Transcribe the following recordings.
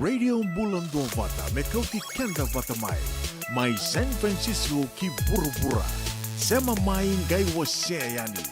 Radio Bulan Dua Vata, Mekauti Kenda Vata Mai, Mai San Francisco ki Burubura, Sema Mai Ngai Waseayani.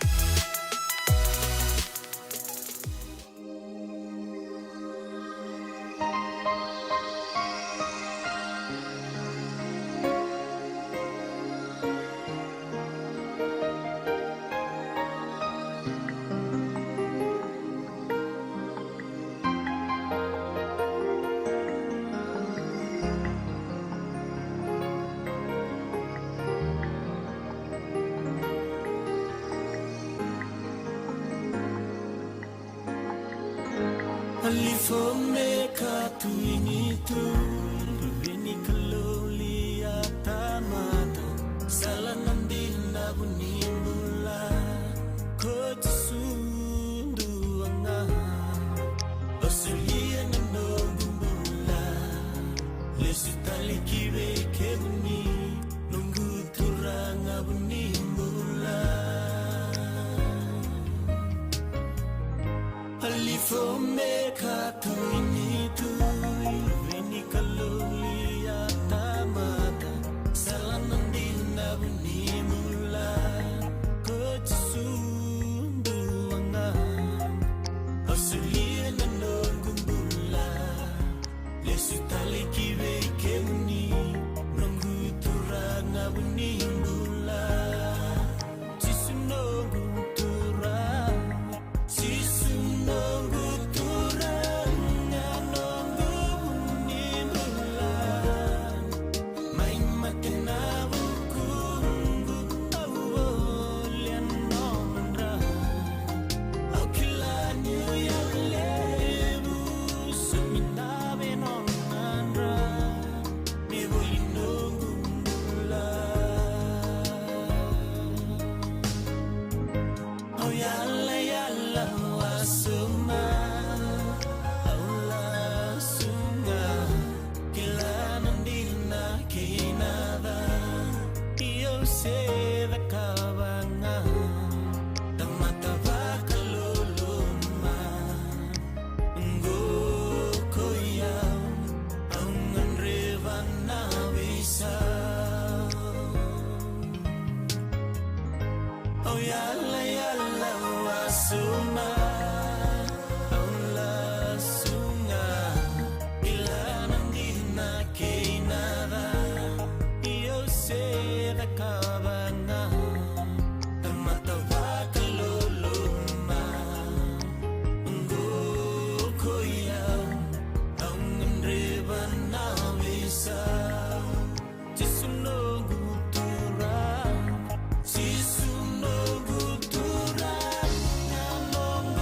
Alifome katu initu Ruveni kaloli atamata Sala nandina bunimbula Koti sundu anga Osulia nanogumbula Lesu tali kiwe kebuni Nunggu turanga bunimbula Alifome katu initu Ruveni kaloli atamata Sala nandina bunimula Koti sundu anga Osulia nanogumbula Lesu tali kiwe kemuni Nunggu turanga bunimula Chisunongu turanga Chisunongu turanga nongu bunimula Mai matena bukungu Awo lianomandra Aukilanyu yang lebu Seminabe nonandra Mewoli nongu mbula Oh yalla yalla wasuma Allah sunga Kila nandina kinada Iyo seva kabanga Tamata bakaluluma Ngo koyaw Ang revan na bisa Oh yalla yalla wasuma Allah sunga Ila nandina kinada Iyo seva kabanga Tamata bakaluluma Ngo koyaw Ang revan na bisa Chisunongu turang Chisunongu turang Nganongu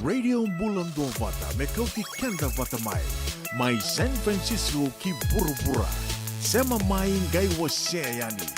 Radio Bulan Dua Vata me kau ti kenda vata mai San Francisco ki buru-bura sema mai ngai wase yani.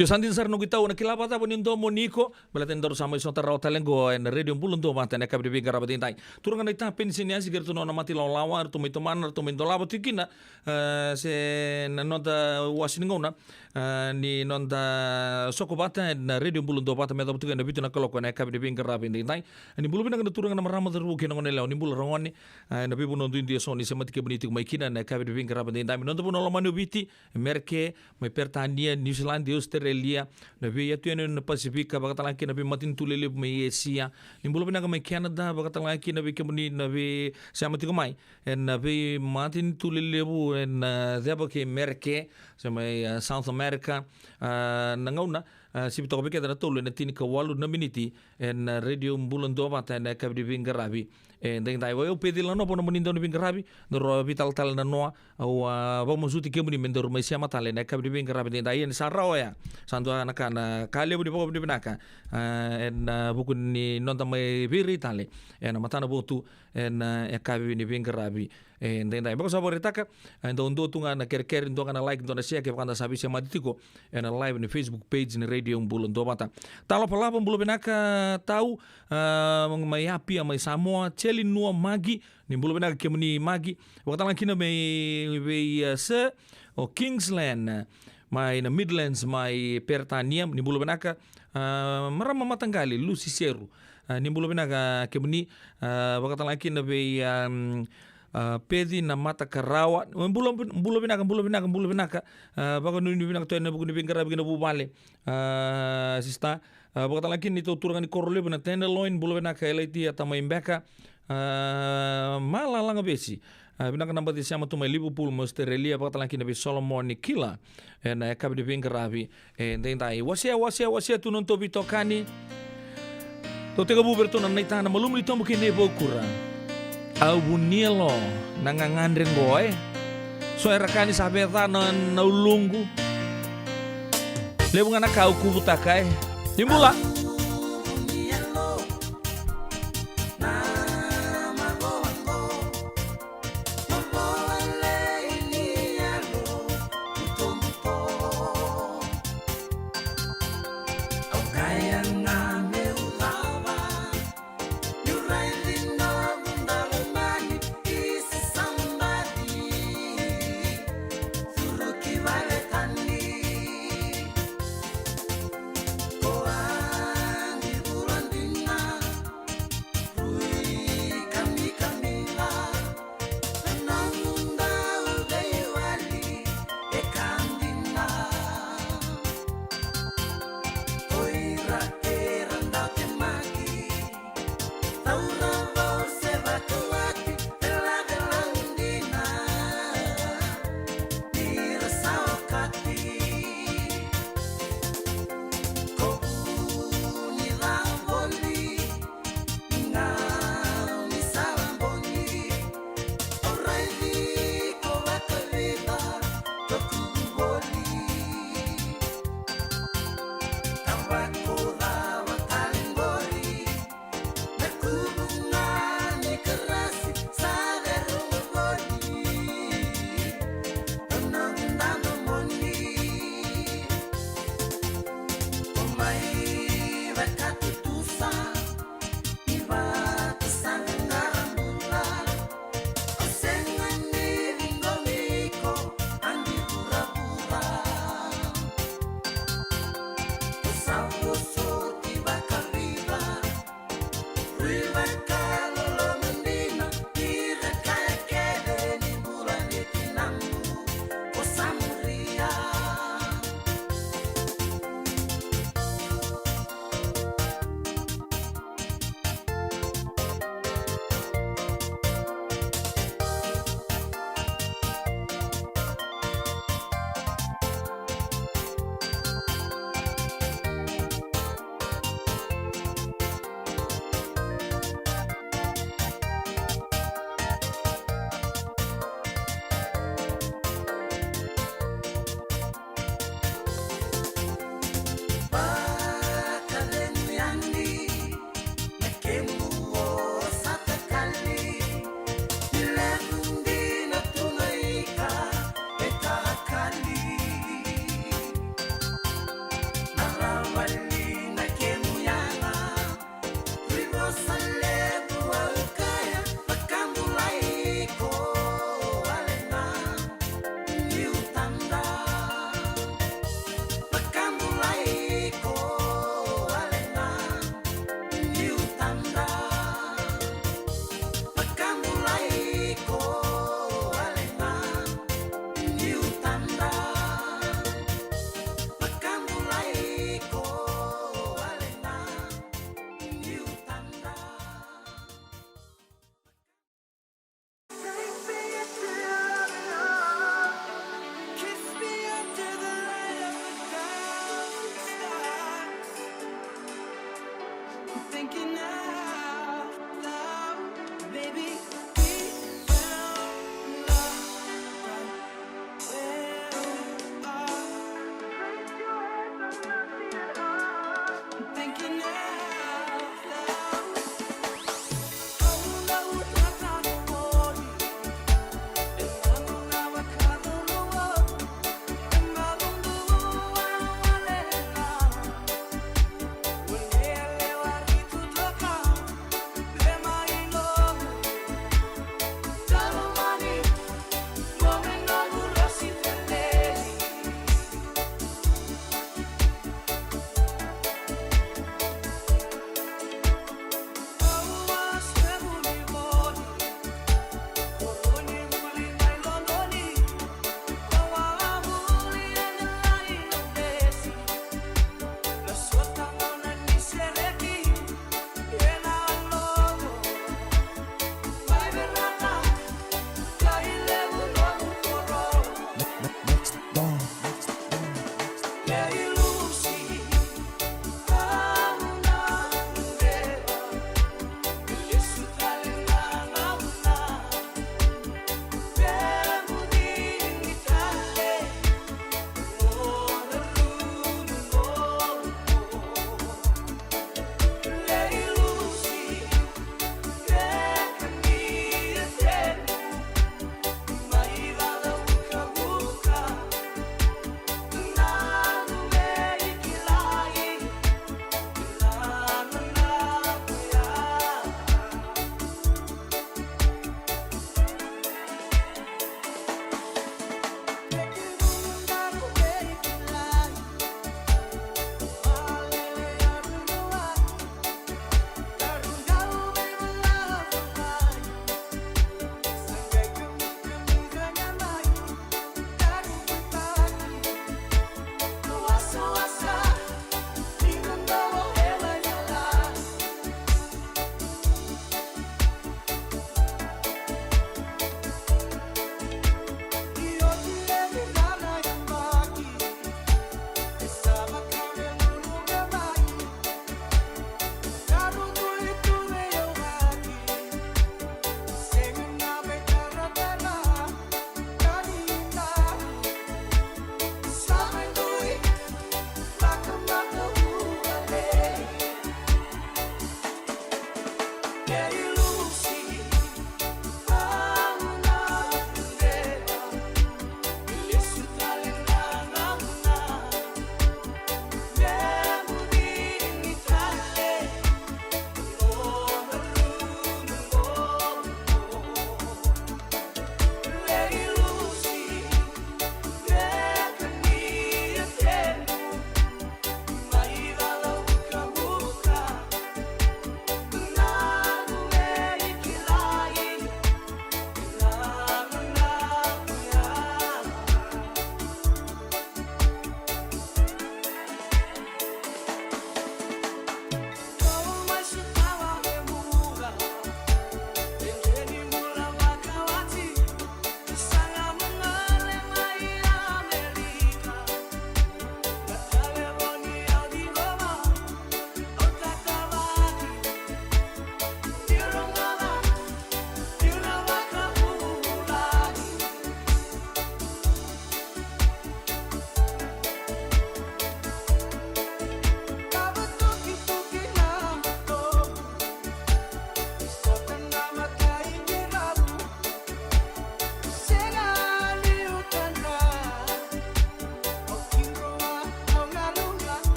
Yo sandin sar no kita una kilapa ta bonin do moniko belatendor sama iso tarau talengo en radio bulun do mata ne kabri bingar abatin tai turungan ita pensinya sigar tu nona mati lawa tu mito man tu mito labo tikina se nonta wasiningona ni nonta sokobata en radio bulun do mata meta butuga na bitu na koloko ne kabri bingar abatin tai ni bulu bina na turungan na marama teru kena ngone law ni bulu rawani na bibu no dundi so ni semati ke boniti mai kina ne kabri bingar abatin tai nonta buno lomanu biti merke mai pertania New Zealand Australia nabi yatu na Pasifika bakatalaki nabi matin tulele mai Asia nimbulo bina mai Canada bakatalaki nabi kemuni nabi samati komai en nabi matin tulele bu en deba ke merke samai South America nangauna sibito ko biketa na tolo na tini ka 8 na miniti en radio Bulan Dua Mata na kabdi Bingarabi en deng tai wo pedi lano po na munindo ni Bingarabi no vital tal na noa au ba mozuti ke muni mendor mai sia matale na kabdi Bingarabi deng tai en sarao ya santo anaka na kale budi po budi benaka en bukun ni nonta mai biri tale en matana botu en kabdi ni Bingarabi en deng tai ba saboretaka en do tunga na ker ndo na like ndo na share ke kanda sabi sia matitiko en live ni Facebook page ni radio Bulan Dua Mata talo pala bulo benaka tau mai api mai Samoa cheli nua magi ni bulo benaka ke muni magi wakatala kina mai se o Kingsland mai na Midlands mai Pertaniam ni bulo benaka marama matanggali Lucy Seru ni bulo benaka ke muni wakatala kina mai pedi na mata karawa bulo binaka baka nuni binaka to na bukuni bingara bigina bubale sista baka talaki ni to turanga ni korole bina tenderloin bulo binaka eliti atama imbeka mala langa besi binaka namba di siama tumai Liverpool Australia baka talaki na bi Solomon ni kila na kabi di bingara bi ndai wasia tunon to bitokani to tega buberto na naitana malumni tombo kine bokura au bunilo nangangandren goe so erakani sabeta na ulungu lebunga na kau kubutakai dimula Vale tan li, oh, thinking out loud, baby. We found love right where we are. I'm thinking out loud. Oh no, not worry.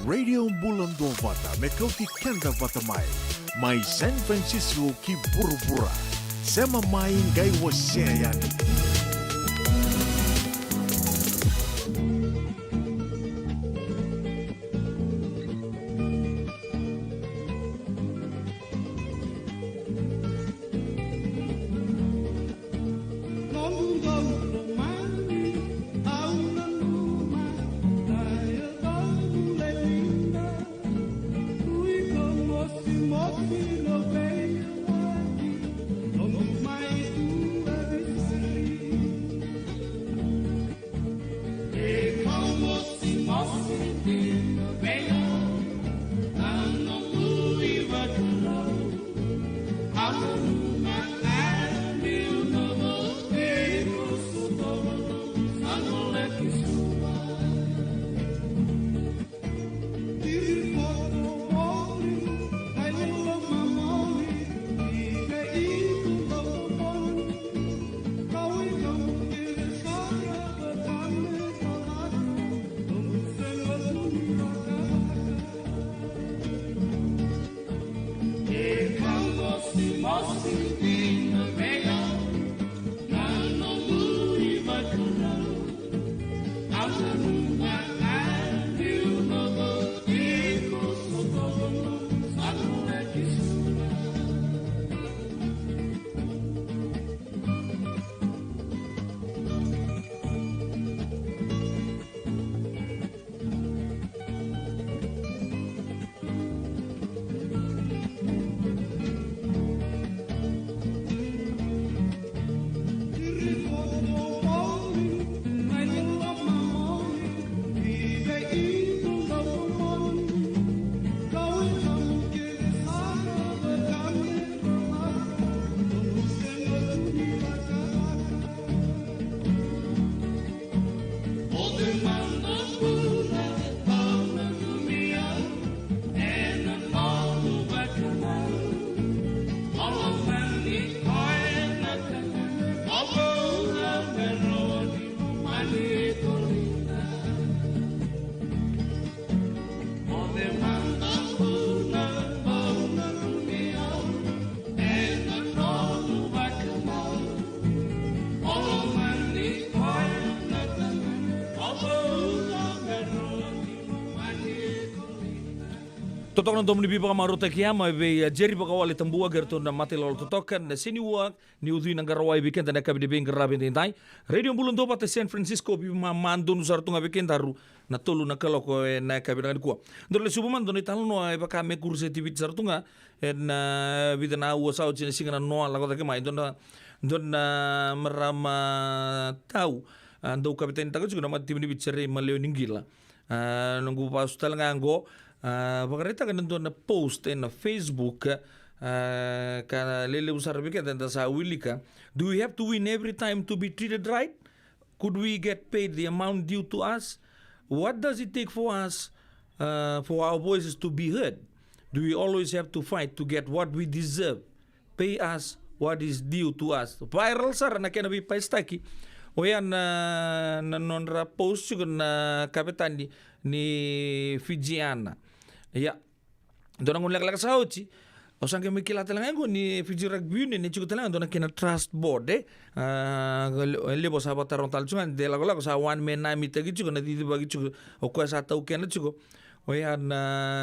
Radio Bulan Dua Vata me kau ti kenda vata mai. Mai San Francisco ki buru-bura. Sema mai ngai wasia yani. Totokan tom ni bipa maruta kiama be jeri baka wale tambua gerto na mati lol totokan na sini wak ni udhi na garawai bikin tanda kabi de bengker rabin tintai radio bulun dopa te San Francisco bi mandu nusar tunga bikin taru na tolu na kalau ko na kabi na kuwa ndole subuman doni talo no ai baka me kurse tv sar tunga en bidana wo sao chine singana no la kota ke mai dona merama tau ando kapiten tago juga nama tim ni bicara maleo ninggila nunggu pas tal nganggo Pakarita ka nandun na post na Facebook ka lele usar bikin tanda sa wili ka. Do we have to win every time to be treated right? Could we get paid the amount due to us? What does it take for us for our voices to be heard? Do we always have to fight to get what we deserve? Pay us what is due to us. Viral sar na kena bi paistaki. O yan na nonra post juga na kapitan ni Fijiana. Ya, dona ngun lek sauci. O sang ke mikila telang ngo ni Fiji Rugby ni cukup telang dona kena trust board lebo sahabat tarong tal cungan de lago sa one man na mita gi cukup na di bagi cukup o ko sa tau kena cukup. O yan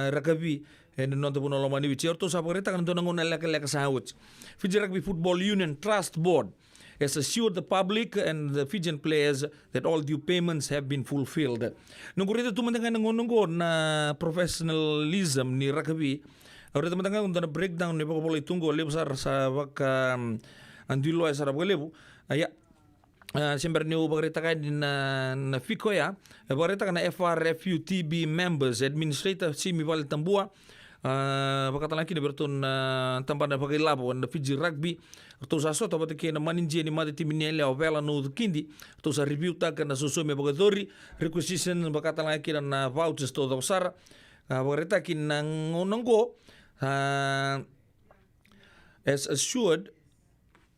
rugby en non to puno lomani bici orto sa pagreta kan dona ngun lek sauci. Fiji Rugby Football Union Trust Board has assured the public and the Fijian players that all due payments have been fulfilled. Nunggu rito tumantangan nunggu na professionalism ni rugby. Rito tumantangan na breakdown ni pagpapalay tunggu lebu sa baka andilo ay sarap lebu. Aya siyempre ni upagrita kayo na FICO ya. Upagrita ka na FRFUTB members, administrator simi palit tambua. Pakatan lagi ni bertun tampan na pagilabo na Fiji Rugby. To sa so tapos kaya na maninji ni mati timinele o vela no kindi to sa review ta kana susume bagadori requisition bakatan lagi na vouchers to do sara bagreta kin nang nongo as assured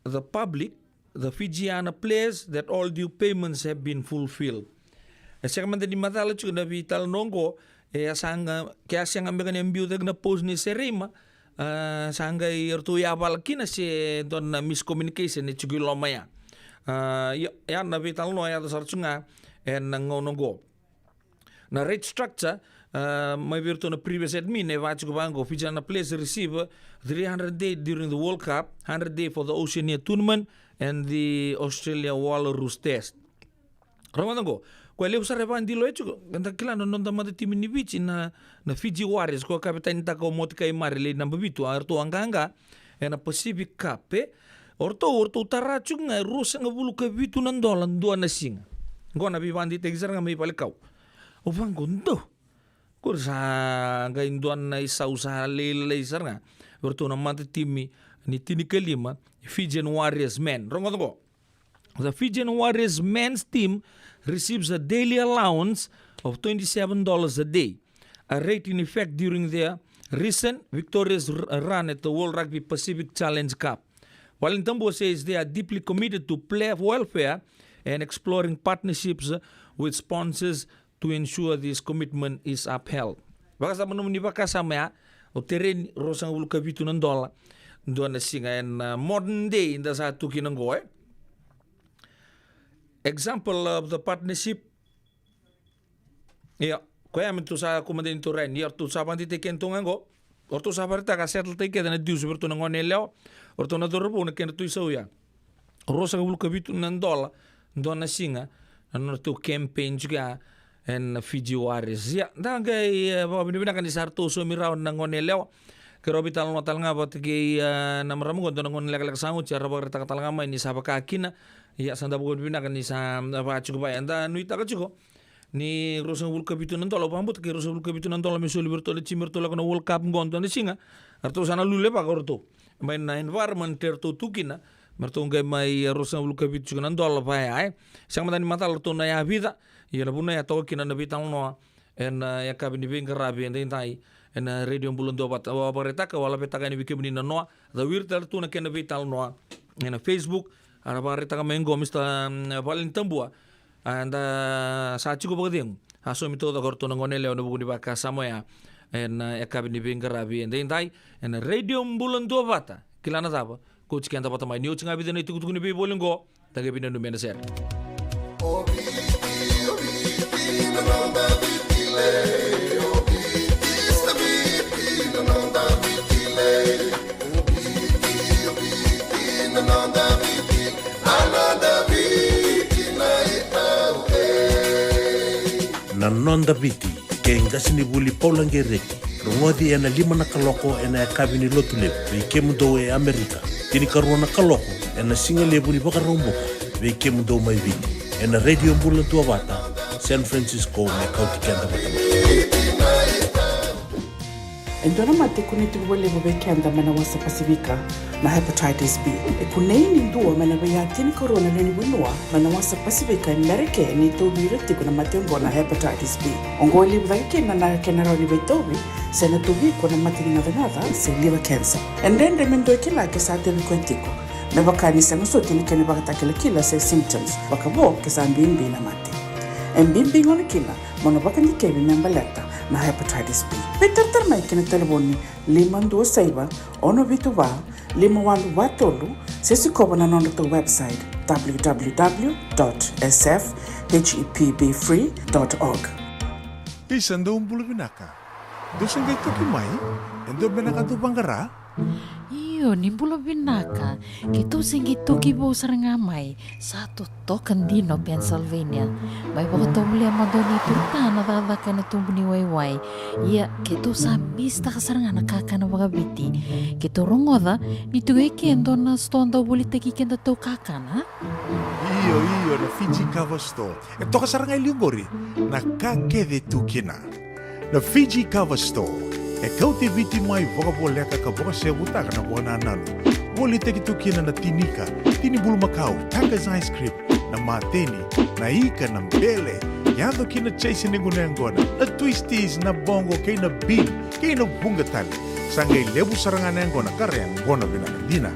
the public, the Fijiana players, that all due payments have been fulfilled. Sekamante ni matala chuko na vital nongo sanga kaya siang ambil kan yang biutek na post ni serima sanga irtu ya balkina si don na miscommunication ni cugi lomaya ya na vital no ya sarchunga en ngono go na rate structure my virtu na previous admin e vachu bango fija na place receive 300 day during the World Cup, 100 day for the Oceania tournament and the Australia Walrus test. Ramango, kwa leo sare van dilo echo, ganda kila no nonda mate timi ni bichi na Fiji Warriors ko kapitani taka motika imari le namba bitu arto anganga na Pacific Cup orto tarachu nga rusa nga bulu ka bitu nandola ndua na singa. Ngona bi van di tegzar nga may palikau. O vango ndo. Kursa nga induan na isa lele isar nga. Orto na mate timi ni tini kelima Fijian Warriors men. Rongo. The Fijian Warriors men's team receives a daily allowance of $27 a day, a rate in effect during their recent victorious run at the World Rugby Pacific Challenge Cup. Walintambo says they are deeply committed to player welfare and exploring partnerships with sponsors to ensure this commitment is upheld. Baka sa manum ni baka sa maya, o terrain rosang ulka bitu ng dola, doon na singa and modern day in the sa tuki ng goe. Example of the partnership, kaya man to sa kumandan to ren, yer to sa bandite kentungan go, or to sa parita ka settle take na dius berto ng oneleo, or to na dorobo na kena to isauya. Rosa ulka bitu ng dola, doon na singa, ano to campaign juga, and Fiji Warriors. Ya, dagay binibinakan ni Sarto sumiraw ng oneleo, kero bital no tal nga bat kay namramu ko ng oneleo sangu cara bagta katal nga may ni sa bakakina. Ya sanda bukan binakan ni sa bacu ko ba anda nuita ka chuko ni Rosang World Cup itu nantola pambut ke Rosang World Cup itu nantola misuli bertola cimertola kono World Cup ngonto ni singa arto sana lule pa korto main na environment terto tukina merto ngai mai Rosang World Cup itu nantola pa ai sang matani matal to na ya vida ya na buna ya to kina na bitang no en ya kabini bin karabi en tai en radio bulun do bat wa bareta ka wala betaka ni bikebni na no the wirtel to na kena vital no en Facebook araba rita ka mengo mista Valentambua anda sa chico bagding aso mito da gorto ng onele ono buguni baka samoya en ekabi ni bingarabi en dai en radio mbulan do bata kilana taba coach kanta bata mai niu chinga bi den itu kuni bi bolingo taga bi ndu mena ser na nonda biti ke ngasini buli paulangereki rongodi ena lima na kaloko ena kabini lotule be kemudo e Amerika tini karona kaloko ena singale buli baka romboka be kemudo mai biti ena radio mbula tua bata San Francisco me kauti kenda batama Endona mate kuniti wale bobeke anda mana wasa Pasifika na hepatitis B. Kuneini ndua mana bayatini corona nini winua mana wasa Pasifika Amerike ni tobi reti kuna mate na hepatitis B. Ongo liba vake na kenara ni betobi sena tobi kuna mate ni nada se liver cancer. And then remendo kila ke sa tebi kwentiko. Me bakani sema sote ni kene bakata kila se symptoms. Bakabo ke sa mbimbi na mate. Mbimbi ngone kila mono bakani kebi membaleta na hepatitis B. Peter mai kena telefoni 526 ono vituva 51watolu sesi koba na nondo to website www.sfhepbfree.org. Isando umbulu binaka. Dosen kay tukimay, endo binaka tu bangara. Iyo, nimbulo binaka. Kito singi toki bo sarangamay. Satu token dino Pennsylvania. May baka tumuli ang madoni turta na dadaka na tumbuni wayway. Iya, kito sa mista ka saranga nakaka na wagabiti. Kito rongoda, nito kendo na stonda ulit kikenda to kakana. Iyo, na Fiji Cover Store. Ito ka sarangay liugori, nakakede tukina. Na Fiji Cover Store. E kau te viti mai voka boleka ka voka se butaka na bona nalo. Boli te kitukina na tinika, tini bulu makau, Taka's ice cream, na mateni, na ika na mbele. Yado kina chase ni gunengona, na twisties na bongo kay na bean, kay na bungatali. Sangay lebu sarangan ngona kareng gona binakadina.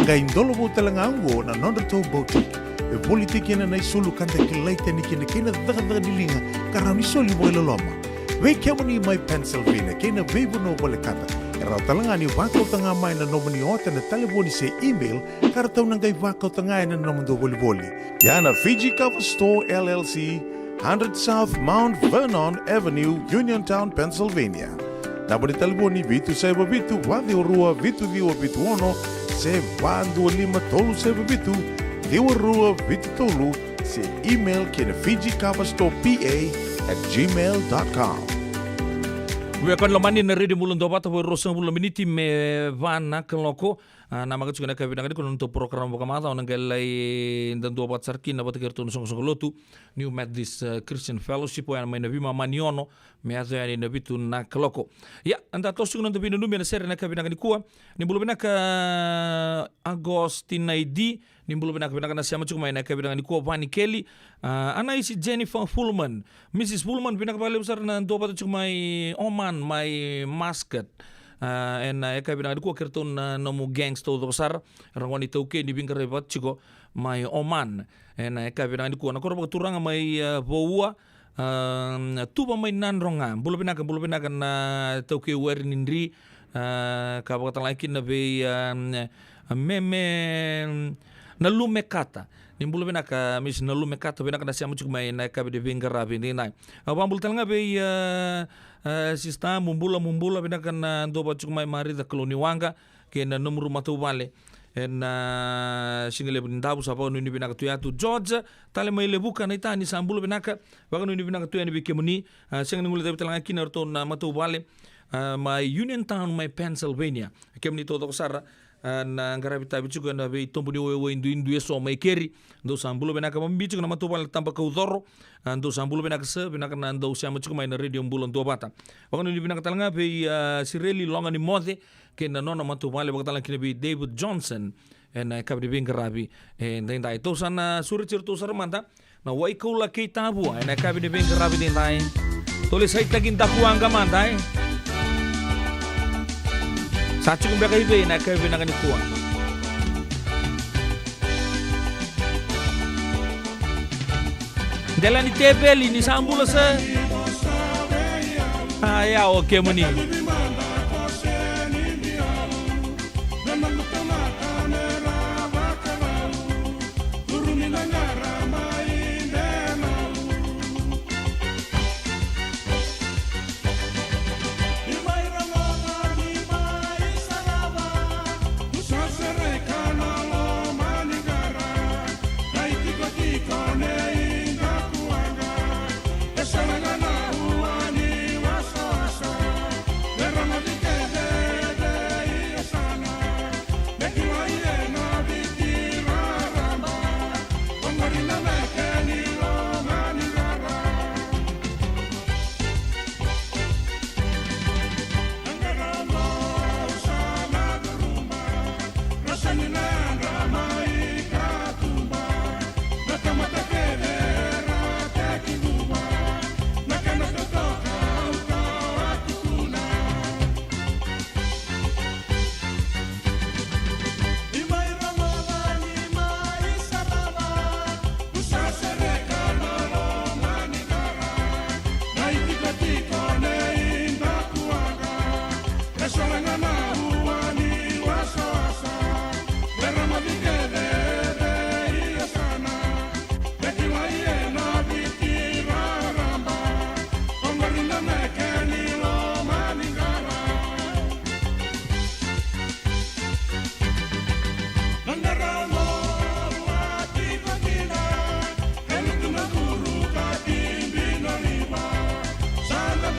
Kay indolo bo talangango na nondato boutique. E boli te kina na isulu kanta kilaita ni kina kina daga dilinga karami soli boy loloma. We kemuni mai Pennsylvania, kena vevu no wale kata. Rau talanga ni wakau tanga mai na nomani ota na telefoni se email, karatau nangai wakau tanga na nomando voli. Yana Fiji Cover Store LLC, 100 South Mount Vernon Avenue, Uniontown, Pennsylvania. Nabo ni telefoni vitu seba vitu, wadi urua vitu diwa vitu ono, se wandu lima tolu seba vitu, diwa urua vitu tolu, se email kena FijiCoverStorePA@gmail.com. Ue kan lomani na rede mulun do bata foi rosa mulun miniti me vana keloko na magat sugana ka bidang ko untuk program bokamata on ngelai dan do bat sarkin na bat kerto song lotu New Methodist Christian Fellowship wa mai na bima maniono me azo yani na bitu na keloko ya anda tosung na binu na ser na ka bidang ni kuwa ni bulu bina ka Agostinaidi ni bulu bina ka bidang na siama cuk mai na ka bidang ni kuwa Vani Kelly ana isi Jennifer Fullman Mrs. Fullman bina ka bale besar na do bat cuk mai Oman my mascot eka binang ko kerton nomu gangs to dosar rangoni tauke ni bingkar rebat chiko my Oman eka binang ko na korba turanga may boua tuba may nanronga bulo binaka na tauke wer nindri kabatan laikin na be meme na lumekata nimbulo binaka mis na lumekata binaka na siya muchuk may na eka bingkar rabi ni nai abambul talanga be sista mumbula binaka na do bachuk mai mari da koloni wanga ke na numru matu vale na singale bindabu sapa no ni binaka tuyatu George tale mai lebuka na itani sambula binaka waga no ni binaka tuyani bikemuni sing ngule de talanga kinerto na matu vale mai Uniontown mai Pennsylvania kemni to sara na ngarabita bichuko na be tombuni we indu so mai keri do sambulo benaka mambichu na matupal tamba ka udoro ando sambulo benaka se benaka na ando siama chuko mai na radio mbulon do bata wakano ni benaka talanga be sireli longa ni mode ke na nona matupale wakatala kine be David Johnson na kabri bingarabi ndai to sana surichir to sarmanta na wai kula ke tabu na kabri bingarabi ndai tole sai tagin dakuanga mandai Sachi kumbe kaibe na kaibe na kanikuwa. Dela ni tebeli ni sambula sa. Ya oke muni. Sana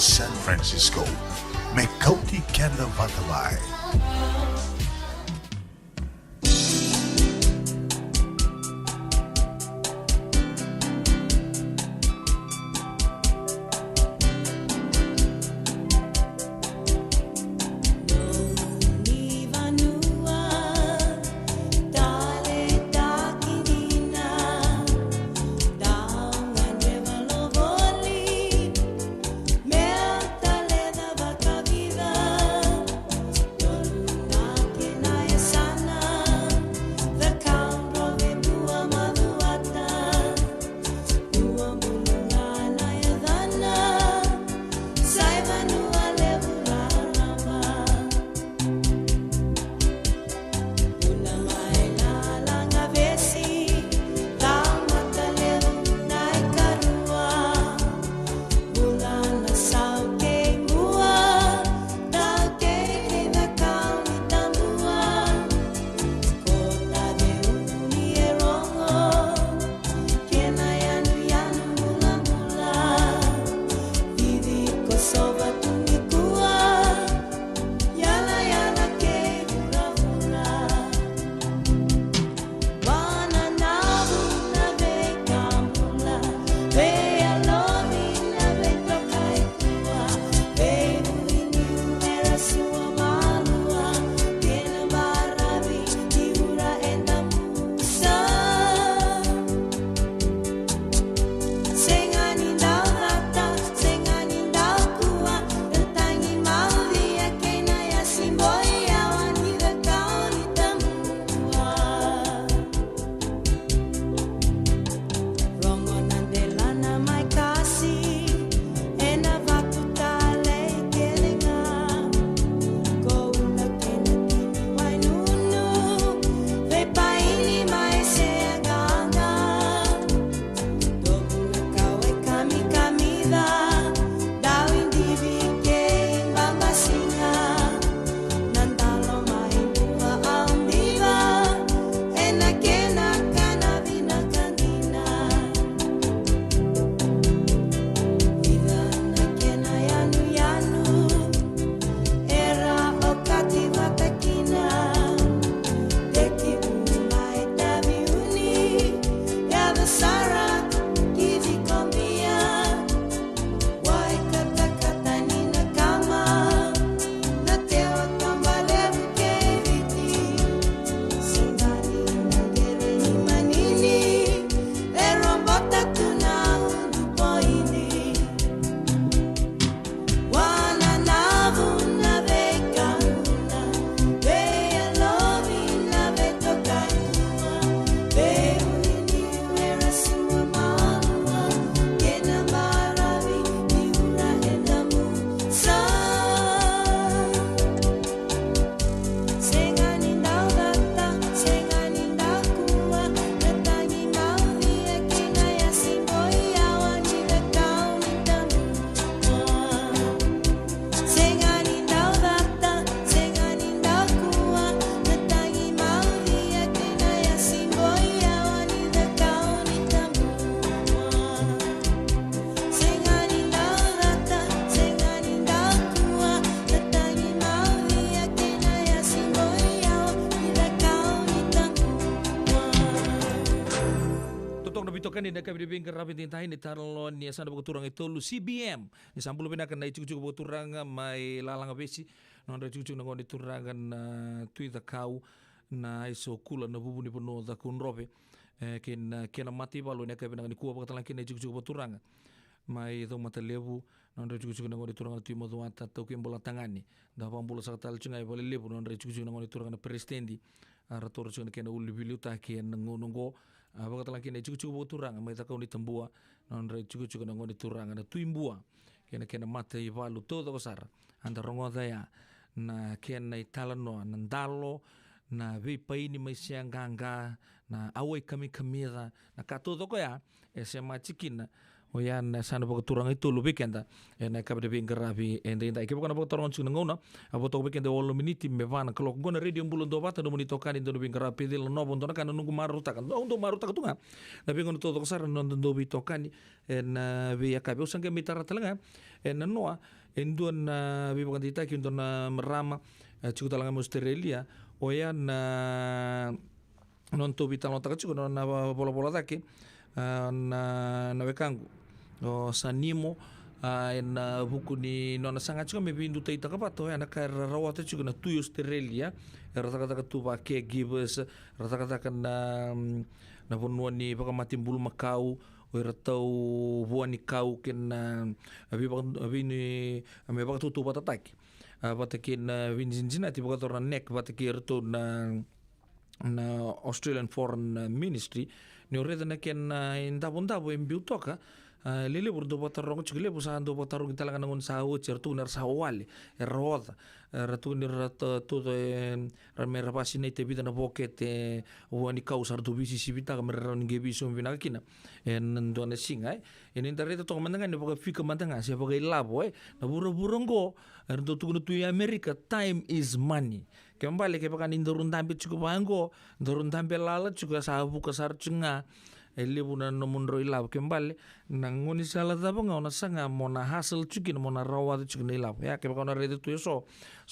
San Francisco. Me kauti kenda vatabai. Tokan ni nakabidi bingkar rapi tintahin ni tarlon ni asana bukuturang itu lu CBM ni sampul pinakan na icucuk bukuturang may lalang abesi non icucuk na ngoni turangan tuita kau na iso kula na bubuni puno da kun robe kin kena mati balu ni kabina ni kuwa pakatalang kin icucuk bukuturang mai itu mata lebu non icucuk na ngoni turang tu modu ata tau kin bola tangani da pambulo sakatal cungai boleh lebu non icucuk na ngoni turang na presidendi arator cungai kena uli biluta kin ngonongo bakal lagi ni cukup turang mai takau ni tembua non re cukup na ngoni turang na tuimbua kena mate ivalu todo besar anda rongo daya na kena italano nandalo na vi pai ni mai siang ganga na awai kami kamira na kato to ya ese machikin Oyan sana pag turang itu lu bikenda na ka de bingarabi ende inda ke bokana pag turang chung ngona abo to bikenda wolo miniti me vana klok gona radio bulun do bata do monito kan do bingarabi del no bondo kan nungu maruta kan do maruta ka tunga na bingon to sar non do bito kan en vi akabe usang ke mitara talanga en noa en don vi bokana dita ki don merama chuku talanga Australia oyan non to bitalo taka chuku na bola taki na wekangu o sanimo na buku ni nona sanga chuka me bindu tai taka pato na ka rawata chuka na tuyo Australia rata kata tu ba caregivers rata kata na bonua ni baka matimbulu makau o ratau buani kau ken abi ni me baka tutu patataki patakin vinjinjina ti baka torna nek patakir to na Australian Foreign Ministry ni oreda na ken indabondabo em biutoka lele burdo botarong chukile busan do botarong talaga nangun sa o certu ner sa wale roda ratu ni rata to ramera pasine te vida na bokete wani kausar do bisi sibita kamera nge biso vinakina en do na singai en internet to mandanga ne boka fika mandanga se boka labo na burongo erdo tu tu America time is money kembali ke pakan indorun tambe cukup bango ndorun tambe lala juga sa buka sar cunga elibuna no munro ilab kembali nanguni sala taba ngona sanga mona hasil chukin mona rawat chukin ilab ya ke bakona redo tu so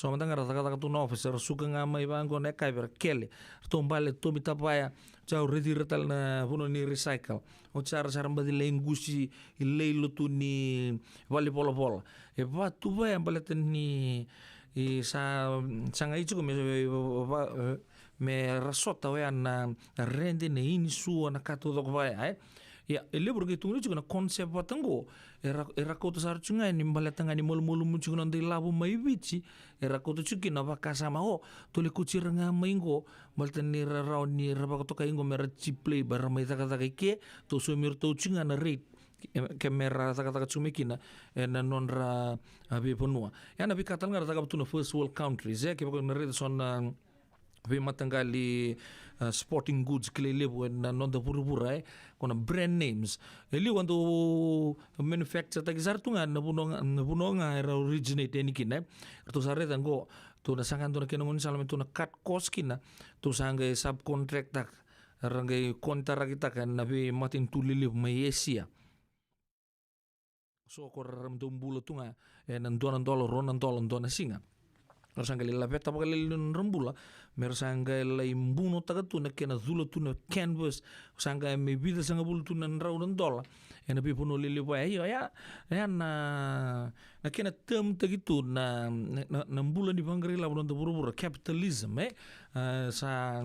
mandanga rata kata tu no officer suka ngama ibango ne kai ber kele tombale to mitapaya jau redi retal na puno ni recycle o cara mbadi lengusi ileilo tu ni vali polo e va tu va ambalaten ni sanga itu me rasota we na rende ne ini su na kato dok vai ya ele burge tungni juga na konsep watango era koto sar chunga ni mbalatanga ni mol mu chunga ndai labu mai bichi era koto chuki na bakasa ma ho tole kuchiranga maingo malten ni rao ni raba koto kaingo mera chiplay bar mai taka ke to so mir to chunga na rate kamera taka chumikina na nonra abi ponua ya na bikatal ngara taka tuna first world countries ke bakon na rate son we matangali sporting goods kilelebu na nonda pura kona brand names eli wando manufacture tagizar tunga na bunonga era originate enikina to sareta ngo to na sangan to na kenongon salame to na cut cost kina to sanga subcontract tak rangai kontara kita kan nabi matin tulili Malaysia so ko ram dumbulo tunga nan donan dollar ronan dollar dona singa Rasanga la veta pa le rambula mersanga la imbuno tagatu na kena zula tu na canvas sanga me vida sanga bulu tu na raudan dola ena pi puno lele pa ya na kena term tagitu na mbula di bangri la bono buru capitalism sa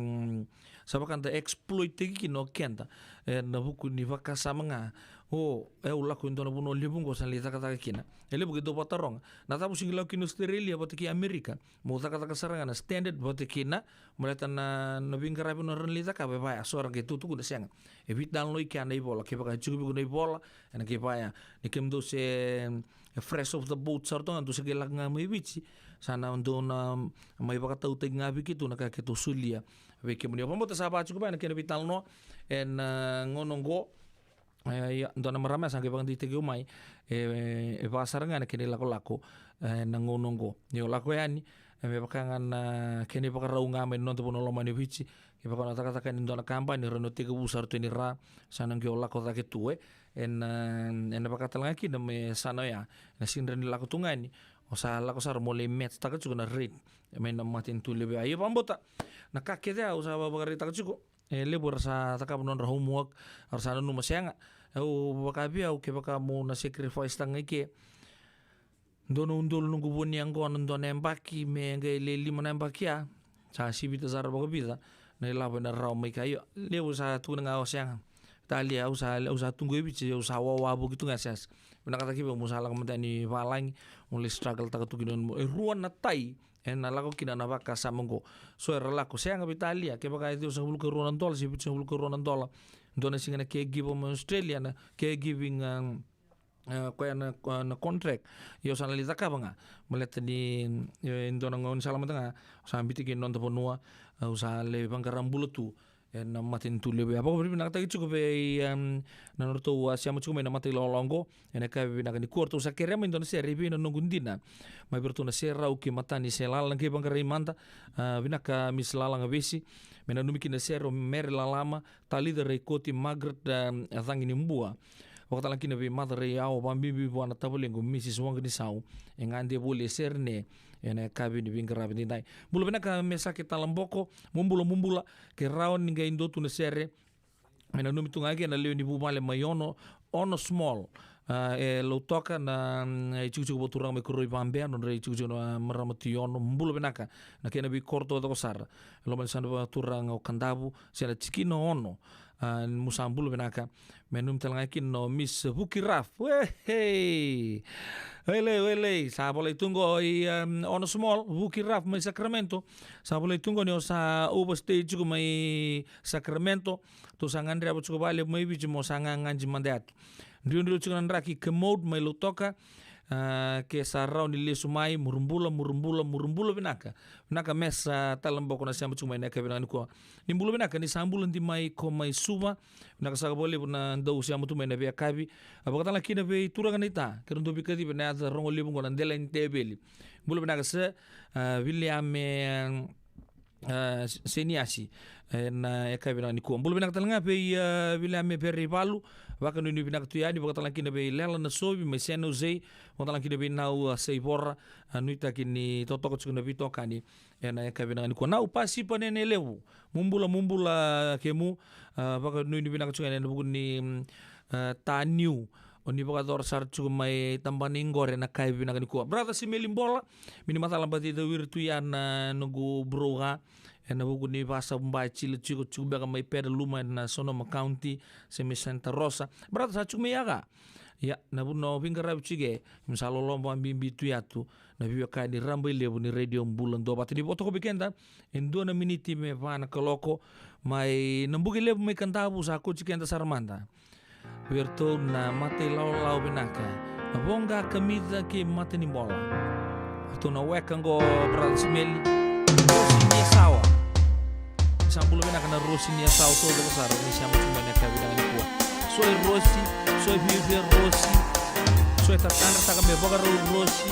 bakanta exploit tegi no kenta na buku ni vakasa manga ula ko indona buno libungo san lita kata kina ele bugi do patarong na tapu singila kino Australia batiki Amerika mo kata kasaranga na standard batikina mulata na bingara buno lita ka ba so orang ke tutu kuna siang evit dan loi kana ibola ke baka chubi kuna ibola ena ke baya ni kemdo se fresh of the boat sarto antu se gelak nga mai bici sana ndona mai baka tau te ngabi kitu na ka ke to sulia we ke munio pamota sa ba chuba na ke vital no en ngonongo ya dona marama sang bang di tege umai pasar ngana kene lako nangonongo yo lako yani me bakangan kene bakarau ngame non to pono mani bici ke bakana taka taka ni dona kampanye reno tege busar to ni ra sanang ge lako take tue en bakatal ngaki na me sano ya na sinren lako tungani o sa lako sar mole met taka chuko na rit me na matin tulebe ayo pambota na kakede au sa bagari taka chuko lebur sa taka non homework arsa no masyanga au bakabi au ke baka mo na sacrifice tang ke dono undol nungu boni ango non embaki me ngai le lima embaki ya sa sibita zar baka na labo na raw mai kayo lebu sa tunanga o syang tali au sa tunggu bici au sa wawa begitu ngasas bena kata ki mo sala kamtani walang mulai struggle taka tukinon ruan na tai en alako kina na baka samongo so era lako sianga Italia ke baka itu sa bulka ruan dola si bici bulka ruan dola dona singa ke give mo Australia na ke giving na contract yo sana lita ka banga maleta ni indona ngon sala matanga sa ambiti ke non to ponua usa le bangkaram bulutu na matin tule be apo bina kata kichu be na norto siamo chume na mati lolongo ena ka bina ni kurto sa kere ma Indonesia ribi na nungundina mai bertuna sera uki matani selalang ke bangare manda bina ka mislalang besi mena numikina sero mer lalama tali de rekoti magret atangi ni mbua wakata lakina be madre ao bambibi buana tabulengo Mrs. Wang ni sau engande bole serne ena kabini bingara bindai bulu bena ka mesa kita lamboko mumbula ke raon ninga indo tu sere mena numi tunga ke na leo ni bumale mayono ono small lo toka na chuchu boturang me kuroi bambe no re chuchu no maramati ono bulu bena ka na ke na bi korto to sar lo men san turang o kandabu sera chikino ono musambulu benaka menum telangakin no Miss Bukiraf wehey wele sa boleh tunggu ono small Bukiraf mai Sacramento sa boleh tunggu ni sa overstage juga mai Sacramento to sangan ria cukup balik mai bici mo sangan nganji mandat ndion cukup raki kemod mai lutoka ke sarau ni le sumai murumbula benaka mesa talamboko na siamo cuma neka benani ko nimbulu benaka ni sambulu ndi mai ko mai suma benaka sa boleh na ndau siamo tu mena be kabi abaka tala kina be turangan ita kerundo bikati bena rongo libu ngona ndela ntebeli bulu benaka se William seniasi na eka benani ko bulu benaka tala ngabe William Perry Palu waka nuni binak tuyani waka talang kina be lela na sobi mai seno zei waka talang kina be nau seibora nuita kini totoko tsukuna bito kani ena eka benani ko nau pasi panene lewu mumbula kemu waka nuni binak tsukana buku ni taniu oni baka dor sar tsuku mai tambani ngore na kai binak ni ko brata si melimbola mini matala bati de wirtuyan nugu broga ena buku ni basa mbai chile chuku baka mai pera luma na Sonoma County semi Santa Rosa brata sa chuku meyaga ya na buno bingara chige misalo lombo ambimbi tuyatu na biwa kai ni rambai lebu ni radio bulan do bati ni boto ko bikenda en 2 miniti me vana koloko mai nambugi lebu mai kantabu sa ko chikenda sarmanda wirto na mate lau benaka na bonga kamida ke mate ni bola to na wekango brata simeli Rosinia sawa sambulu benaka na Rosinia sawa to do besar ni sama cuma neka bidang ni kuat soy Rosi soy vive Rosi soy tatana taka me boga Rosi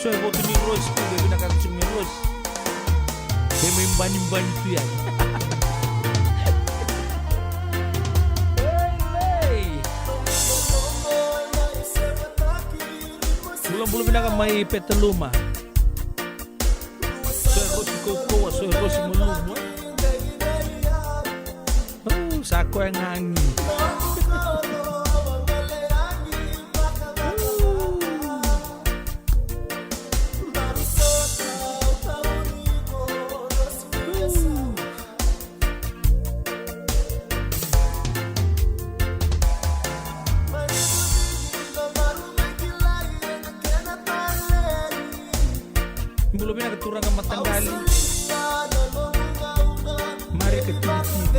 soy botu ni Rosi ko be benaka cuma Rosi ke me bani tu ya belum benaka mai peteluma koko so rosi mulumu sako yang angin belum benaka turang matanggali mari ke TV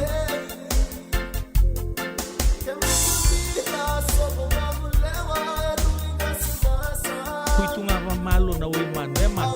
kuitu ngapa malu na wiman memang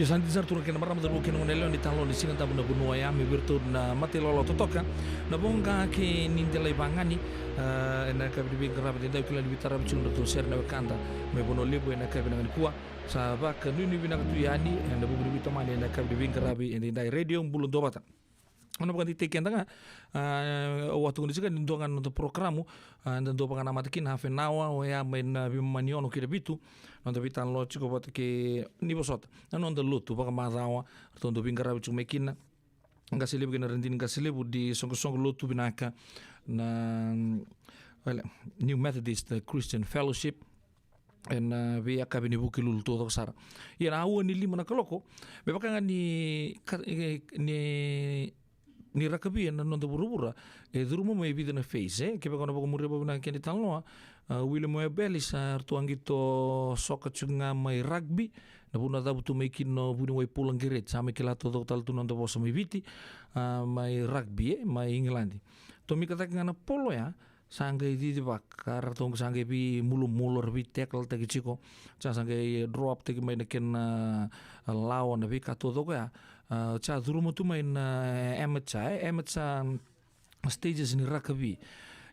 santi sar turun kena maram turun kena ngelelo ni talo ni singa tabu na bunua ya mi virtu na mati lolo totoka na bonga ke nindela ibangani na kabidi grab de kila di bitara bichun do ser na kanda me bono libo na kabina kuwa sa ba ka nuni bina tu yani na bugu bito mali na kabidi grab indi dai radio bulun do bata ono bukan titeken tanga waktu kundi sika ndongan untuk programu ndo pangana matakin hafe nawa o ya main bimaniono kira bitu nonto bitan lo chiko bot ke ni bosot nonto lutu paka mazawa tondo bingara bichu mekina ngasile bugena rendin ngasile di song lutu binaka na New Methodist Christian Fellowship en we akabini buki lulu to sara ya awu ni lima na kaloko be baka ni rakabi na nonto burubura durumo mai vida na face ke baka no baka mureba na keni talno William Belis artuangito soka chunga mai rugby na buna dabu tu mai kino buni wai pulang geret sama ke lato to tal tu nonto bosa mai viti mai rugby mai Englandi to mi kata ngana polo ya sangai di bakar tong sangai bi mulur bi tackle tagi chiko sangai drop tagi mai neken lawan bi kato to ya cha durumo tu mai na amateur stages ni rakabi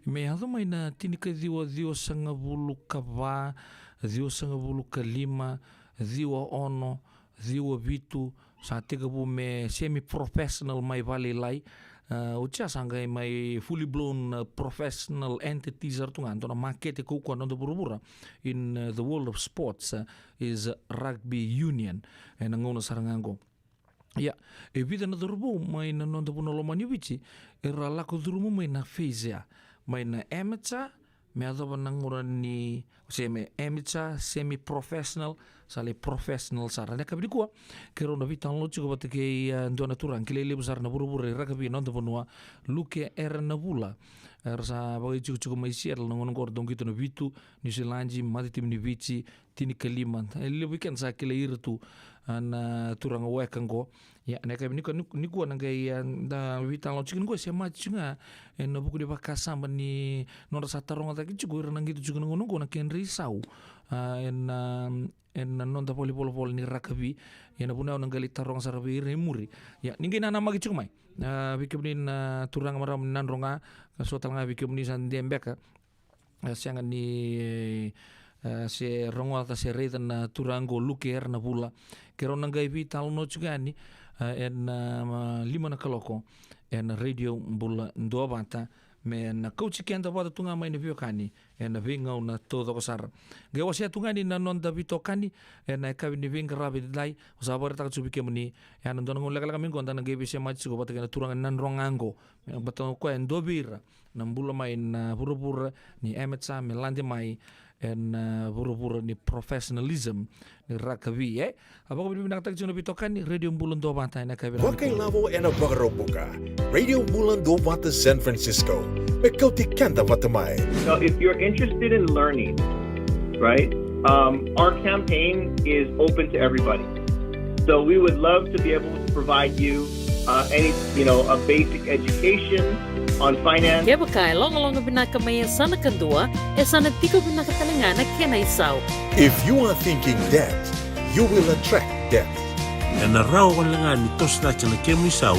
me hado mai na tinika dio sanga bulu kava dio sanga bulu kalima dio ono dio bitu sa tiga bu me semi professional mai vale lai ucha sangai mai fully blown professional entities artungan to na market ko ko no burubura in the world of sports is rugby union and ngono sarangango ya vida na durbu mai na no puno lo maniubici era la ko durmu mai na phase mai na amateur me adoba nangurani semi amateur semi professional sale professional sara ne kabidi kuwa kero na vitan lo chiko batike ndona turan kile le busar na burubure rakabi no bonua luke era na bula ersa bagi chiko mai sier no ngono gordon gitu no vitu New Zealand maditim ni vici tini kaliman le weekend sa kile irtu na turang wekango ya ne kabini ko ni kuwa nangai da vitan lo chiko ko sema chunga no buku de bakasa mani no rasa tarong ta chiko nang gitu chiko ngono ko na ken risau en non da poli ni rakabi ya na buna nang gali tarong sarabi remuri ya ningi na nama gitu mai bikibnin turang maram nanronga sotal nga bikibni san dembeka siangan ni se rongo ta se redan turango luker na bula kero nang gai vital no chugani en lima na kaloko en radio bula ndo bata me na coach kenda wada tunga mai na biokani en vinga na todo kosar ge wasia tunga ni na non da bitokani en na ka ni vinga rabi dai usabar ta chubi kemni ya nan don ngol kala mingo dan ge bise match go batga turanga nan rongango bato ko en dobir na bula mai na burubur ni emetsa me lande mai en burubur ni professionalism ni rakabi abang bibi nak tak juno bitokani radio bulun do bata na ka Wakai lavo ena bagarobuka. Radio Bulan do Bata San Francisco. Mekauti kanda batamai. Now, if you're interested in learning, right, our campaign is open to everybody. So we would love to be able to provide you a basic education on finance. Kaya bakay, long binakamayan sana kadua, sana tiko binakatalingana kena isaw. If you are thinking that, you will attract that. Na rao wala ni tos na chana kemu isau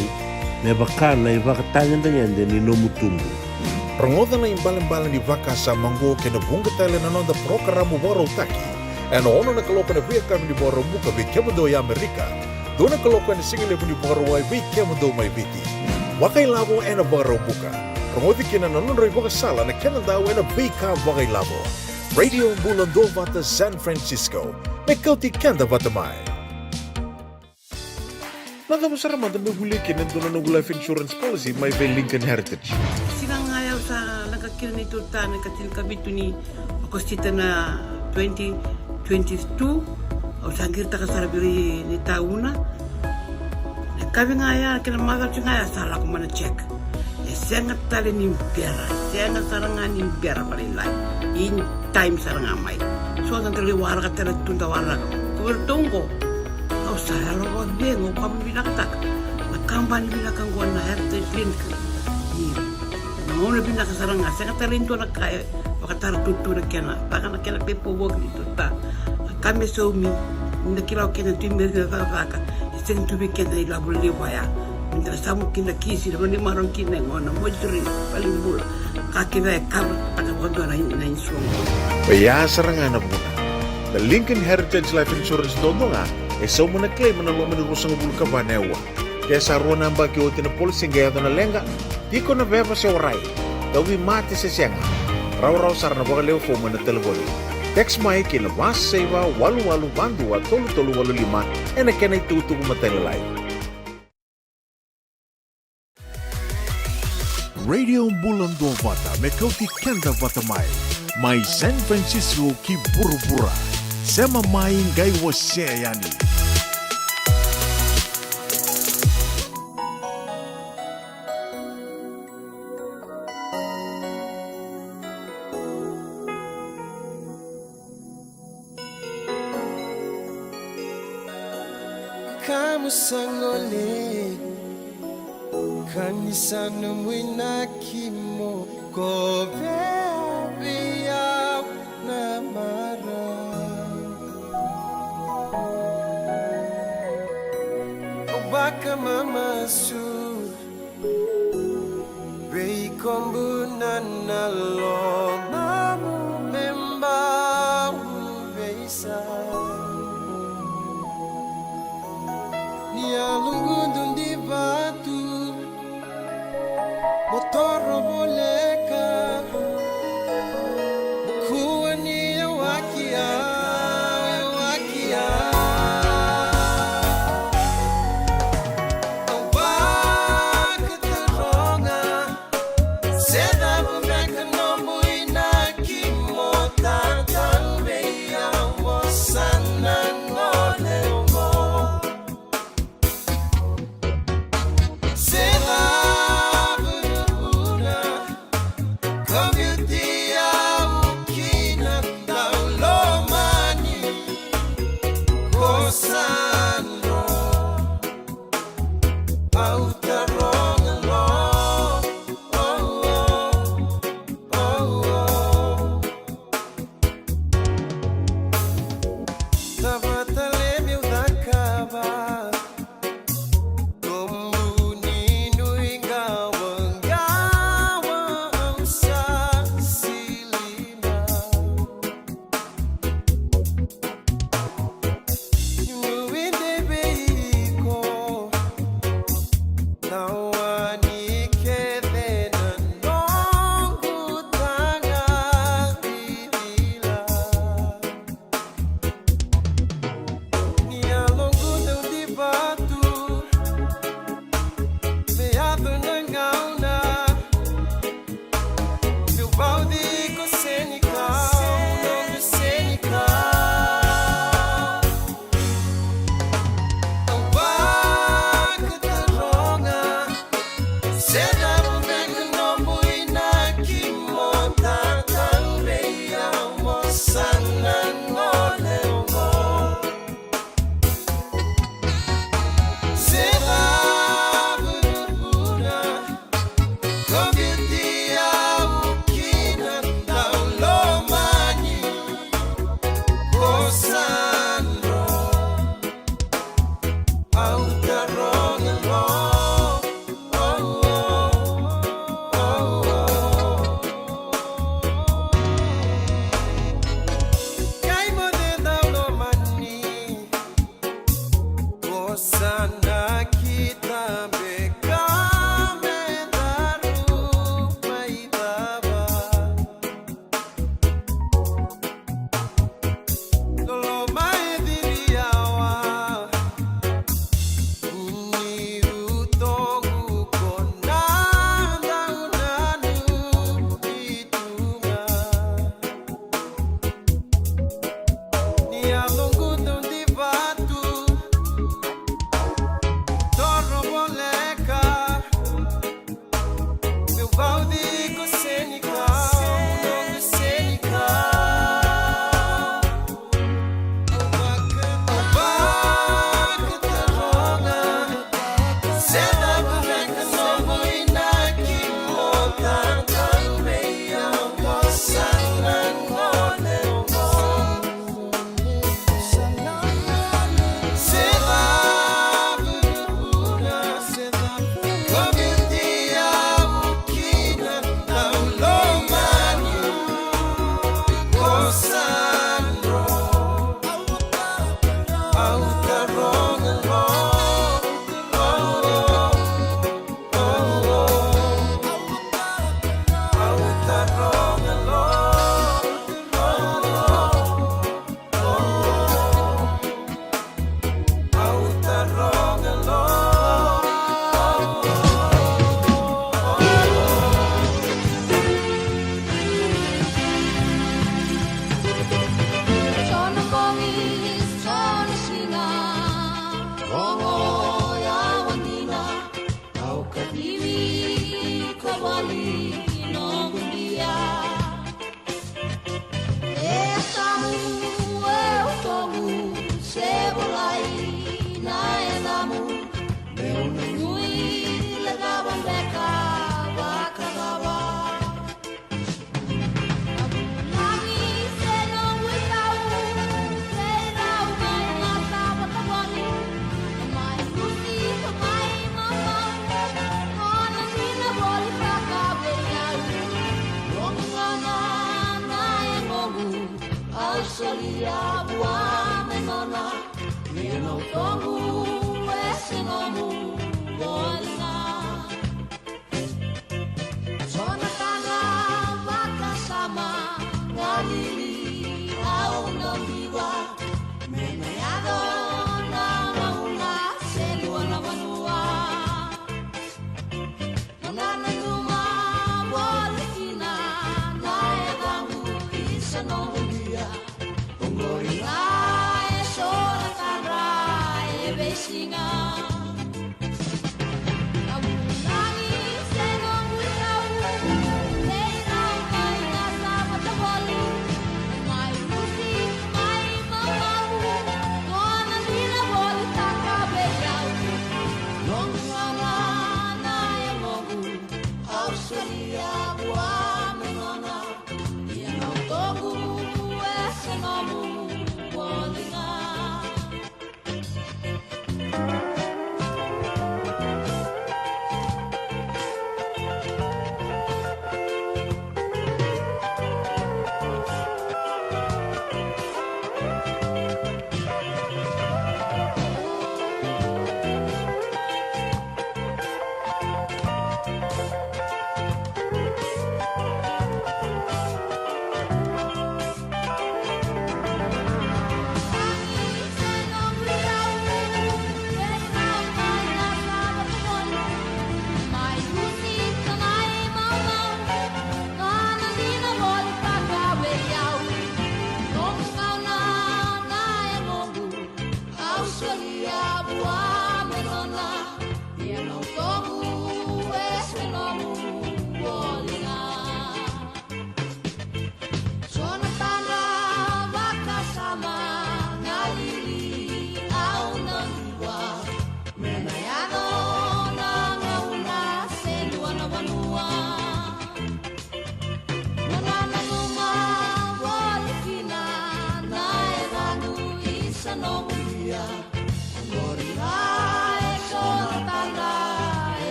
me baka na ibakatangan danyan de ni nomutumbu. Rangoda na imbalan-balan di vaka sa manggo kena bunga tala na nonda programo boro taki. Ano ono na kaloka na via kami di boro muka vi kemudo ya Amerika. Do na kaloka na singile puni boro wai vi kemudo mai viti. Wakai lavo ena boro muka. Rangodi kena na nonda iboka sala na kena daw ena vika wakai lavo. Radio Bulan do Bata San Francisco. Mekauti kanda batamai. Nagabasara man na huli kinin doon na life insurance policy may Lincoln Heritage. Silang ayaw sa nagkakil ni Turta, nagkatil kabito ni Agostita na 2022 o sangir ta kasarabiri ni tauna. Nagkabi nga ya, kinamagal siya nga ya, sala ko man na check. Sengat tali ni pera, sengat sarangan ni pera palilay. In time sarangamay. So, nagkaliwara ka tala tuntawara ka. Kuwertong ko. Kau saya lo bengo kamu bilang tak, nakambani bilang kang gua na heritage link. Mau lebih nak sarang saya kata rindu nak kaya, kata tutu nak kena, bahkan nak kena pepo work itu tak. Kami suami Nda kilau kena timber na vaka. Seng tu kena ila boleh waya. Nda samu kena kisi na ni maron kena ngona mojuri paling bula. Kaki vai kar pada bodo na insuang. Baya sarangana buna. The Lincoln Heritage Life Insurance dodonga e sa mo na claim na lo manurusang bulu ka banewa. Kaya sa ruwan ang bagi o tinapulsing gaya na lenga, di ko na beba sa oray. Dawi mati sa siyanga. Raw-raw sar na bakaleo fo mo na telefoni. Text mai kina mas seiva walu-walu bandua tolu-tolu walu lima e na kena itutu kumatelelay. Radio Bulan Vata me kauti kenda vata mai San Francisco ki buru-bura. Sema mai ngai wase yani. Kamu sangole kanisa numwina kimo ko bebia na mara obaka mama su bei kombu na lo mamu memba beisa Nia lungu di batu motor boleka kuani wakia Oba kutaronga seda bumeka nombu inaki mota tambe ya wasana ngole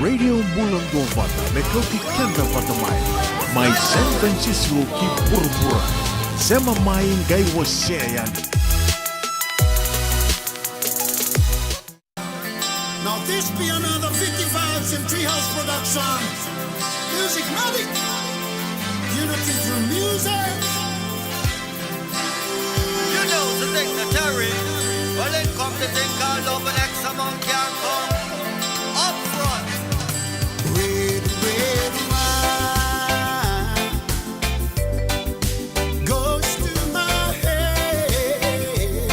Radio Bulan Dovata, me kau ki kenda pada mai San Francisco ki pura-pura, sema main gai wasea yani. Now this be another 55s and Treehouse production. Music Matic. Unity through music. You know the dignitary. Well, it comes to think all over X among can't come up front. Red, red wine goes to my head,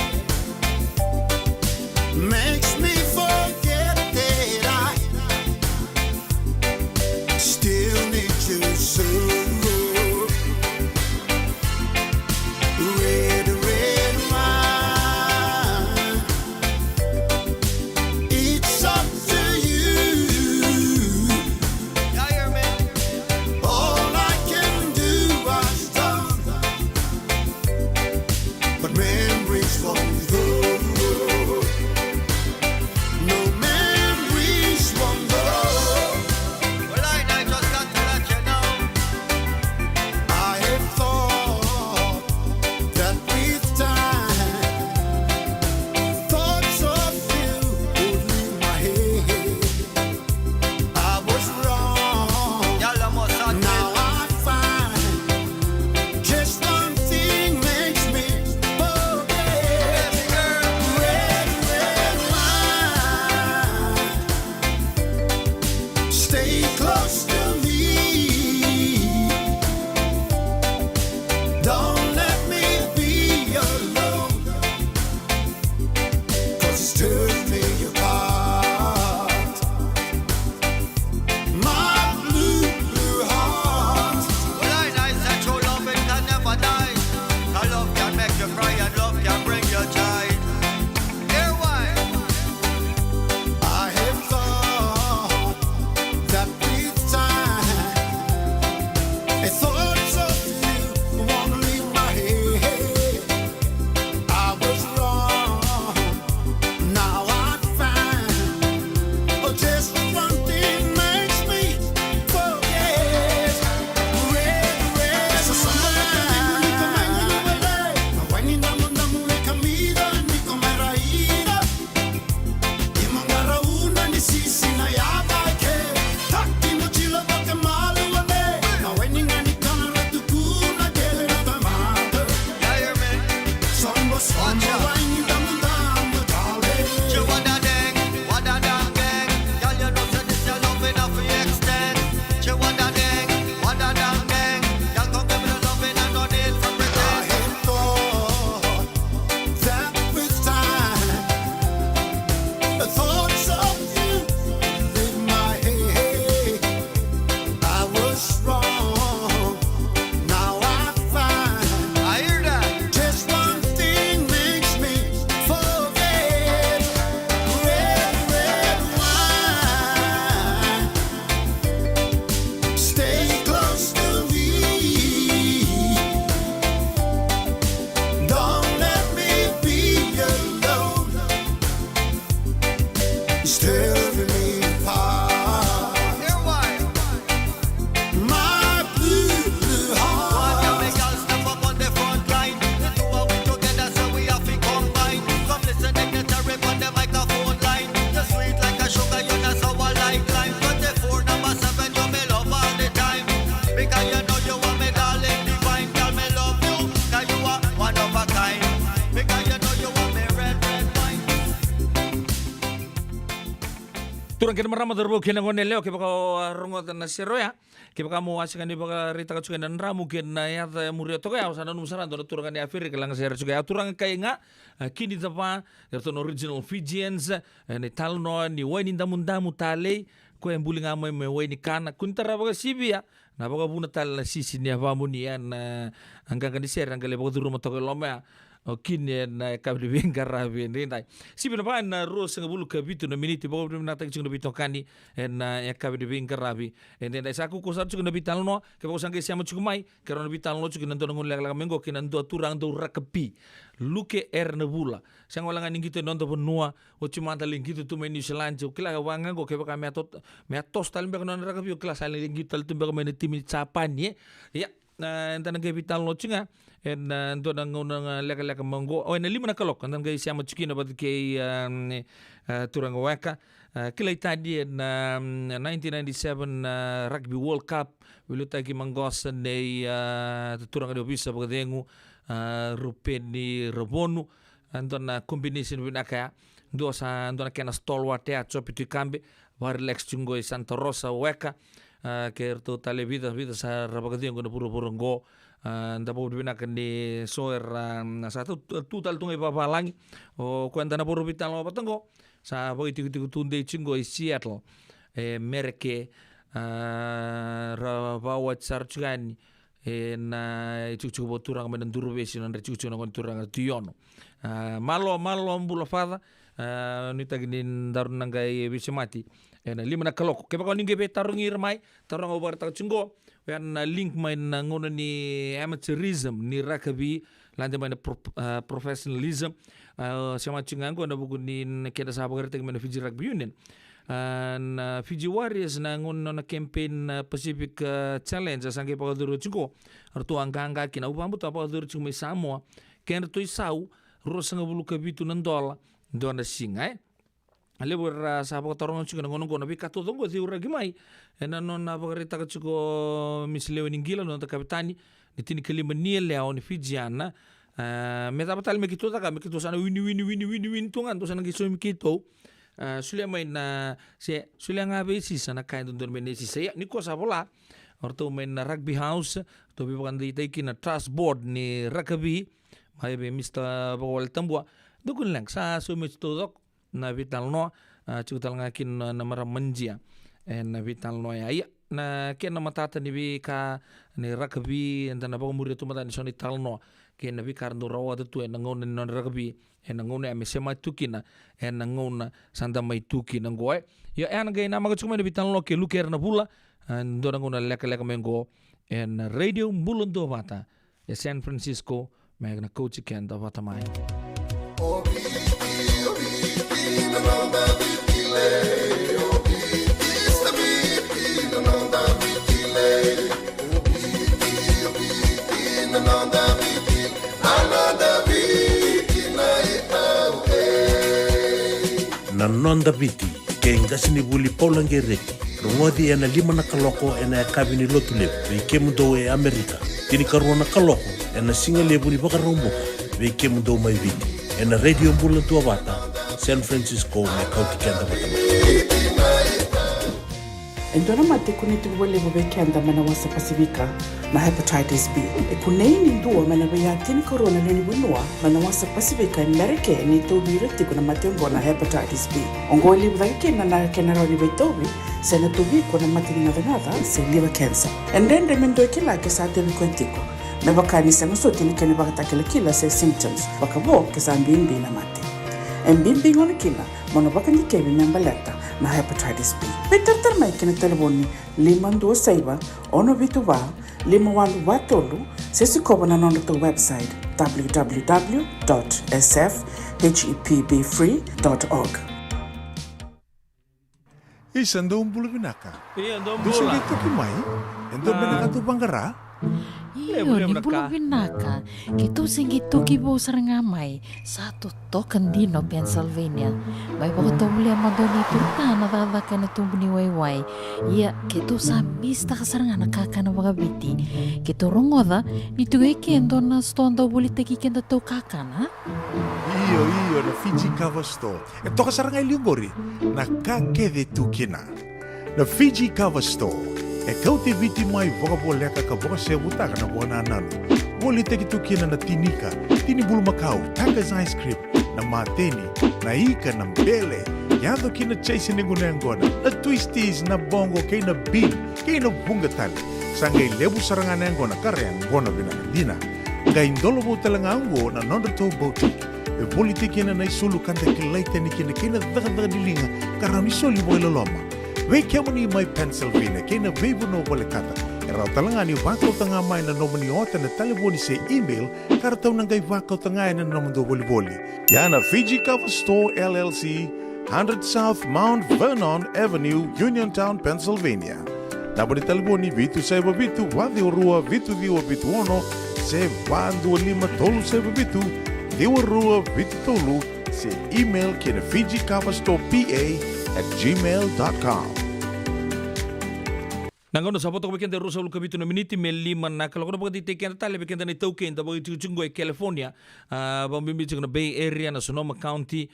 makes me forget that I still need you so. Red, red wine, it's up to you. You hear me? All I can do was done, but memories won't go. No memories won't go. Well, I just got to let you know. I have thought that with time, thoughts of you would leave my head. I was wrong. Y'all almost had me. Now I find just one thing makes me forget. Baby girl. Red, red wine, stay close to me. Don't let me be alone, 'cause it's torn me apart. My blue, blue heart. Well, I said true love it can never die. 'Cause love can make you cry and love can bring you joy. Hear why? I have thought that with time, thoughts of you won't leave my head. I was wrong. Now I find just one thing makes me forget. Red, red wine. Kamida niko maraida. Imangara una ni sisi na yabake. Taki mochila baka malu wale. Na weni ngani kana ratu kuna kele rata mata. You hear me? Sombo sombo wine damu damu tale. You want that dang, want that damn gang. Girl, you know say this your love enough for extend. You want that dang, want that damn gang. Girl, come give me the loving and no need for I pretend. had thought that with time, the thoughts of you in my head. I was wrong. Now I find I hear that. just one thing makes me forget. Red, red wine, stay close to me. Don't let me be alone. It's tearing me apart. Hear why? My blue, blue One heart. of me girls step up on the front line. The two of we together so we have to combine. Come listen dignitary on the microphone line. You're sweet like a sugar, you're not sour like lime. 24 number 7, you me love all the time. Because you know you are me darling divine. Girl, me love you, 'cause you are one of a kind. Because you know you are me red, red wine. Turang kena marama terbo kena ngone leo ke baka rongo na seroya ke baka mo asikan di baka rita ka tsuken na mungkin na ya murio to kaya sana num sana do turang ni afir ke lang ser juga turang kay nga kini tapa derton original Fijians ni talno ni wani damun damu tale ko en buling amo me wani kana kuntara baka sibia na baka buna tal sisi ni abamu ni an angka kan di ser angka le baka turu mo to ke loma o kini na kabri benga rabi ndai si bina pa na ro sanga bulu kabitu na miniti bo na tak chung bito kani na ya kabri benga rabi ndai saku ko sa chung na bital no ke bo sanga siamo chung mai ke ro na bital no chung na ngon lag mengo ke na ndo turang do rakapi luke na bula sanga wala ngani gitu nondo bonua o chuma ta lingito tu meni selanjo kila wanga go ke ba me atos tal be no rakapi kila sale lingito tal tumbe me timi chapani ya enta na kapital no chinga ento na ngona leka mango o na lima na kalok enta ga siamo chikina bat ke turang waka kila itadi na 1997 Rugby World Cup wiluta ki mangos nei turang do bisa bagdengu rupeni robonu ento na combination winaka ndo na kena stalwart ya chopitu kambe war lex chungo Santa Rosa weka kerto tale vida sa rabagadian ko na puro go nda po bina kandi soer sa tutal tungai papalangi o kwenta na puro vital no patango sa boy tiku tunde chingo i Seattle merke rabawa charchgani na chuchu boturang menenduru besi na chuchu na konturang tiono malo mbulo fada nita ginin darun nangai bisemati na lima na kaloko ke bakal ninge be tarungir mai tarung over ta chingo wen link mai na ngono ni amateurism ni rugby lande mai professionalism sama chingango na buku ni keda sahabat kerja mana Fiji Rugby Union na Fiji Warriors na ngono na campaign Pacific Challenge sangke pakal duru chingo artu angka kina upambu ta pakal duru chingo Samoa ken tu isau rosanga bulu kabitu nandola dona singai ale bora sahabat torong chuko ngono ngono bi kato dongo di ura gimai ena non na bagarita ka chuko mislewe ningila non ta kapitani ni tini kelima ni leo ni Fijiana meta batal me kito ta ka me kito sana win tungan to sana kiso me kito sulia mai na se sulia ngabe si sana kain don menesi se ni ko sabola orto main na rugby house to bi bagan di taiki na trust board ni rugby mai be Mr. Bawal Tambua dukun lang sa sumit to dok na vital no chutal ngakin na mara manjia na vital no ya na ken na matata ni bi ka ni rugby enda na ba muri to mata ni soni tal no ken na bi kar do rawa tu en ngon non rugby en ngon ame sema tukina en ngon sanda mai tukina ngoe ya en ga na ma chuma ni vital no ke luker na bula ndo ngon leka mengo en radio mbulundo mata ya San Francisco magna coach ken da mata mai na nonda viti ke ngasini buli paulangereki rongodi ena lima na kaloko ena kabini lotule ve kemundo e Amerika tini karona kaloko ena singale buli bakaromboka ve kemundo mai viti ena radio mbula tua bata San Francisco me kauti kenda batama endona mate kuniti wale bobe kenda mana wasa Pasifika na hepatitis B kuneini nduwa mana bayatini corona leni bunua mana wasa Pasifika Amerika ni tobi reti kuna matengo na hepatitis B ongoli budake na kenara ni betobi sena tobi kuna matini ngadangada se liver cancer endende mendo kila kesate bikwentiko mebakani sanga sotini kene bakatakela kila se symptoms bakabo kesambimbi na mate mbimbi ngone kila mono bakandi kebi membaleta na hepatitis B betartar mai kene telefoni 526 ono vituva 51watolu sesi kobana nono to website www.sfhepbfree.org Isa ndo umbulu binaka. iya ndo Gusto mbula dito kimai? Endo binaka tu bangara? Iyo, ni bulu binaka. Kito singi toki bo sarangamay sa totokan dino Pennsylvania. May bako tumuli ang madoni turta na dadaka na tumuni wayway. Iya, kito sa mista ka saranga nakaka na wakabiti. Kito rongoda, nitugay kendo na stondo buli kenda to kakana. Iyo na Fiji Cover Store. Toka sarangay liungori na kakede tu kina. Na Fiji Cover Store. Kau te viti mai vokaboleka ka voka se butaka na buana nanu. Woli te kitu kina na tinika, tini bulu makau, Tiger's Ice Cream, na mateni, na ika na mbele. Yado kina chase ninguna ngona, na twisties na bongo kay na bean, kay na bungatali. Sangay lebu sarangana ngona kare ngona binakadina. Gaindolo bo talangango na nondo to botik. E politiki na naisulu kanta kilaita ni kina daga dilinga karami soli bo loma. Wei kemuni mai Pennsylvania kina vebu no bole kata. Era talangani wakau tanga mai na nomoni ota na telefoni se email karatau nangai wakau tanga na nomondo boli. Yana Fiji Cover Store LLC, 100 South Mount Vernon Avenue, Uniontown, Pennsylvania. Naboni telefoni vitu seba vitu wadi orua vitu diwa vitu ono se wandu lima tolu seba vitu diwa rua vitu tolu se email kina fijicoverstorepa@gmail.com. Nangono sapoto ko bekende rusa lu kabitu na miniti me lima na kalau ko pagati teken tale bekende na token da boy chungo e California bambimbi na Bay Area na Sonoma County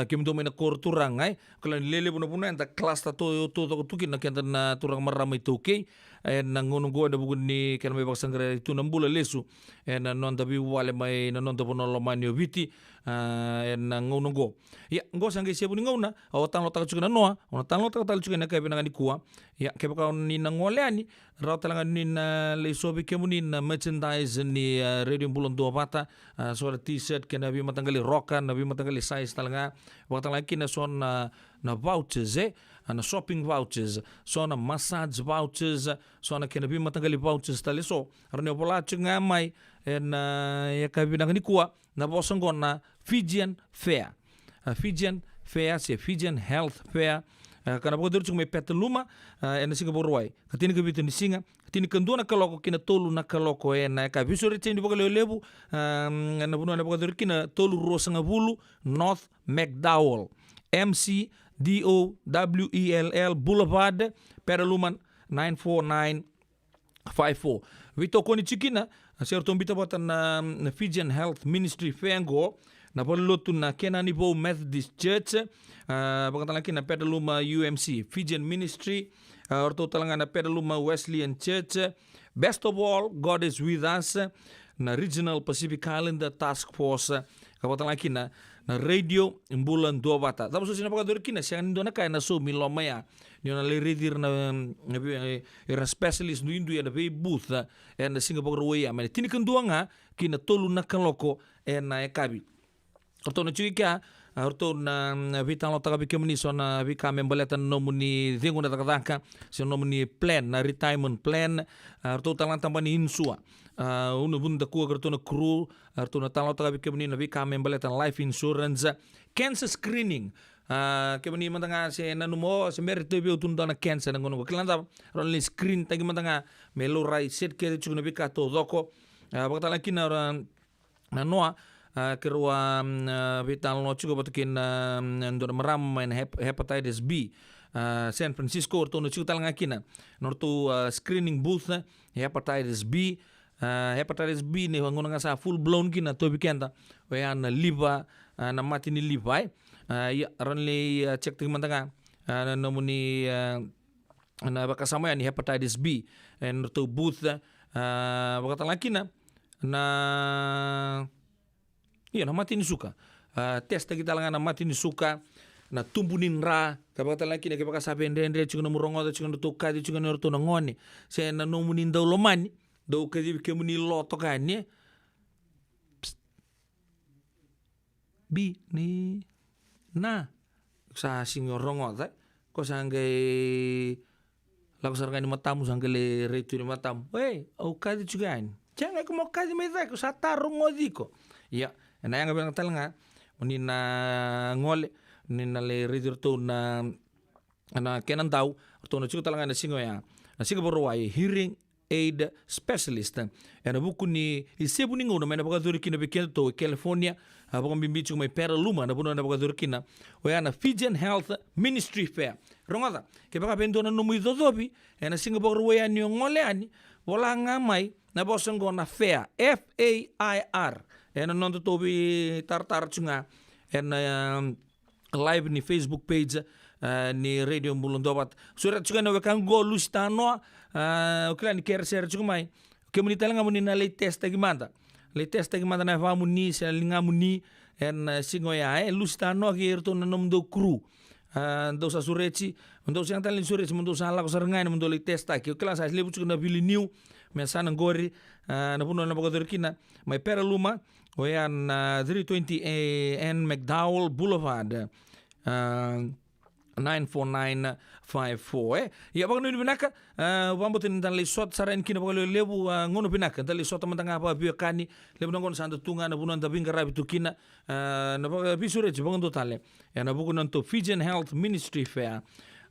kimdo me na korturang ai kalau lele puna enta class ta to tukin na kenda na turang maramai toke nangono go da bugun ni kan me baksangre itu nambula lesu na non da bi wale mai na non da pono lo manio viti nangono go ya go sangai siapu ni ngona awatan lo ta chukana noa ona tan lo ta tal chukana ka benangani kuwa ya ke baka ni nangoleani rautalanga ni na le sobi kemuni na merchandise ni radio bulon do bata so t-shirt ke na bi matangali roka na bi matangali size talanga watang lagi na son na vouchers na shopping vouchers so na massage vouchers so na ke na bi matangali vouchers tale so arne bola chunga mai ya ka bi nangani kuwa na bosongo na Fijian Fair se Fijian Health Fair kana poko duru me petaluma ena singa borwai katini ke bitu ni singa katini kendua na kaloko kina tolu na kaloko ena ka bisu rechen di poko lebu na bunu na poko duru kina tolu rosanga bulu North McDowell McDowell Boulevard Petaluman 94954 vito koni chikina serto mbita bota na Fijian Health Ministry Fengo na polotu na Kenanibo Methodist Church pagkatalaki na Petaluma UMC Fijian Ministry orto talanga na Petaluma Wesleyan Church. Best of all, God is with us na Regional Pacific Islander Task Force kapatalaki na radio imbulan dua bata tapos sina pagkadurki na siya nindona kaya na so milomaya ni na le redir na specialist no indu ya na booth na Singapore way ya mani tinikan dua nga kina tolu na kaloko na ekabi orto na chuika orto na vitang lo tagabi kemuni so na vika membaletan nomuni dengu na takataka so nomuni plan na retirement plan orto talang tambani insua uno bunda kuwa orto na crew orto na talo tagabi kemuni na vika membaletan life insurance cancer screening kemuni matanga se nanumo se merito bi utun na cancer ngono kilanda ron screen tagi matanga melo rai set ke chuna vika to doko bakatala kina na noa kerua vital no chuko batukin ndor maram main hepatitis B San Francisco orto no chutal ngakina norto screening booth hepatitis B ni wangon nga sa full blown kina to bikenda wayan liver na mati ni liver ya ranli check ting mantanga nomuni na bakasama ni hepatitis B norto booth bakatala kina na iya na mati ni suka testa kita langan na mati ni suka na tumbunin ra kapag laki na kapag sabi ndendre chunga na murongo da chunga na tuka di chunga na orto na ngoni se na nomunin daw lomani daw kadi kemuni loto kanya bi ni na sa singorongo da ko sangai lagu sargani matamu sangai retu ni matamu au kadi chugan jangan ko mo kadi me da ko sa tarungo diko ya na yang bilang talanga unina ngole nina le redirto na kenan tau to na chuko talanga na singo ya na singo borwai hearing aid specialist na buku ni isebu ni ngono mena baka kina bekendo to California baka bimbichu mai Petaluma na buno na baka kina o ya na Fijian Health Ministry Fair rongada ke baka bendo na numu dodobi na singo borwai ani ngole ani wala ngamai na bosongo na fair FAIR en non to tobi tartar chunga en live ni Facebook page ni radio mulundobat surat chunga no kan go lustano okla ni ker ser chunga mai komunita nga muni na latest gimanda na famu ni sa linga muni en singo ya lustano girto na nomdo crew do sa sureci ndo sa talin sureci ndo sa la ko sarngai ndo latest ki okla sa lebu chunga bili new Mesana Ngori, na puno na Bogadorkina, may pera luma, o yan 320 N McDowell Boulevard. 94954 ya baka nuni binaka wambo tin dan lisot saran kina baka lebu ngono binaka dan lisot tamantanga apa bio kani lebu ngon sanda tunga na bunan tabing karabi tukina na baka bisure ci baka totale ya na buku nanto Fijian Health Ministry Fair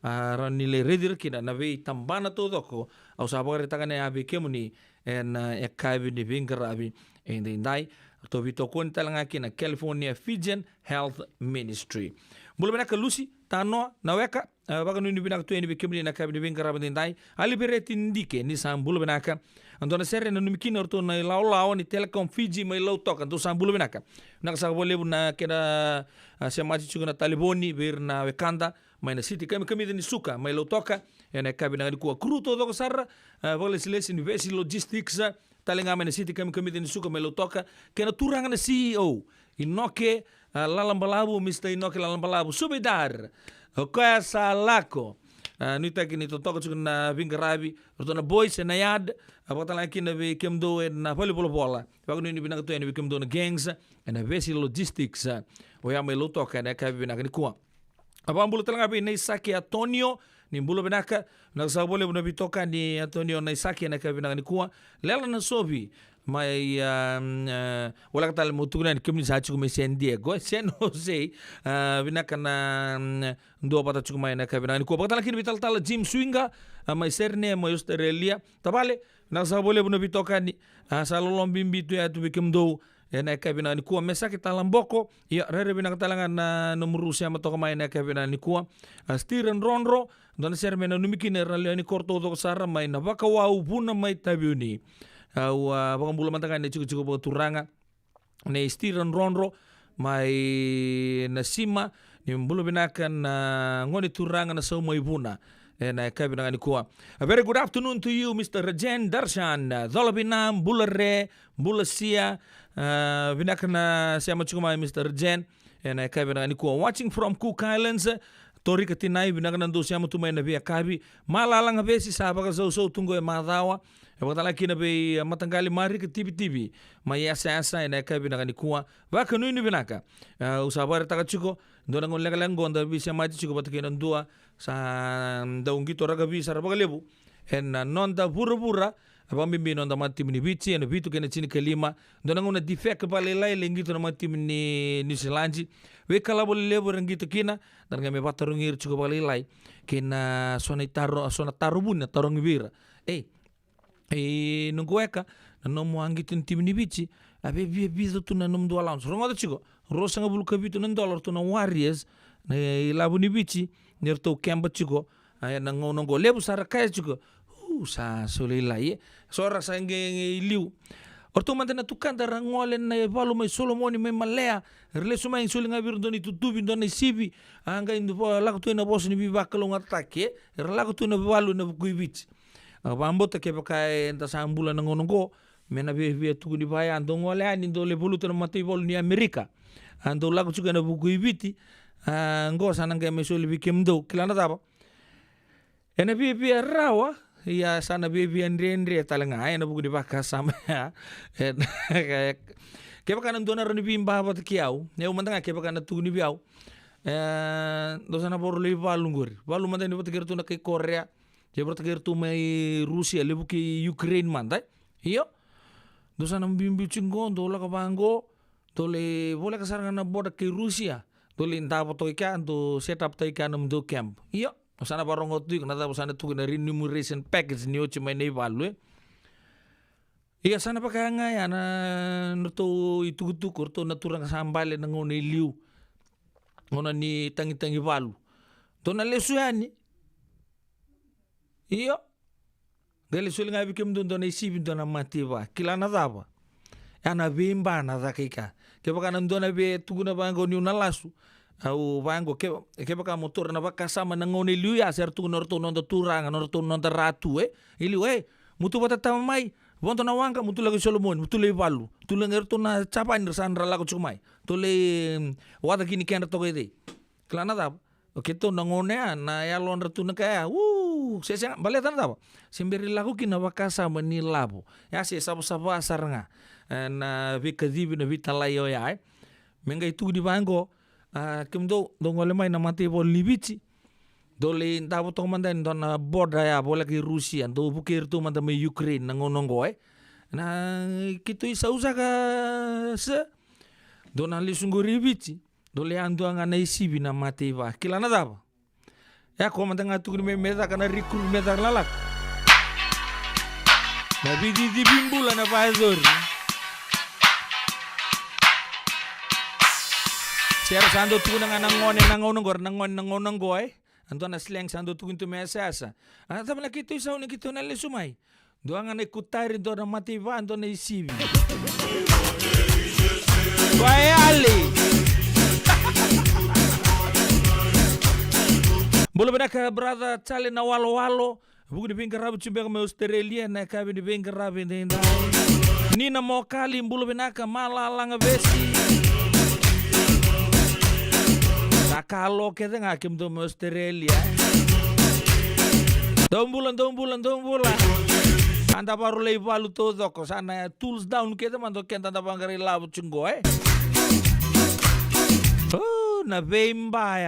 ranile redir kina na vei tambana todo ko au sabaka retagane abi kemuni en ekabi ni bingarabi endai to vito kon talanga kina California Fijian Health Ministry bulu binaka Lucy tano na weka baka nuni binaka tu eni bikemni na kabi bin karaba dindai ali bereti ndike ni sambulu binaka andona serre na numikina orto na law ni Telecom Fiji mai law toka do sambulu binaka na sa bole na kena semaji chuguna taliboni bir na wekanda mai na city kami ni suka mai law toka ena kabi na ku kruto do sarra bole siles university logistics talenga mai na city kami ni suka mai law toka kena turanga na CEO inoke lalambalabu Mr. Inoke lalambalabu subedar koya sa lako nuita kini totoka chuku na vingarabi rotona boys na yad apata laki na be kemdo na volleyball bola bago ni binaka to ni kemdo na gangs na vesi logistics o ya mai lotoka na ka binaka ni kwa abambulo talanga be nei Saki Antonio ni mbulo binaka na sa bole na bitoka ni Antonio na Saki na ka binaka ni kwa lela na sobi mai wala katal mutuguna ni kemni sa chuku mai San Diego San Jose binaka na ndo pata chuku mai na ka binaka ni kwa bakata lakini bital tala Jim Swinga mai serne mai Australia tabale na sa bole na bitoka ni sa lolom bimbi tu ya tu bikemdo na ka binaka ni kwa mesa kita lamboko ya rere binaka talanga na numurusia matoka mai na ka binaka ni kwa Steven Ronro don serme na numikine rale ni korto do sara mai na baka wa ubuna mai tabiuni au baka bulu mantanga ne cukup baka turanga ne Steven Ronro mai na sima ni bulu binakan ngoni turanga na sau mai buna na ka binaka ni kwa. A very good afternoon to you Mr. Rajen Darshan Zolabinam Bulare Bulasia binakan na siya machukuma Mr. Rajen na ka binaka ni kwa watching from Cook Islands tori katinai binaka nando siya matumay na via kabi malalang besi sabaka so tunggo e madawa e bakala kina be matanggali mari ke tibi mai asa na ka binaka ni kuwa baka nuni binaka usabare taka chuko ndona ngon lega ngonda bi siya maji chuko batakina ndua sa daungi toraga bi sarabaka lebu en nonda pura abambi nonda mati mini bici en bitu kena chini kelima ndona ngona defect bale lai lengito na mati mini New Zealand we kala bole lebu rengito kina dan ngame batarungir chuko bale lai kena sona tarubun tarong vira nungweka no muangito tim ni bici abe bizo tu na num do allowance rongo chuko rosa ngabul kabitu nan dollar tu na Warriors na labu ni bici nerto kemba chuko na ngongo lebu saraka chuko sa solilai sora sange liu orto mantena tukanda rangolen na evalu mai Solomoni mai malea relesu mai solinga birdoni tutubi ndoni sibi anga indu laku tu na boss ni bibakalo ngatake laku tu na valu na kuibit bambota ke pakai enta sambula na ngongo mena be tu ni baya ando ngole ani ndo le bulu tu mati vol ni Amerika ando laku tu na kuibiti ngo sananga mai soli bikemdo kilana taba ena be rawa ya sana baby andre talanga ay na bugu di baka sama ya kaya kana dona rani bimba bat kiau ne umantanga kaya kana tugni biau do sana bor le balungur balu manda ni bat gertu na kay Korea je bat gertu mai Rusia le buki Ukraine manda iyo do sana bimbi chingon do la kabango do le bola kasaranga na boda kay Rusia do le ndabo to ikan do setup to ikan do camp iyo sana barongo tu nada sana tu na remuneration package ni ochi mai nei value iya sana pakai ngai ana noto itu kurto naturang sambale ngone liu ngona ni tangi valu dona lesuani iyo dele sul ngai bikem dona isibi dona mativa kilana daba ana bimba na dakika ke pakana dona be tuguna bango ni unalasu au vango ke baka motor na baka sama na ngone liu ya ser tu norto nonda turanga norto nonda ratu ili mutu bata tamai bonto na wanga mutu lagi Solomon mutu le valu tu lengerto na chapa ni sandra lago chumai to le wada kini ken to gede klana da Oke to nangone na ya lon ratu na kaya. Saya balik tanah apa? Sembari lagu kina wakasa menilabo. Ya sih sabu-sabu asar nga. Na vi kadibi na vi talayo ya. Menga itu di banggo. Kemdo dongole mai na mati bo libici. Dole tabo tong mandan don border ya bola ki Rusia. Do bukir tu mandan me Ukraine nangonongo na kitu isa usaka se. Dona lisungo ribici. Dole ando nga na isibi na mati ba. Kilana daba. Ya ko manda nga tukuri me meta kana rikur meta lalak. Na bidi di bimbula na pazor. Siar sando tukun nga nangon goy. Anto na slang sando tukun tu mesasa. Ata mala kito isa uni kito na lesumay. Doa nga na ikutari do na mati ba ando na isibi. Bayali. Boleh benak brother cale na walo buku di pinggir rabi cumbe me Australia na kabi di pinggir rabi ndai ni na mo kali bulu benak malalanga besi sakalo kete ngakim do me Australia dong bulan anda baru lei balu todo ko sana tools down kete mando kenta da bangari labu cungo na vemba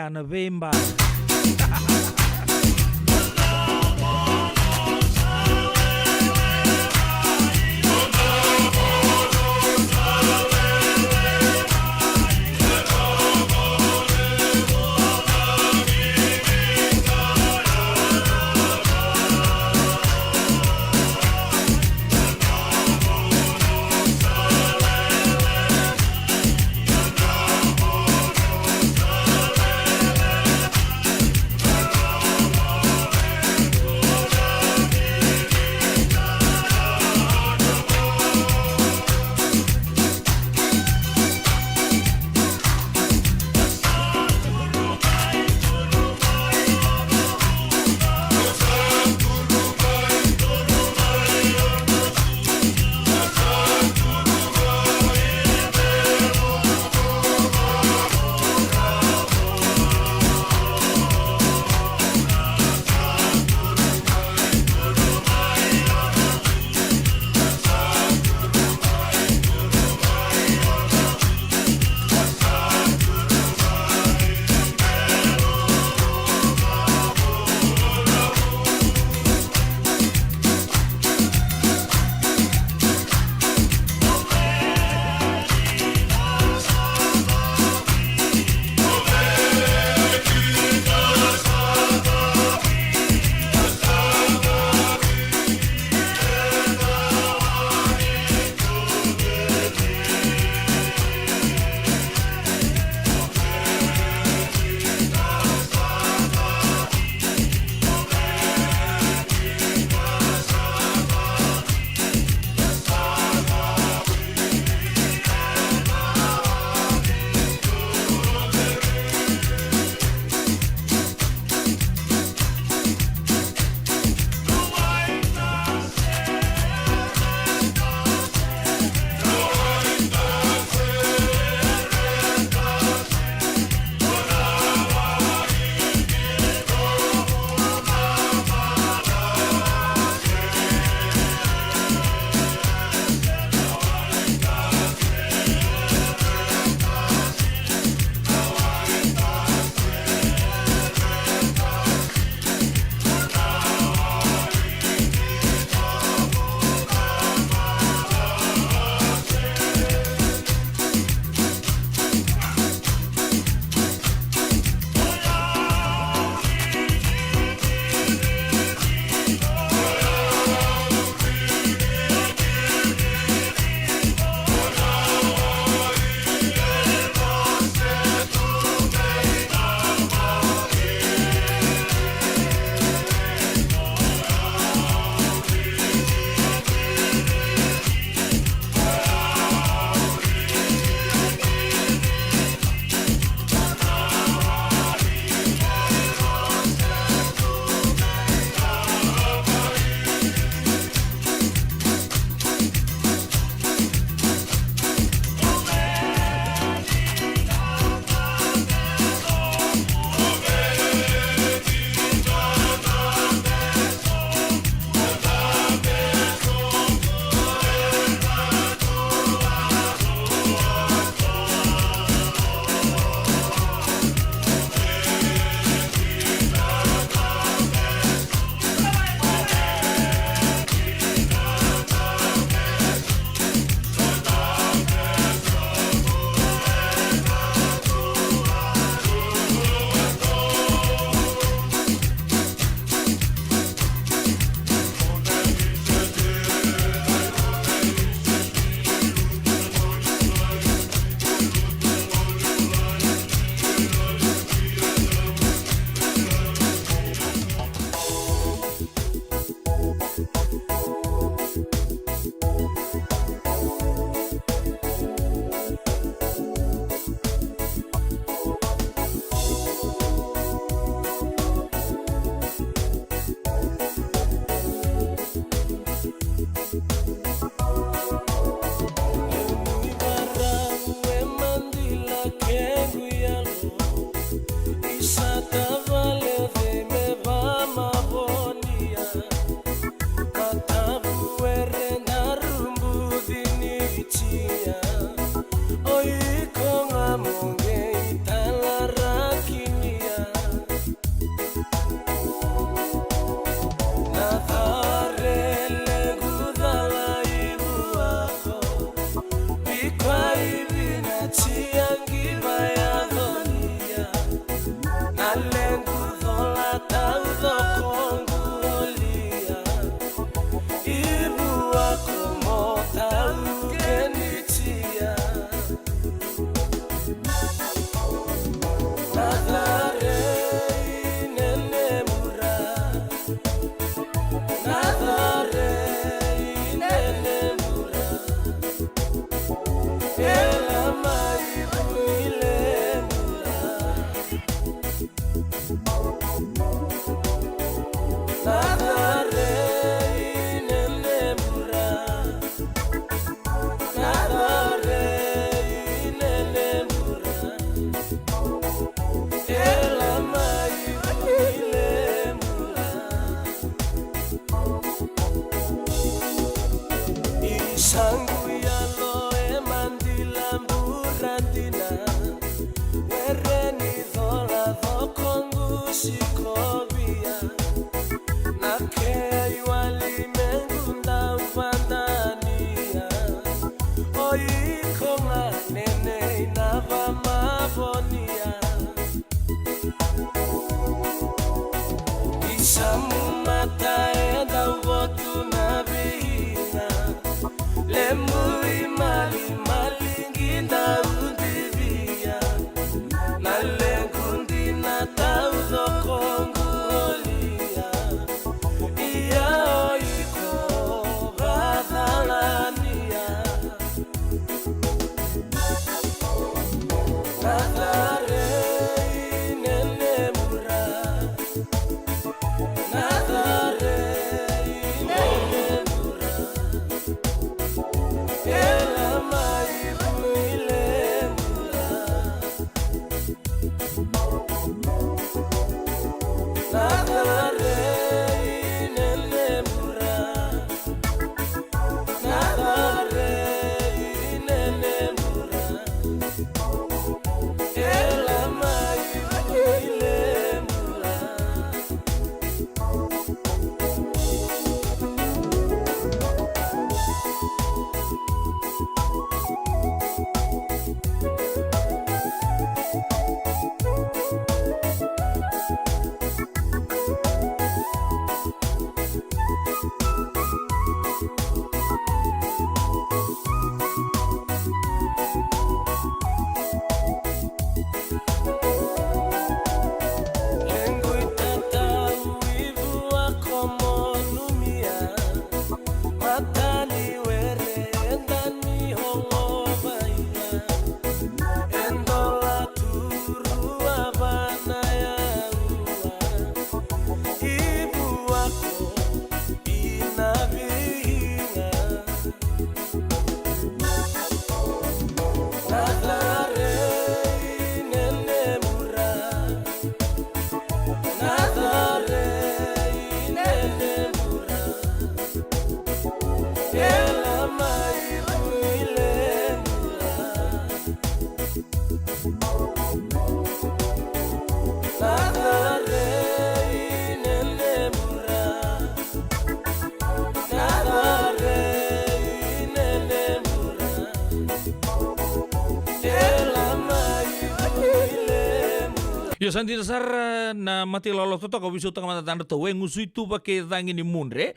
Yo santi dasar na mati lolo toto ko bisu tanga mata tanda to we ngusu itu pake dangi ni mundre.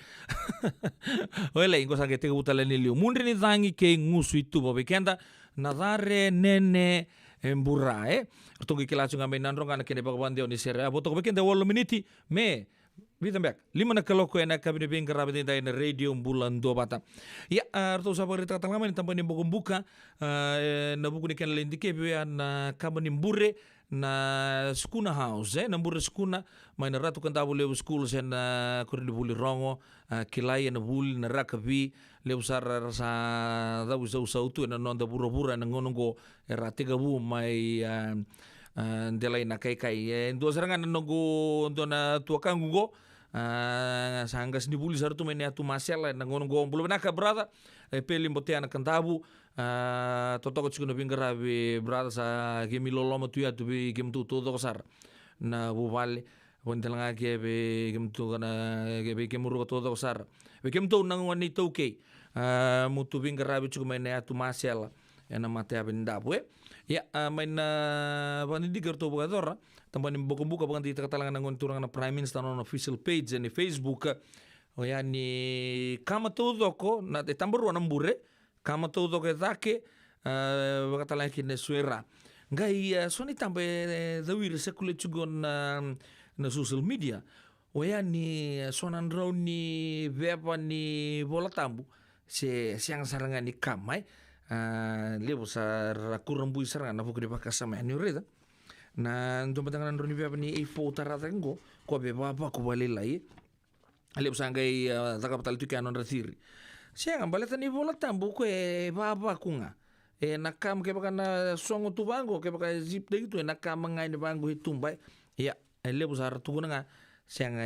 Wele ingo sange te utale ni liu mundre ni dangi ke ngusu itu pa kenda na dare nene emburae. Tungi kilacu ngambe nandro kana kene pakabandi oni sere aboto ko kenda 8 miniti me Wittenberg, 5 na kaloko na kabine bing karabatin tayo na radio bulan 2 bata. Ya, arto sa pagrita katalaman ni tampan ni buka na buku ni kanalin dikepe na kabanin bure na skuna house na bure skuna may na ratu kanta bu lew school sen na kurin buli rongo kilay na buli na rakabi lew sar sa daw sa utu na non da bura na ngonongo eratiga bu may delay na kay ndo sarangan nongo ndo na tuakangugo sa hanggas ni buli sartu may na tumasela na ngonongo bulo naka brada peli mboteana kantabu totoko chikuna pingarabi brada sa kemi loloma tuya tu bi kem tu todo sar na buvale wantelanga kebe kem tu kana kebe kem ru todo sar be kem tu nang wani to ke mutu pingarabi chukuma ne atu masela ena mate abindabu ya main pani digar to bugadora tambani buka bukan di katalangan ngon turang na prime minister on official page ni Facebook o ya ni kama todo ko na te tamburu nambure kama todo ke dake katalangan kine suera ngai soni tambe dawir sekule chugon na social media o ya ni sonan raw ni vepa ni bola tambu se siang sarangan ni kamai lebo sa rakurang bui sarang na pukri pakasama ni reda na ndo matangan ro ni beba ni ifo taratango ko beba ba ko balilai lebo sa ngai zakapatal tu kanon rasiri siang baleta ni bola tambu ko baba kunga nakam ke bakana songo tu bango ke baka zip de itu nakam ngai ni bango hitumbai ya lebo sa ratuguna nga siang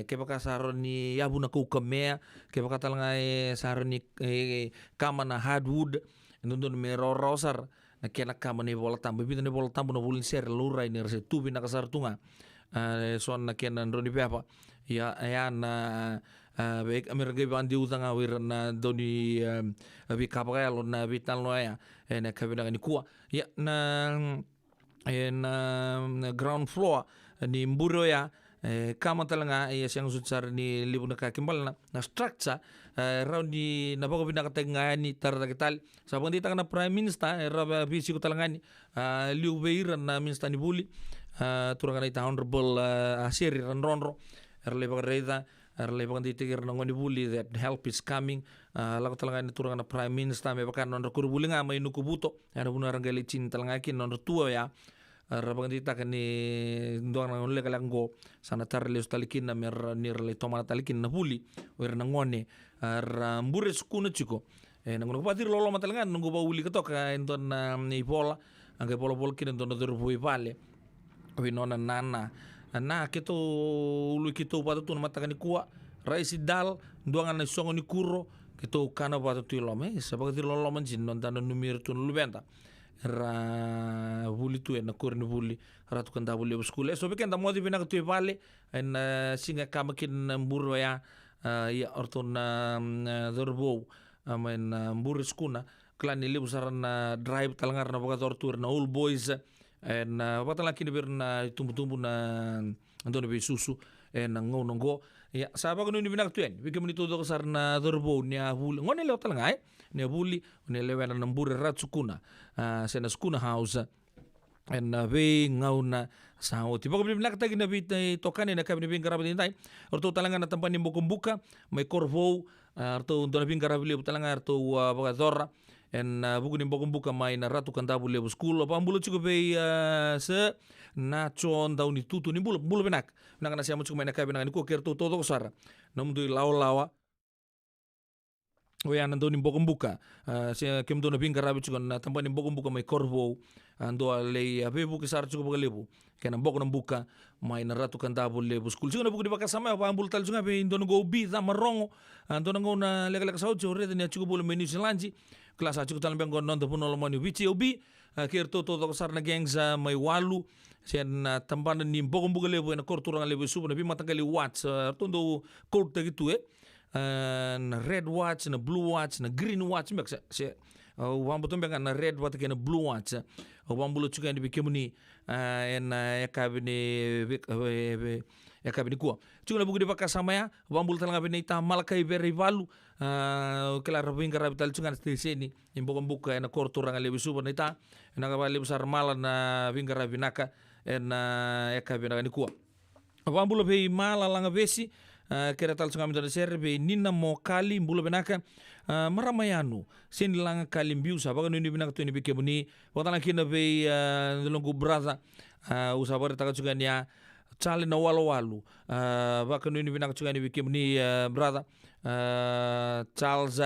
ke baka saron ni yabuna ko kamea ke baka talanga saron ni kama na hardwood nundun me rosar na kena kama ni bola tambu bita ni bola tambu na bulin ser lurai ni rese tubi na kasar tunga son na kena ndoni pepa ya na baik amerga bandi utanga wir na doni bi kapagalo na bitan loya na kabina ni kuwa ya na ground floor ni mburo ya kama talanga siang sutsar ni libuna ka kimbal na structure round ni na bago binakatenga ni tarda kital sabang dita na prime minister raba bisi ko talanga ni liu beira na minister ni buli turanga ita honorable asiri ranronro erle bagareda erle bagandi tigir na ngoni buli that help is coming lago talanga ni turanga na prime minister me bakan non kurbuli nga may nukubuto ana buna rangali chin talanga kin non tuwa ya rabang dita kani doang nang le kalango sana tarle stalikin na mer nirle toma talikin na huli wer na ngone rambure skuna chiko nang patir lolo matalangan nunggu ba uli ketok enton ni pola angke pola kin enton dur bui vale winona nana na keto ulu kito patu tun matakani kuwa raisi dal doang na songo ni kuro keto kana patu tilome sabaga lolo manjin non tan numir tun lubenta ra vuli tu na korni vuli ratu kanda vuli skule so bekenda modi bina tu vale en singa kamakin mburo ya orton dorbo amen mburo skuna klani libu saran drive talangar na boga tortur na all boys en batala kini berna tumbu na andone be susu en ngongo ya saba ko ni bina tu en bikam ni todo sarna dorbo nya vuli ngone le talangai ne buli ne lewena na mbure ratsukuna sena skuna house en ve ngauna sao tipo ko bimlak tagi na bit tokane na kabini bin garabin tai orto talanga na tampan ni buka may korvo orto dona bin garabili talanga orto bagadora en buku ni buka may na ratu kantabu le school pa ambulo chiko be se na chon daw ni tutu ni bulo benak na siya mo chiko may na kabina ni ko kerto todo ko sara namudu lawa we anando ni buka se kem dona bin garabi chiko na tampan ni buka may korvo ando le abebu ke sar chiko bagalebu kena bok na buka may na ratu kantabu le school chiko na buku di bakasama pa ambul tal chunga be indon go bi za marongo ando na legal sa ocho rede ni chiko bolo menu selanji kelas a chiko tal bengo non puno lo mani bichi obi kerto todo sar na gengza may walu sen tampan ni buka lebu na korturang lebu subu na bi matakali watch tondo court gitu na red watch na blue watch na green watch mek se wambo tombe na red watch ke na blue watch wambo lo chuka ndi bikemuni en yakabini kuwa chuka na bugu di bakasama ya wambo talanga bini ta malakai beri valu kala rabin garabi tal chuka sti seni imbo buka na korturang lebu subu na ita na kabali besar mala na bingara binaka en yakabini ni kuwa wambo lo be mala langa besi kera tal sunga mitana serbe nina mo kali mbulo benaka maramayanu sen langa kali mbiu sabaga nini benaka tu ni bikemuni watana kina be longo brother usabare taka juga nia chale na walu baka nini benaka juga ni bikemuni brother Charles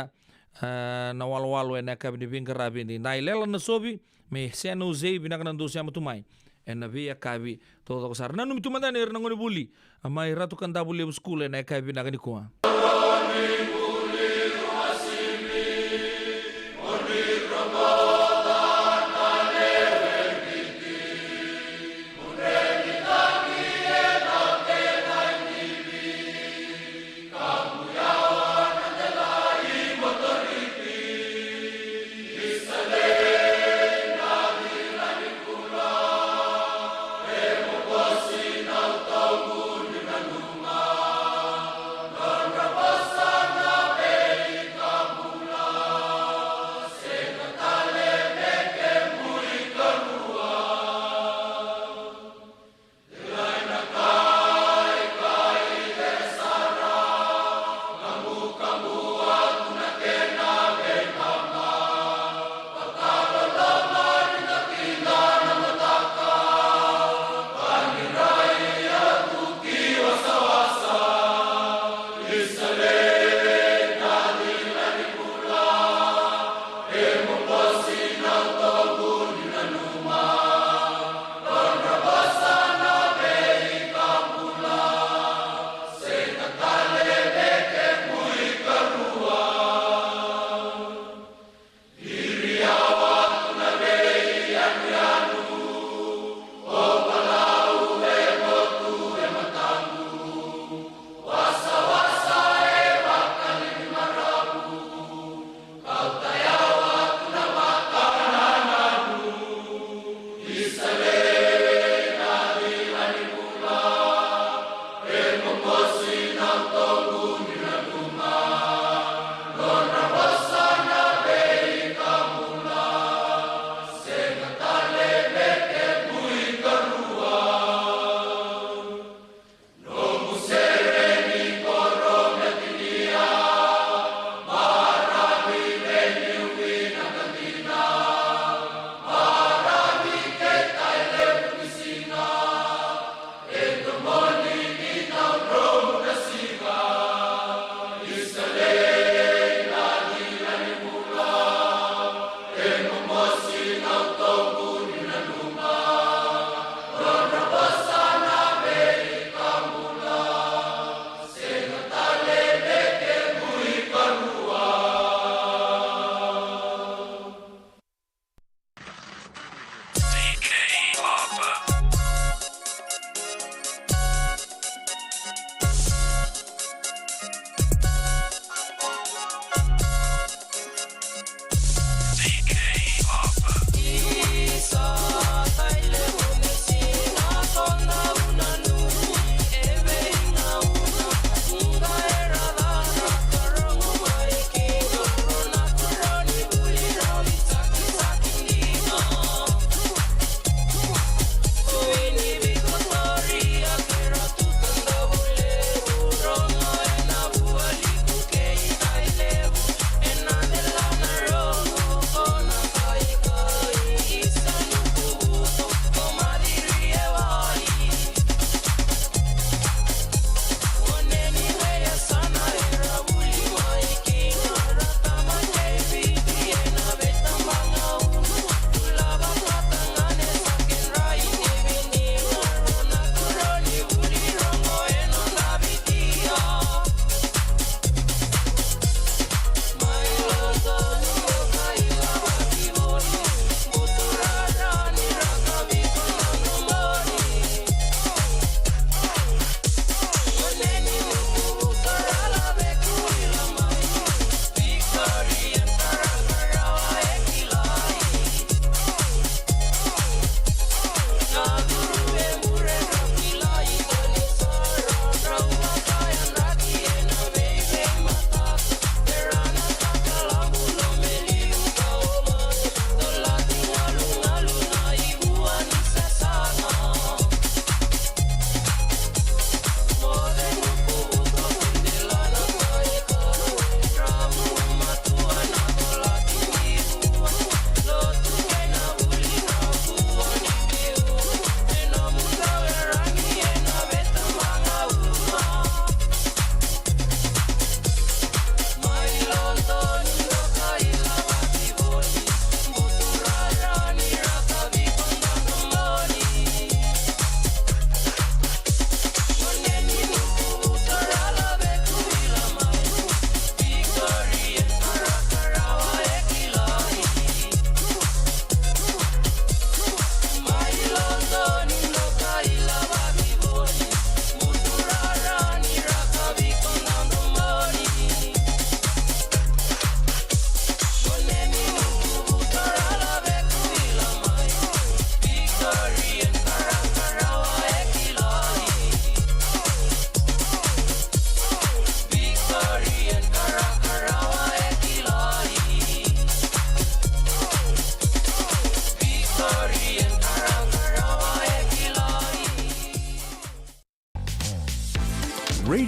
na walu ena kabini bingara bini na ilela na sobi me seno zei benaka nando siya matumai en via kabi todo ko sarna num tumanda ne na ngoni buli amai ratu kandabu le school na kabi na gani kwa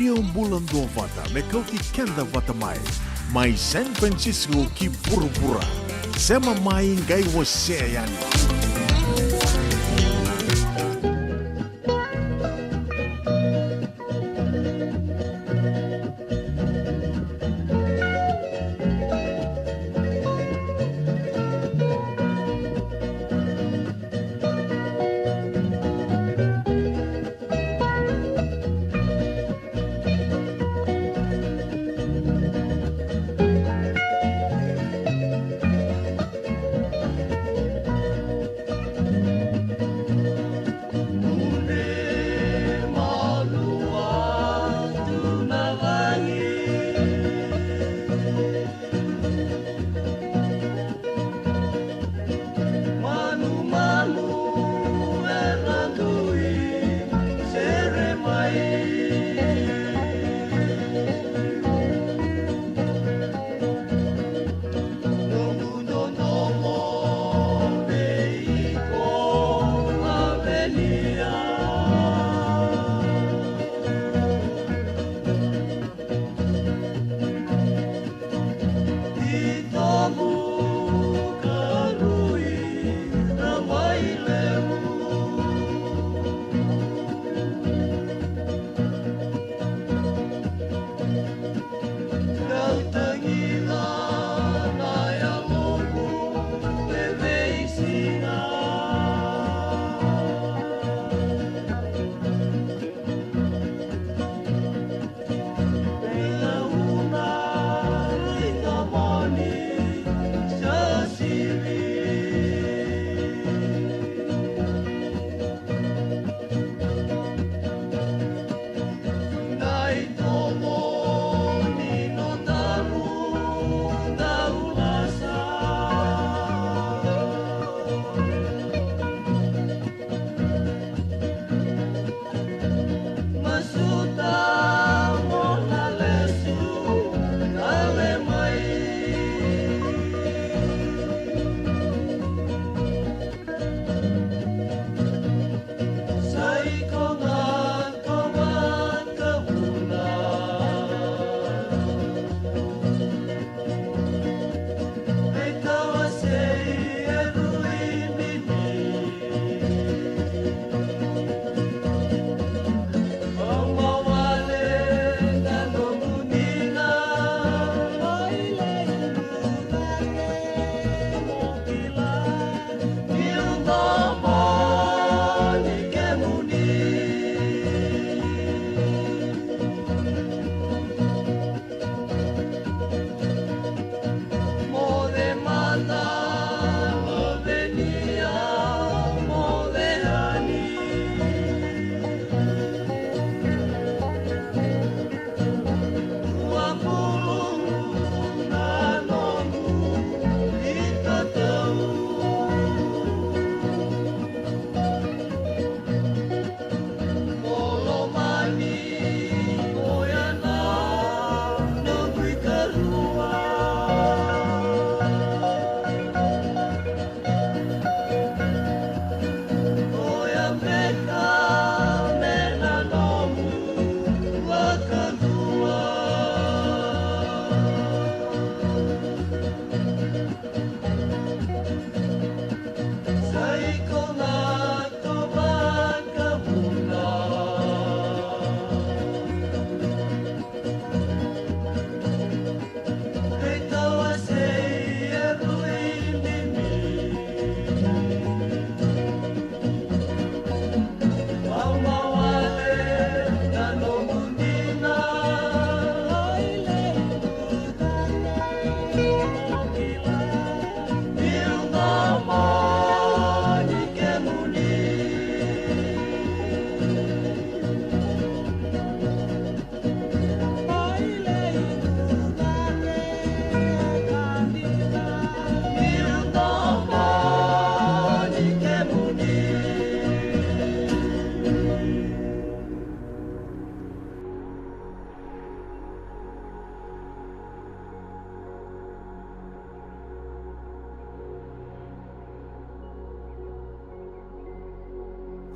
Radio Bulan Dua Vata, me kau ti kenda vata mai San Francisco ki pura-pura. Sema mai ngai wase yani.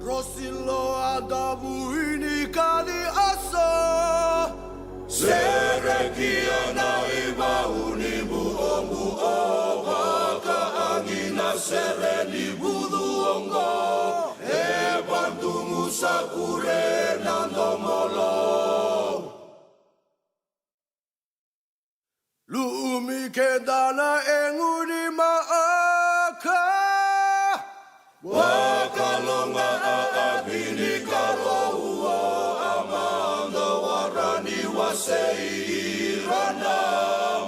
Rosilo adamu ini kali asa Luumi kendana engudi maaka Wakalonga aabini karoua Amanda warani waseirana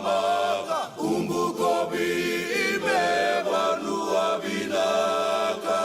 maka Umbu kobi ime vanua binaka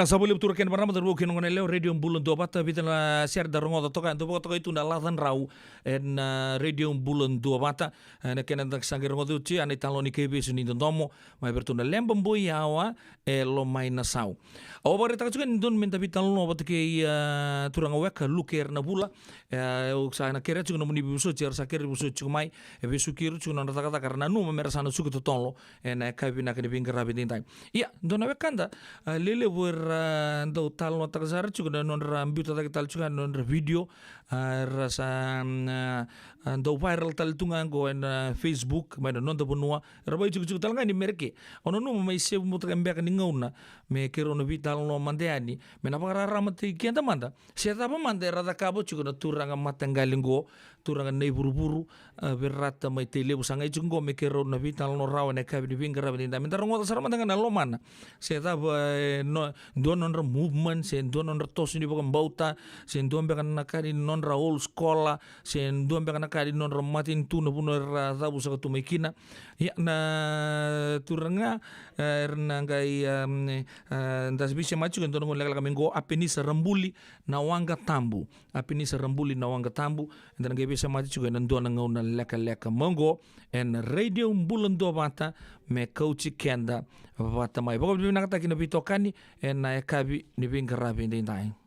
La sabole betul ken barna betul bukan ngone leo radio bulan dua bata bitan la share darungo to toka to toka itu na latan rau en radio bulan dua bata na ken tak sangir ngotu ci ani taloni kebe suni domo mai bertunda lembem boy awa lo mai na sau awa bare tak juga ndon minta bitan lo bat ke turang wek luker na bula sa na kere juga muni bisu cer sa kere bisu cumai bisu kiru juga na kata karena nu memerasana suku to tonlo en kabi na ke pinggir rabitin tai iya don wek kanda lele ndo tal no takzar juga non rambu tata tal juga non video rasa ndo viral tal tunga go en Facebook mai non to bunua rabai juga tal ngani merke ono no mai se mutra mbek ni ngauna me kero no vital no mandeani me na para ramati kianta manda se ta manda rada kabo juga no turanga matangalingo turanga nei buru-buru berrata mai tele usanga jungo me kero no vital no rawa ne kabi bingra binda me tarongo ta sarama dengan lo mana se ta no don on movement sen don on tos ni bukan bauta sen don bekan nakari non ra old sekolah sen don bekan nakari non matin tu no puno ra tabu sa tu mekina ya na turanga ngai das bisa machu kan don ngol kami go apeni serembuli na wanga tambu apeni serembuli na wanga tambu dan ngai bisa machu juga nan don ngau na leka mongo en radio bulan do bata me coach kenda bata mai pokok bibina kata kina bitokani en na kabi ni bingarabi ndai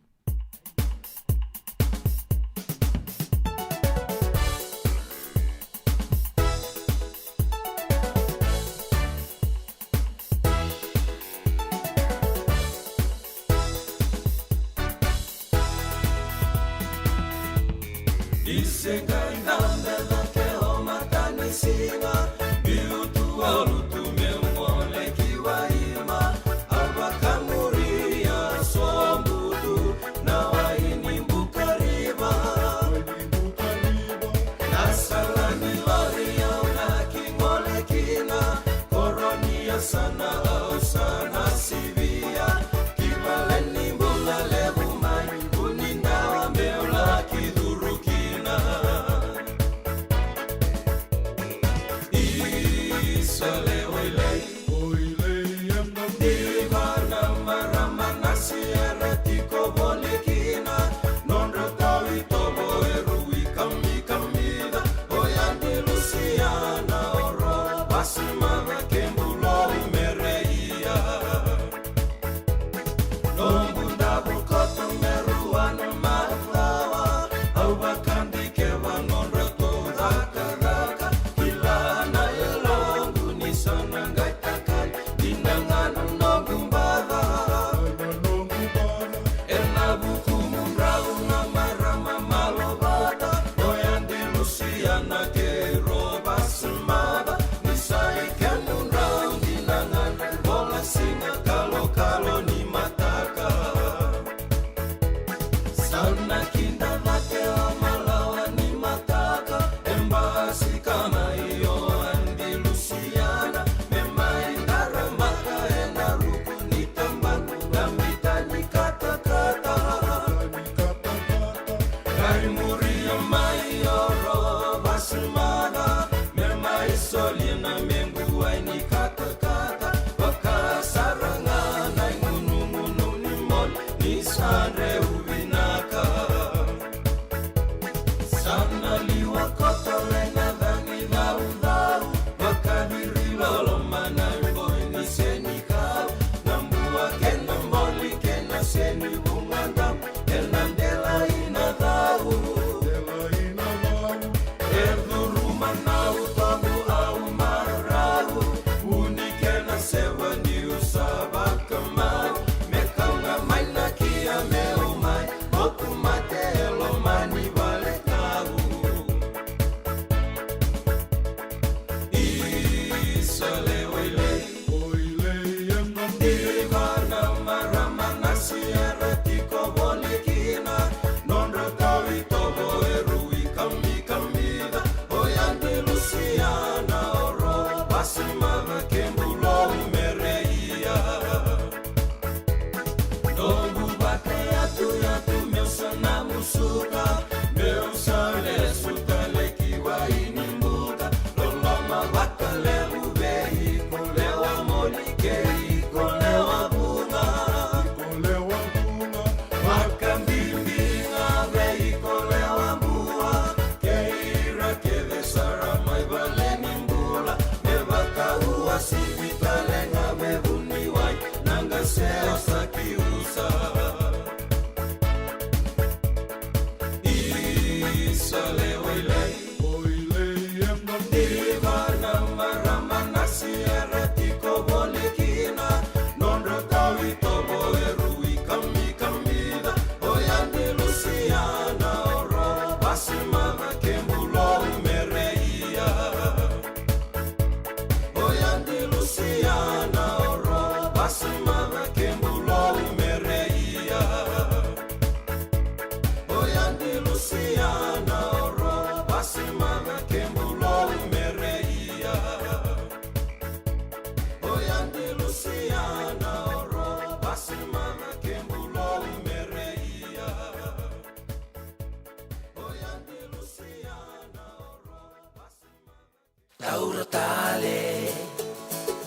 Tauratale,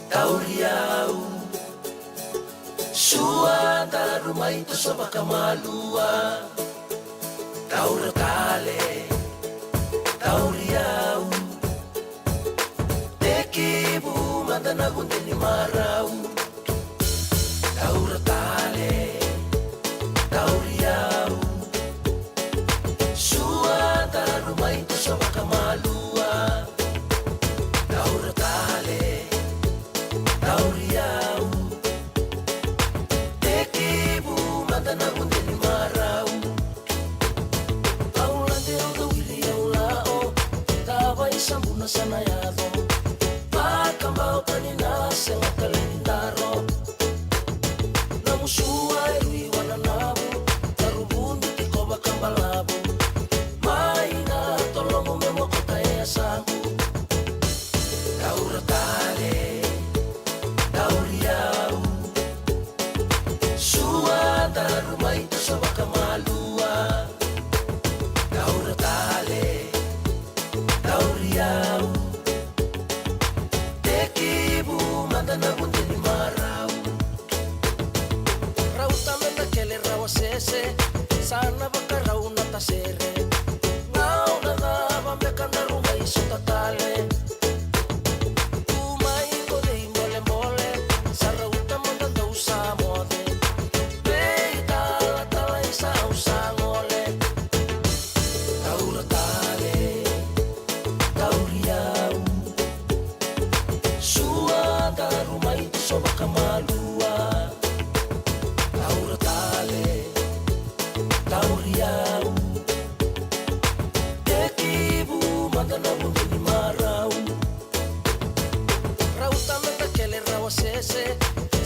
tauriau, sua da rumai to soba kamalua. Tauratale, tauriau, tekibu mandana gundeni marau. Tauratale, tauriau, sua da rumai to soba kamalua. Tauratale, tauriau, tekibu mandana gundeni marau. Aulante o tawili aula.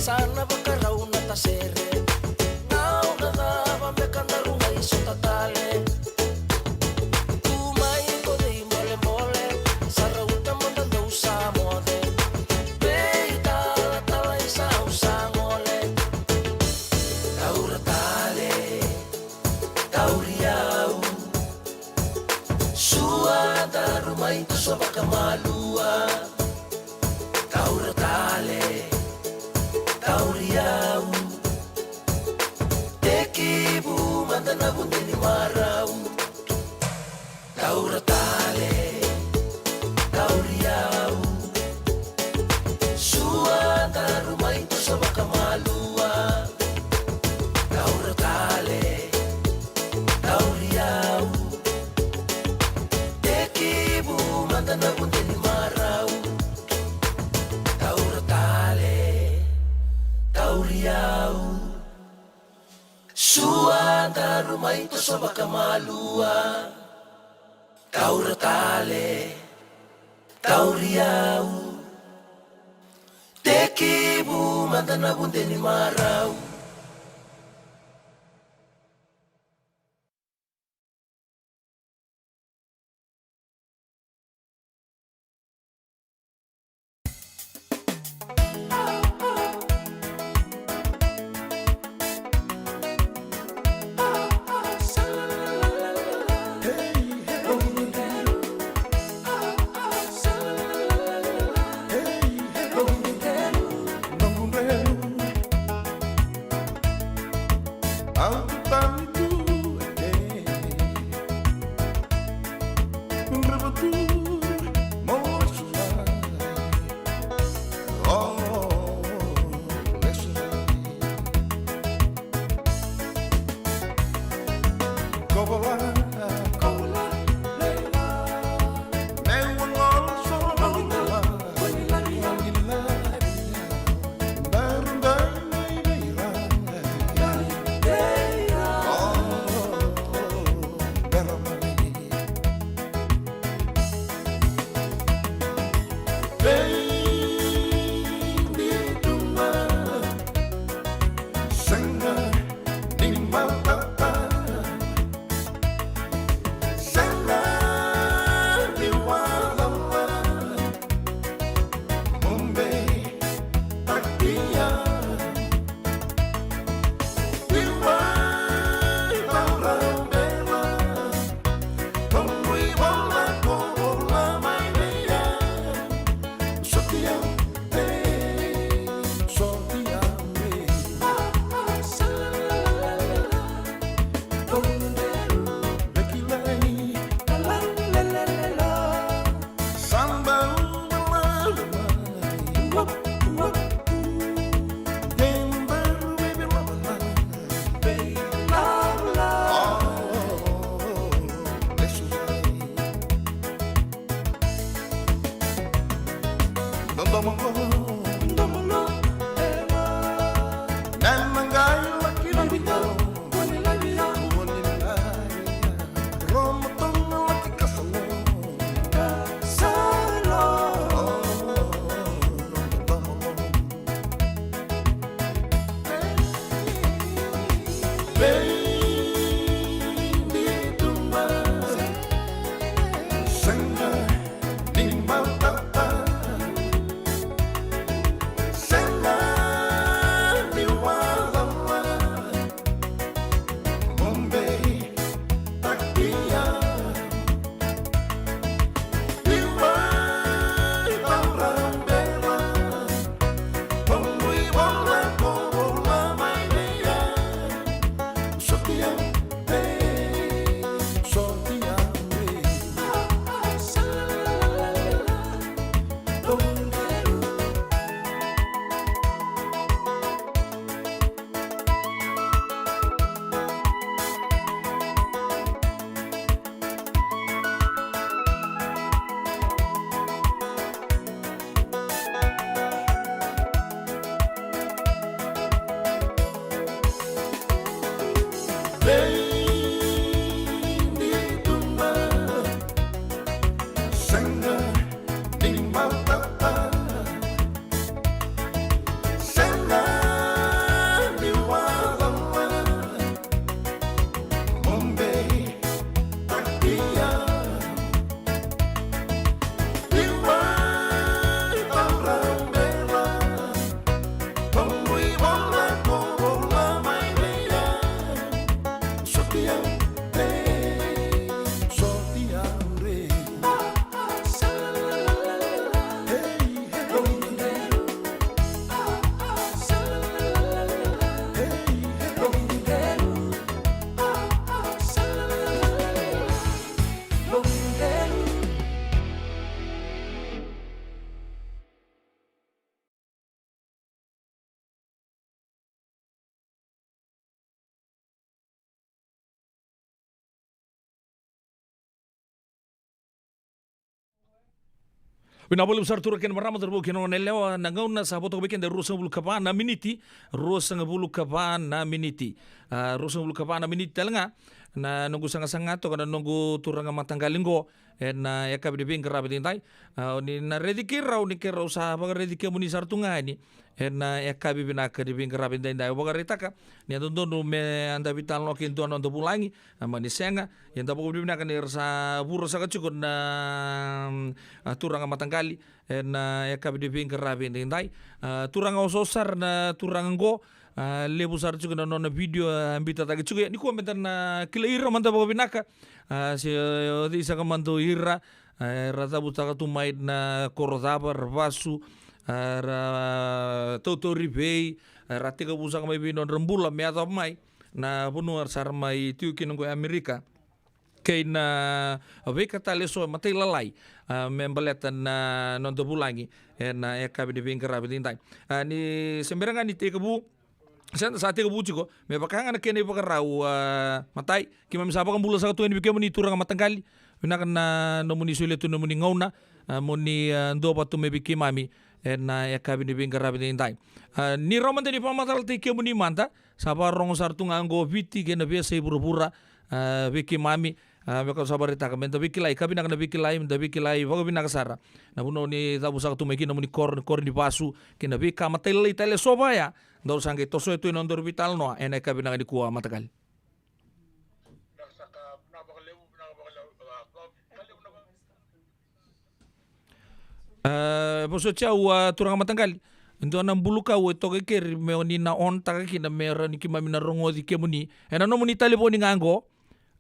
sana bakarau na tasere nau na dava me kandarunga iso tatale kumai ko dei mole mole sarauta monda do sa mode beita la tala isa usangole kaura tale kauriau sua da rumai to so bakamalua kaura tale kauriau tekibu mandana bundini marau kaura tale kauriau suada rumah itu sama kamalua kaura tale kauriau tekibu mandana bundini marau kaura tale kauriau suada rumah itu sama kamalua kaura tale kauriau tekibu mandana bundeni marau Pinaboli besar turakin marama terbukin onelewa nangauna sa boto bikin dari rusang bulu kapana miniti rusang bulu kapana miniti telenga na nunggu sanga to kana nunggu turanga matanggalinggo na yaka bidibing kerabat intai ni na redikira unikira usaha baga redikira muni sartunga ini na yaka bibina ka dibing kerabat intai baga retaka ni andon me anda vital lokin to ando bulangi mani senga yang tabu bibina kan irsa buru saka cukun na turanga matanggali na yaka bidibing kerabat intai turanga ososar na turanga lebu sar juga na video ambita tagi juga ni komentar na kila ira manta baga binaka si isa ka manto ira rata butaka tumait na korodaba rabasu toto ribei rati ka busaka mai binon rembula me atau mai na bunuar sar mai tiu kinungko Amerika kay na veka tali so matay lalay membaletan na nonto bulangi na ekabi di bingkara bitintai ni semberangan ni tekabu sa tiga buci ko me bakanga na kene bakarau matai kima misapa kan bula sa tu ni bikemo ni turang matangkali binakan na nomuni sule tu nomuni ngauna moni ndo patu me bikimami na yakabi ni bingara bitintai ni roman ni pamatal te kemo ni manta sapa rong sartu nganggo viti kena biasa ibura-bura bikimami beko sabar ita kamenta bikilai kabi nak na bikilai bago binakasara na buno ni tabu sa tu me kina muni kor ni pasu kina bikama tele sobaya daur sangke toso itu nondor vital no ena ka binang di kuwa matagal boso chau turang matagal ndo na buluka wo to ke me oni na on ta ki na mera ni kimami na rongo di kemuni ena no muni taliboni ngango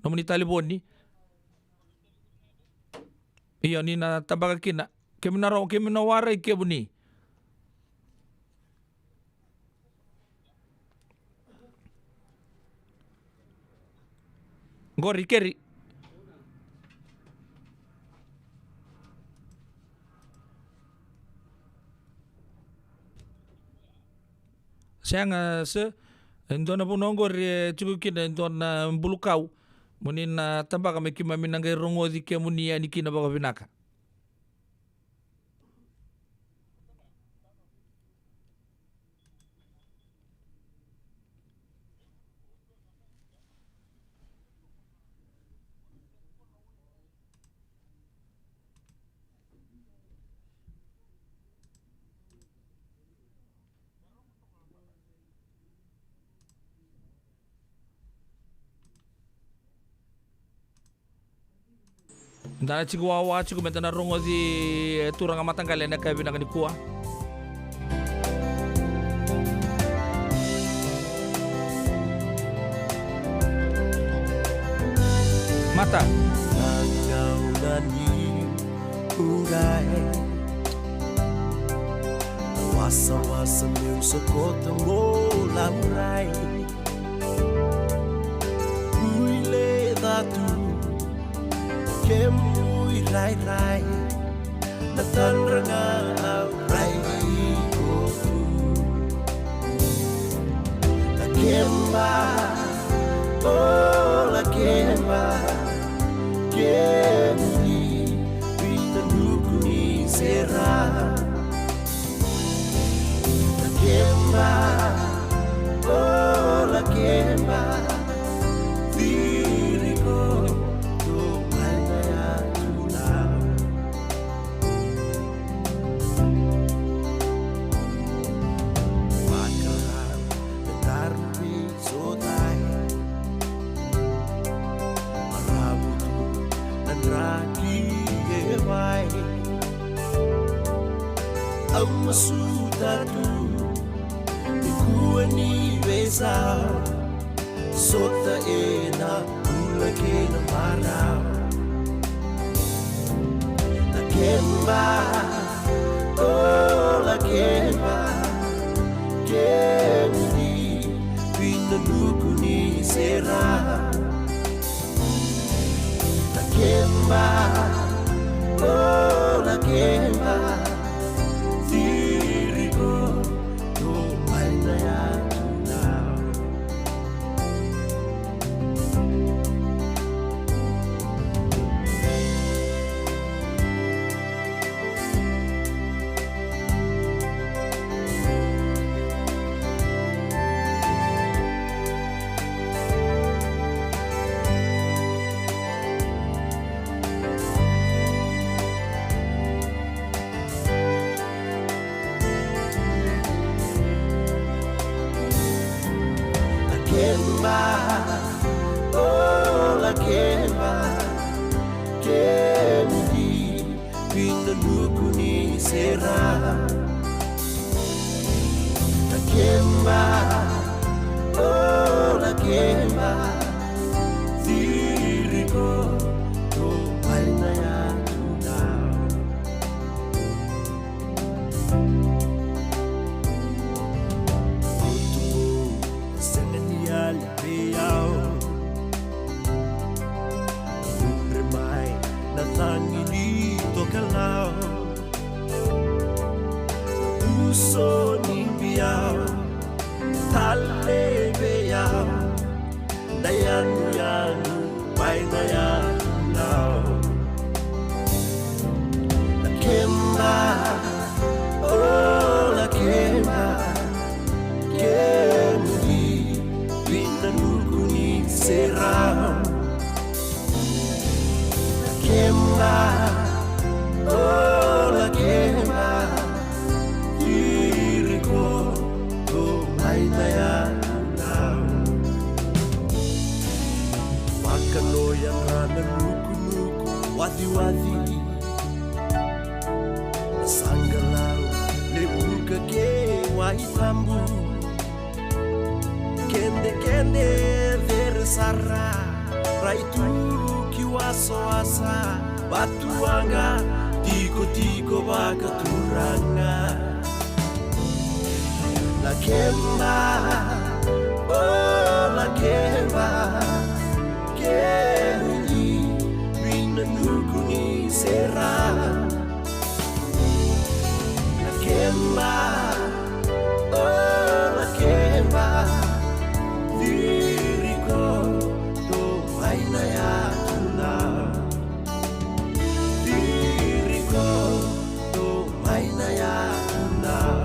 no muni taliboni iyo ni na tabaga kina kemina wara kemuni Gori keri. Sayang ndona punongo re chukukina ndona mbulukau munina tabaka mekima minanga rongo di kemuni ani kina baga binaka. Ndana chiku wawa chiku metana rongo di turanga matangkali na kabi nakani kuwa. Mata. Nagaulani urai wasa meu sokoto mola urai uile datu kemui rai na tanranga rai kofu la kemba oh la kemba kemuni vita nukuni sera la kemba oh la kemba diriku Masudatu ikuani besa sota ena ula kena marau la kemba oh la kemba kemudi pina nukuni sera la kemba oh la kemba kemba oh la kemba kemudi pinda nukuni sera la kemba oh la kemba diriku to paina ya so ni biao tale beao dayan yang pai na ya now la kemba oh la kemba kemudi bina nukuni serao la kemba oh la kemba Wakano yang rana nuku-nuku wadi-wadi Sanggalau lebuka ke waitambu Kende-kende versara Raitu kiwaso-asa Batuanga tiko-tiko bakaturanga La kemba, oh la kemba, kemudi, bina nukuni sera. La kemba, oh la kemba, diriku to paina ya tuna. Diriku to paina ya tuna.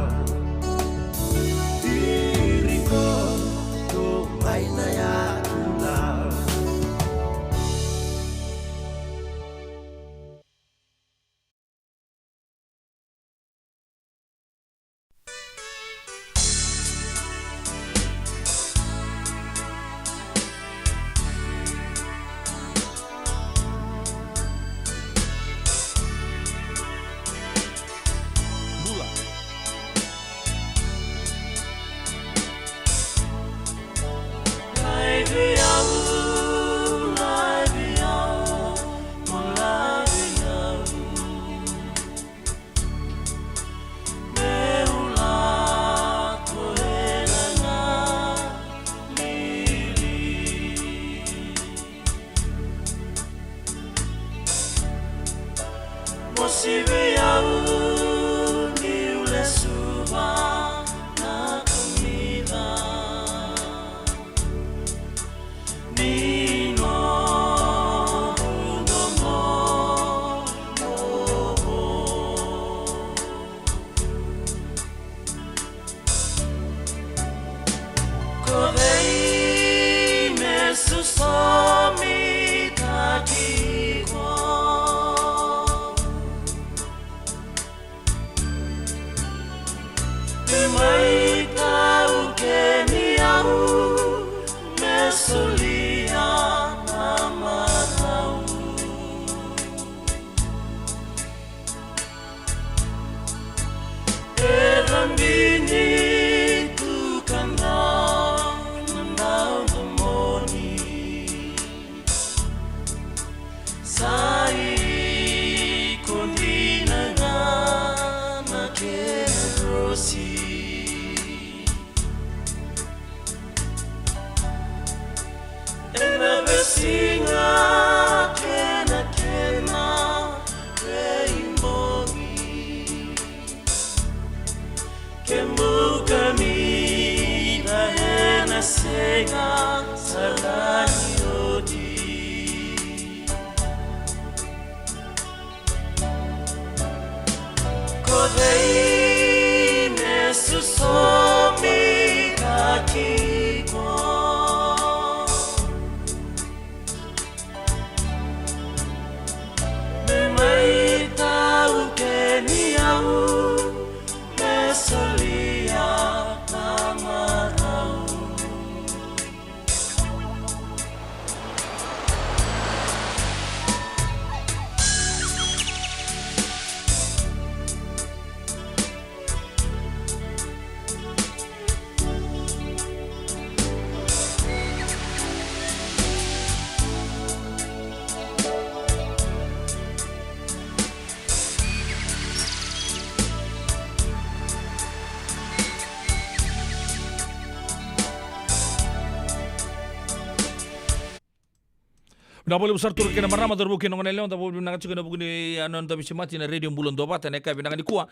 Napoli besar tur kena marama terbukin nongon leon tapi binang cukup nabu ni anon tapi semati na radio bulan doa tane ka binang di kuah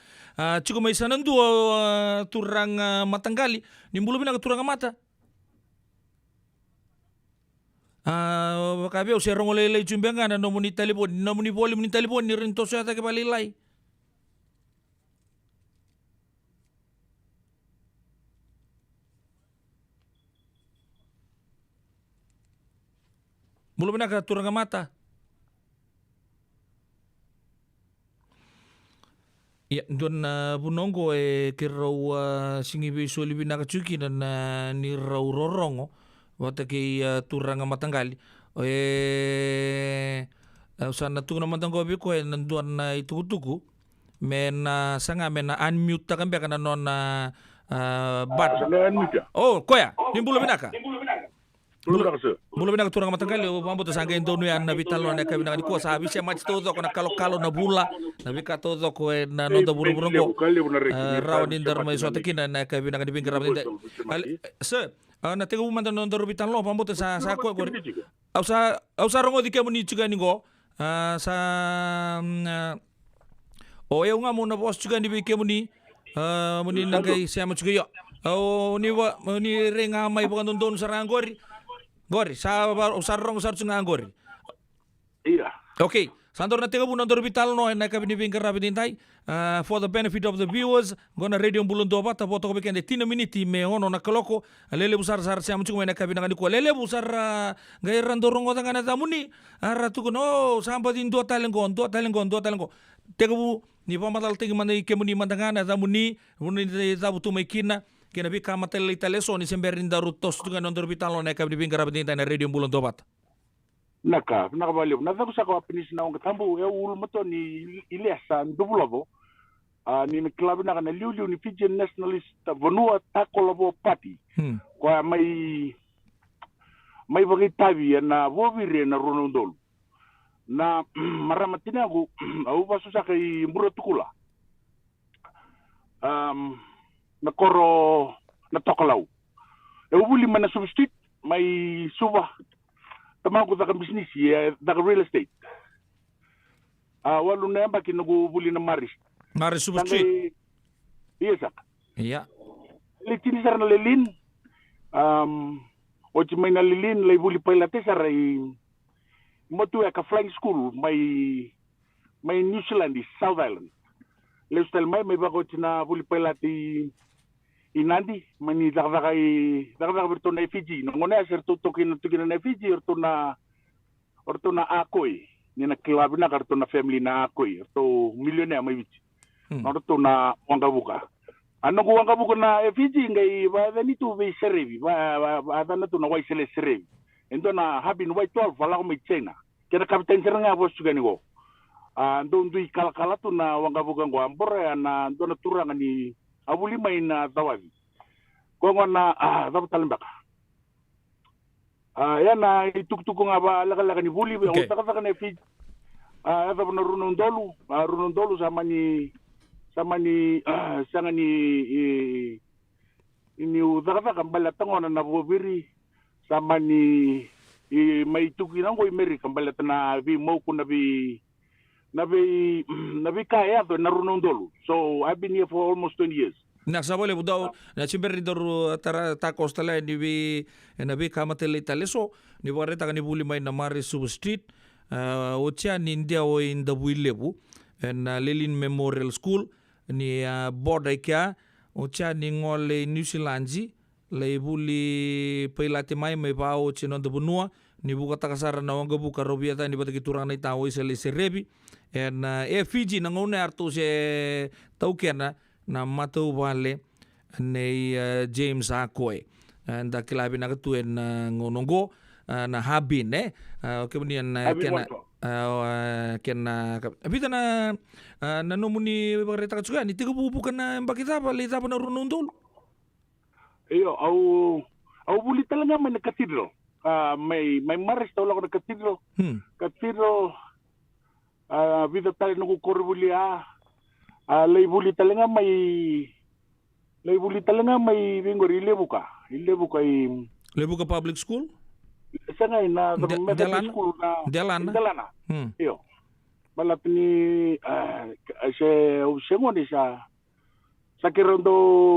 cukup mai sanan dua turang matanggali ni bulu binang turang mata kabe usia rongolele jumbengan na nomuni boli muni telepon ni rinto saya tak balilai. Bulu binang turang mata. Ya, don bunongo kirau singi bisu libi nakacuki dan ni rau rorongo. Wata ki turang matanggali. Sana tu na matanggo biko nanduan na itukutuku. Mena sanga mena unmute takan beka na non bat. Oh, koya. Ni bulu binaka. Bulu binaka turang matanggali. Mambo to sanga indonu ya na bitalo na ka binaka di ko sabi siya match todo ko na kalo na bula. Nabi ka todo ko na no bulu bunongo. Raw din dar may sote kina na ka binaka di pinggir raw din. Sir, na tega umanda no ndoro bitan lo pambo sa ko ko ausa rongo di kemo ni chuga ni go sa o eu nga mo na boss chuga ni kemo ni muni nagai siya mo chuga yo o ni renga mai bukan don sarang gori sa rongo sar chuga gori iya okay Santor na tega bunan dorbital no na kabini bingkar rabidintai for the benefit of the viewers gona radio bulun do bata foto ko bekende 10 minute me ono na koloko lele busar sar siam chung na kabina ngani ko lele busar gairan dorongo tangana tamuni ara tu no samba din do talengo tega bu ni pamatal tega manda ikemuni mandangana tamuni muni tabu tu mekina kena bi kamatel italeso ni semberin darutos tu ganon dorbital no na kabini bingkar rabidintai na radio bulun do bata naka baliu na zaku saka pinis na onga tambu ul moto ni ilesa ndubulavo ni klabu na kana liu ni Fijian Nationalist Vanua Takolavo Party kwa mai bagi tabi na vovire na Ronondolu na maramatina ku au basu saka I mburo tukula na koro na tokalau uli mana substitute mai suba Tamang ko taka business ya taka real estate. Walu na yamba kinagu buli na Maris. Maris Super Street. Iya sak. Iya. Litini sar na lilin. O may na lilin lay buli pa ilate sar ay motu ya ka flying school may New Zealand South Island. Lestal may bago na buli pa ilate inandi mani daga berto na Fiji ngone aser tukin na Fiji orto na akoi ni na klabi na karto na family na akoi orto millionaire mai bici orto na wangabuka ano ko wangabuka na Fiji ngai ba ni tu be serebi ba na tu na wai sele serebi endo na habin wai 12 wala ko mai chena kera kapten seranga bos juga ni go ndo ndui kala tu na wangabuka ngo ambor na ndo na turanga ni abuli mai na tawazi ko ngona dapat talimbaka yana ituk-tuk nga ba laka ni buli o taka na Fiji ata na runondolu sama ni ini udaka kambala tangona na bobiri sama ni mai tukinang ko imeri kambala na vi mau ko na vi kaya to na runondolu so I've been here for almost 20 years. Naksabole budao na chimberi doru tara takos tala ni bi kamatele taleso ni wareta ni buli mai na Maris Super Street ocha ni India o in the Builebu na Lelin Memorial School ni board ikya ocha ni ngole New Zealandji le buli peilate mai ba o chinon de bunua ni buka takasara na wanga buka robiata ni bataki turang na itawo isele serebi en Fiji na ngone artu se taukena na matau wale nei James Akoi nda kilabi na katuen ngonongo na habin kemudian kena abita na nomuni bareta juga ni tiga bukan na bakita pa lita pa na runundol iyo au buli talaga may katedral may maris tawla ko na katedral vida tayo nagkukurbuli lay buli talaga may bingor ilebuka Lebuka Public School isa nga na Delana? school na Delana? Delana. Iyo. Balat ni siya ngoni sa kirondo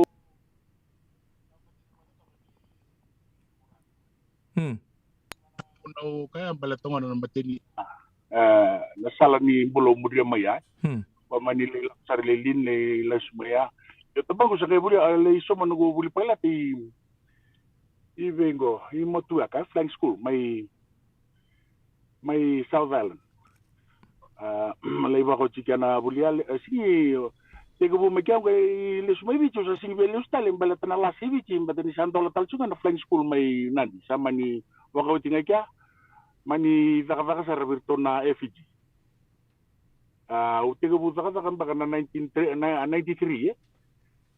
no kaya balatongan na matini nasala ni bulo mudia maya pamanili sarlilin le lasmaya yo tabang ko sa kay buli ale iso manugo buli pala ti ivengo imotu ka flying school may South Island malay ba ko chika na buli ale si tego bu mekiam kay lesmay bicho sa singbe lustal balatan ala si bichi batani santo la talchunga na flying school may nandi sama ni wakaw tingay kya mani vaka sa Roberto na FG. Utega bu vaka baka na 93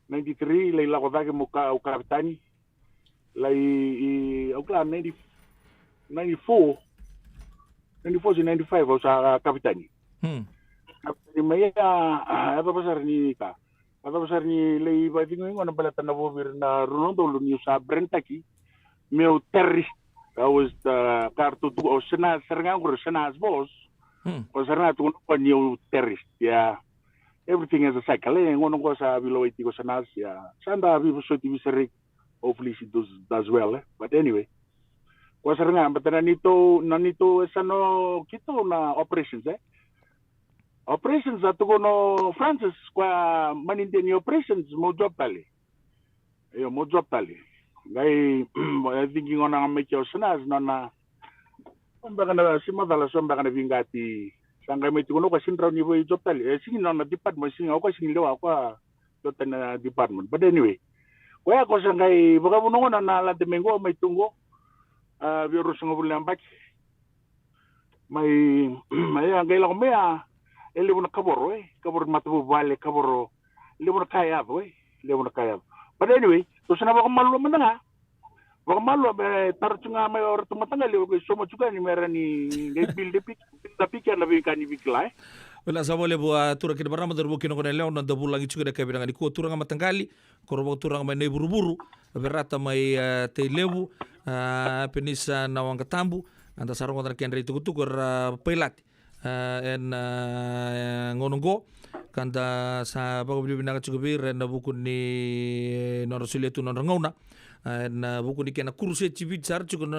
93 lay lako vaka mo ka kapitani lay okla 94 si 95 sa kapitani. Kapitani maya apa pasar ni ka. Apa pasar ni lay ba tingo ngo na balatan na bobir na Rondo lu sa Brentaki meu terrorist. I was the kartu tu osena serangan kurusena boss. Osena tu no new terrorist ya. Everything is a cycle. Ngono ko sa below iti ko senas ya. Sanda vi so ti biserik. Hopefully she does well. But anyway. Ko serangan batana nanito esano kito na operations Operations atu ko no Francis kwa maninteni operations mo job tali. Yo mo job tali. Gai thinking on ang medyo sanas na baka na si madala so baka na vingati sangay may tuno kasi raw ni boy job tali singin na department singin ako singin lewa ako to na department but anyway kaya ko sangay baka buno na nalante mengo may tungo virus ng bulambak may ang gaila ko may ele mo na kaboro kaboro matubo vale kaboro ele mo na kaya but anyway so sana baka malu man nga baka malu tarchunga may or tumatangal ko somo juga ni mera ni bil de pikir lebih kan bikla Wala sa wale buat turang kita barama darbo kino kone leon na dabu lagi juga dekai bilang ko turang matanggali korbo turang may buru-buru berata may te lebu penisa nawang katambu anta sarong kontra kenre tukur pelat en ngononggo kanda sa bago bibina ka chugubir na bukun ni norosiletu norangona na bukun ni kena kurse chibit sar chukun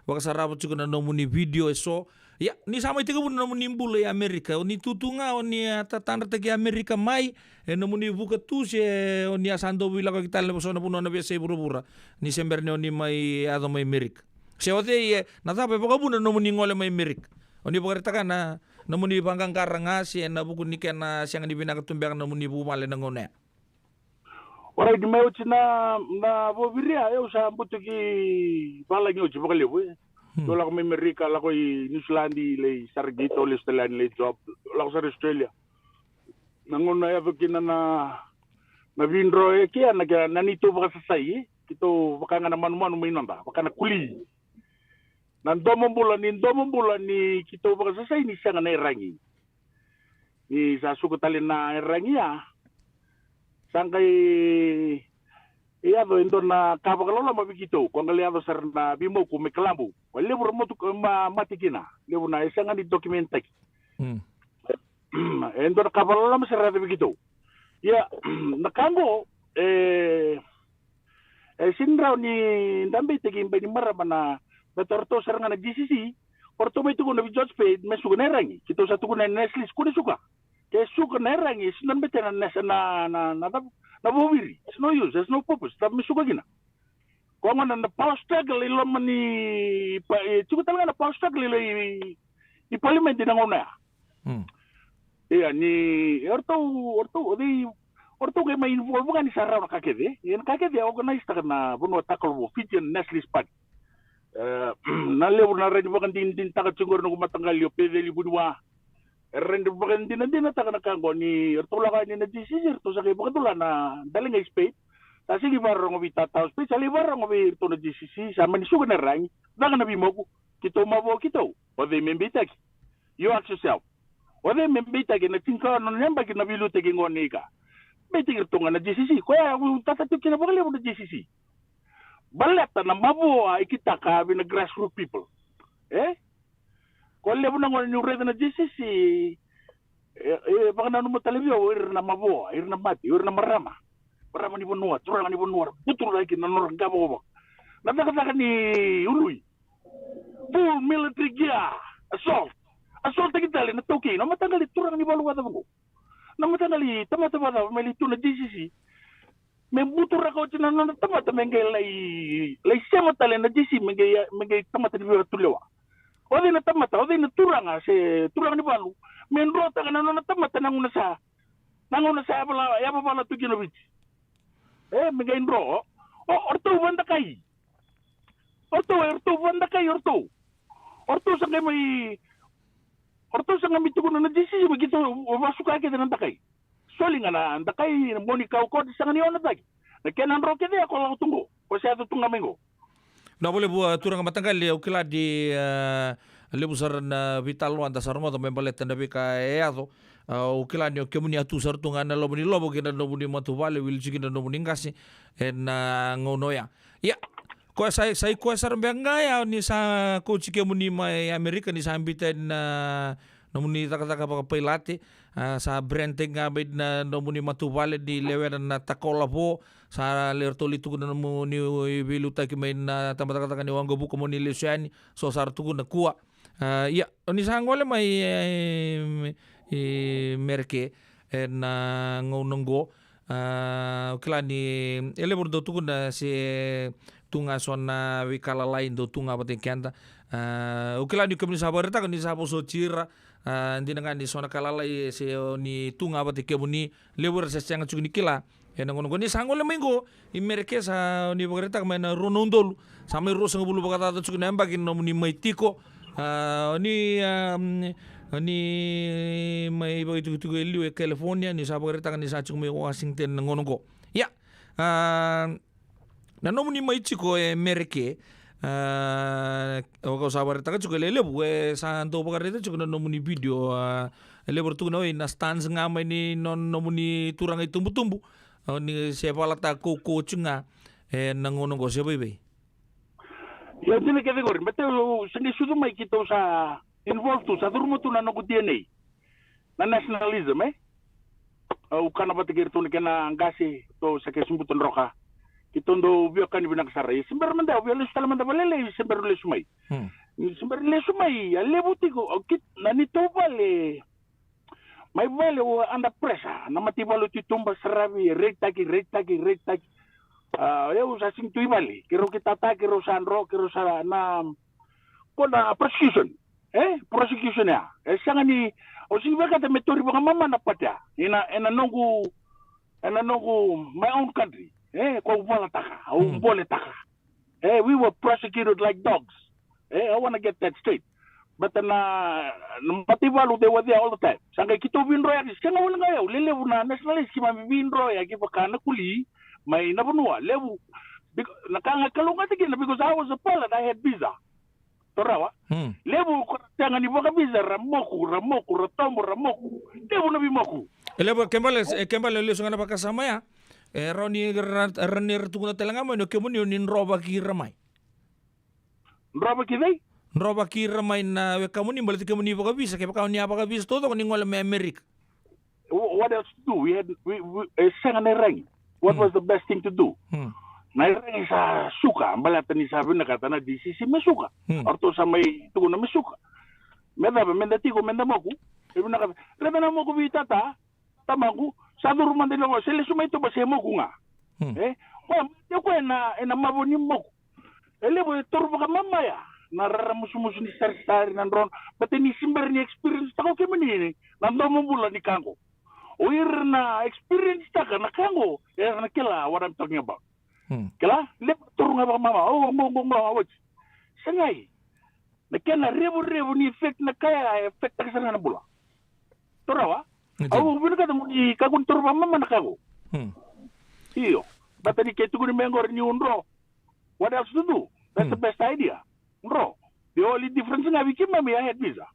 wakasarabo chukun nomuni video eso ya ni sama itu pun nomuni mbule Amerika ni tutunga ni tatanda tegi Amerika mai nomuni buka tu se ni asando bila ka kita lebo sona puno na biasa buru-bura ni semberne ni mai ado mai Amerika seote na tape pokok pun nomuni ngole mai Amerika oni pokerta na namuni banggang karanga si na buku ni kena siang di bina ketumbiang namuni bu male nangone. Ora di meu na bobiria eu sa butuki bala nyo jibo kale bu. Dola ko Amerika la ko New Zealand le sargito le Australia le job la ko sa Australia. Nangona ya bukina na vinro e kia na nito baka sa sai kito baka nga naman may nanda baka na kuli. Nandomong bulan ni kita baka sa ni siya nga nairangi. Ni sa sukutalin na irangi sangkay iyado endo na kapakalola mabikito kung aliado sar na bimo ko may kalambo. Libro mo to matikina. Libro na siya nga ni dokumentak. Endo na kapakalola masarada bikito. Ya nakango sindraw ni dambe tigim ba ni marama na Betorto serangan GCC, porto may tugon na George Spade, may suga na rangi. Kito sa tugon na Nestle, kuda suka. Kaya suga na rangi, sinan bete na bubiri. It's no use, there's no purpose. Tapi may suga gina. Kung ano na power struggle, ilo man ni, suga talaga na power struggle, ilo i-parliament din ang una. Iya, ni, orto kay may involve ka ni Sarah na kakede. Yan kakede, organized ka na, buno takal mo, Fijian Nestle Spad. Nalew na rin bakan din takat siguro nung matanggal yung pedeli bunwa. Ren bakan din takat nakanggo ni Ertula ka ni na GCC to sa kay bakatula na daling ay spade. Kasi gibarang obi tataw spade, sali barang obi to na GCC sama ni suga na rang. Baka nabi mo ko kito mabo kito. O they membitak. You ask yourself. O they membitak na tingka no nyamba kinabilu teging onika. Betig to nga na GCC. Kaya tatatuk kina bakali mo na GCC. baleta na mabua ikita ka bina grassroots people. Ko lebu na ngoni ureda na JCC baka na mo talebio ir na mabua, ir na mati, ir na marama. Marama ni bonua, turang ni bonua, putur lagi na norang gabo. Nadakataka ni ului. Full military gear, assault. Assault kita na toki, na matangali turang ni balu wata mo. Na matangali tama-tama melitu na JCC. Membutur ako china na tamata mengay lay sema tale na JCC mengay tamata di tulewa. Ode na tamata, ode na turang se turang ni balu. Menrota kana na tamata nanguna sa bala ya bala tu kinobit. Mengay nro. Orto banda kai. Orto banda kai orto. Orto sa may orto sa ngami tugon na JCC begitu masuk ka ng takay. Soli nga na ang takay moni ka ko sa ngani ona tagi. Nakenan roke dia ako lang tunggu. Ko sa tunga mengo. Na boleh buat turang matanggal ya ukila di lebusar na vital wanda sarmo to membalet na bika eado ukila ni kemuni atu sar tunga na lobuni lobo kina lobuni matu vale wil chiki na lobuni ngasi na ngono ya. Ya ko sai ko sar mbanga ni sa coach kemuni mai Amerika ni sambiten na nomuni taka pa pilate sa branding ngabid na nomuni matu vale di lewer na takola po sa lertoli tu na mo ni biluta ki may na tamata ni wanggo buko mo ni Luciani so sar tu na kuwa ya ni sangole may merke na ngonongo kila ni elebor do tu na si tunga sona wikala lain do tunga pating kanta ukila ni kemni sabar ta ni sabo so cira ndi nga ni sona kalala si ni tunga pating kemuni lebor sa sanga chugni kila ngono ni sangole mengo imerke sa ni bagreta kemana ronondol samai ro sanga bulu bakata chugni ambakin no ni maitiko ni mai begitu tu liu California ni sabo bagreta ni sa chugmi Washington ngono go ya na nomu ni mai chiko merke ko sabar ta chiko lele bue sa ndo bagareta chiko na nomu ni video lele bertu no na stance ngamai ni non nomu ni turang itu tumbu ni sepala ta ko chunga na ngono go se bebe ya tiene que decir mete sengi sudu mai kito sa involved tu sa turmo tu na no DNA na nationalism ukana batigir tu ni kana ngasi to sa kesumbuton roka kitondo biokan binak sarai sember menda biole salamanda balele sember le sumai sember le sumai ale butiko kit nani to bale mai bale o anda presa na mati balo titumba sarabi rektaki eu sa sing tui bale kiro kita ta kiro sanro kiro sa na kona prosecution ya sanga ni o sing baka te metori baka mama na patya ina nongu my own country ko wala taka, bole taka. We were prosecuted like dogs. I want to get that straight. But patibalu they were there all the time. Sangay kito binroya, kaya wala ngayaw, lelewu na nationalist, kima binroya, kipa ka nakuli, may napunua, lewu. Nakangakalunga tigin, because I was a pilot, I had visa. Torawa. Lewu, kaya nga ni baka visa, ramoku, ratombo, lewu na bimoku. Lewu, kembali lesu nga napakasama ya. Roni ranir tunguna telangama no kemuni nin roba ki ramai. Roba ki dai? Roba ki ramai na we kamuni balati kemuni baka bisa ke baka ni apa bisa todo ko ningola me America. What else to do? We sang na rang. What was the best thing to do? Na rang sa suka, balata ni sabi na kata na DCC masuka. Orto sa may tunguna masuka. Menda tiko menda moku. Ibu na kata, lebe na moku bitata, tamaku. Sa rumah de lo se le suma ito ba se mo kunga yo ko na maboni mo ele bo torbo ka mama ya nararamusumus ni sar nan ron pati ni simber ni experience ta ko kemini nan do mo bula ni kango oir na experience ta ka na kango na kila what I'm talking about kila le torunga ba mama mo sangay na kena rebu ni effect na kaya effect ta sa na bula torawa Aku benar kata muni kagun turba mama nakago. Iyo. Bata ni ketu ni mengor ni unro. What else to do? That's the best idea. Unro. The only difference na bikin mami I had visa.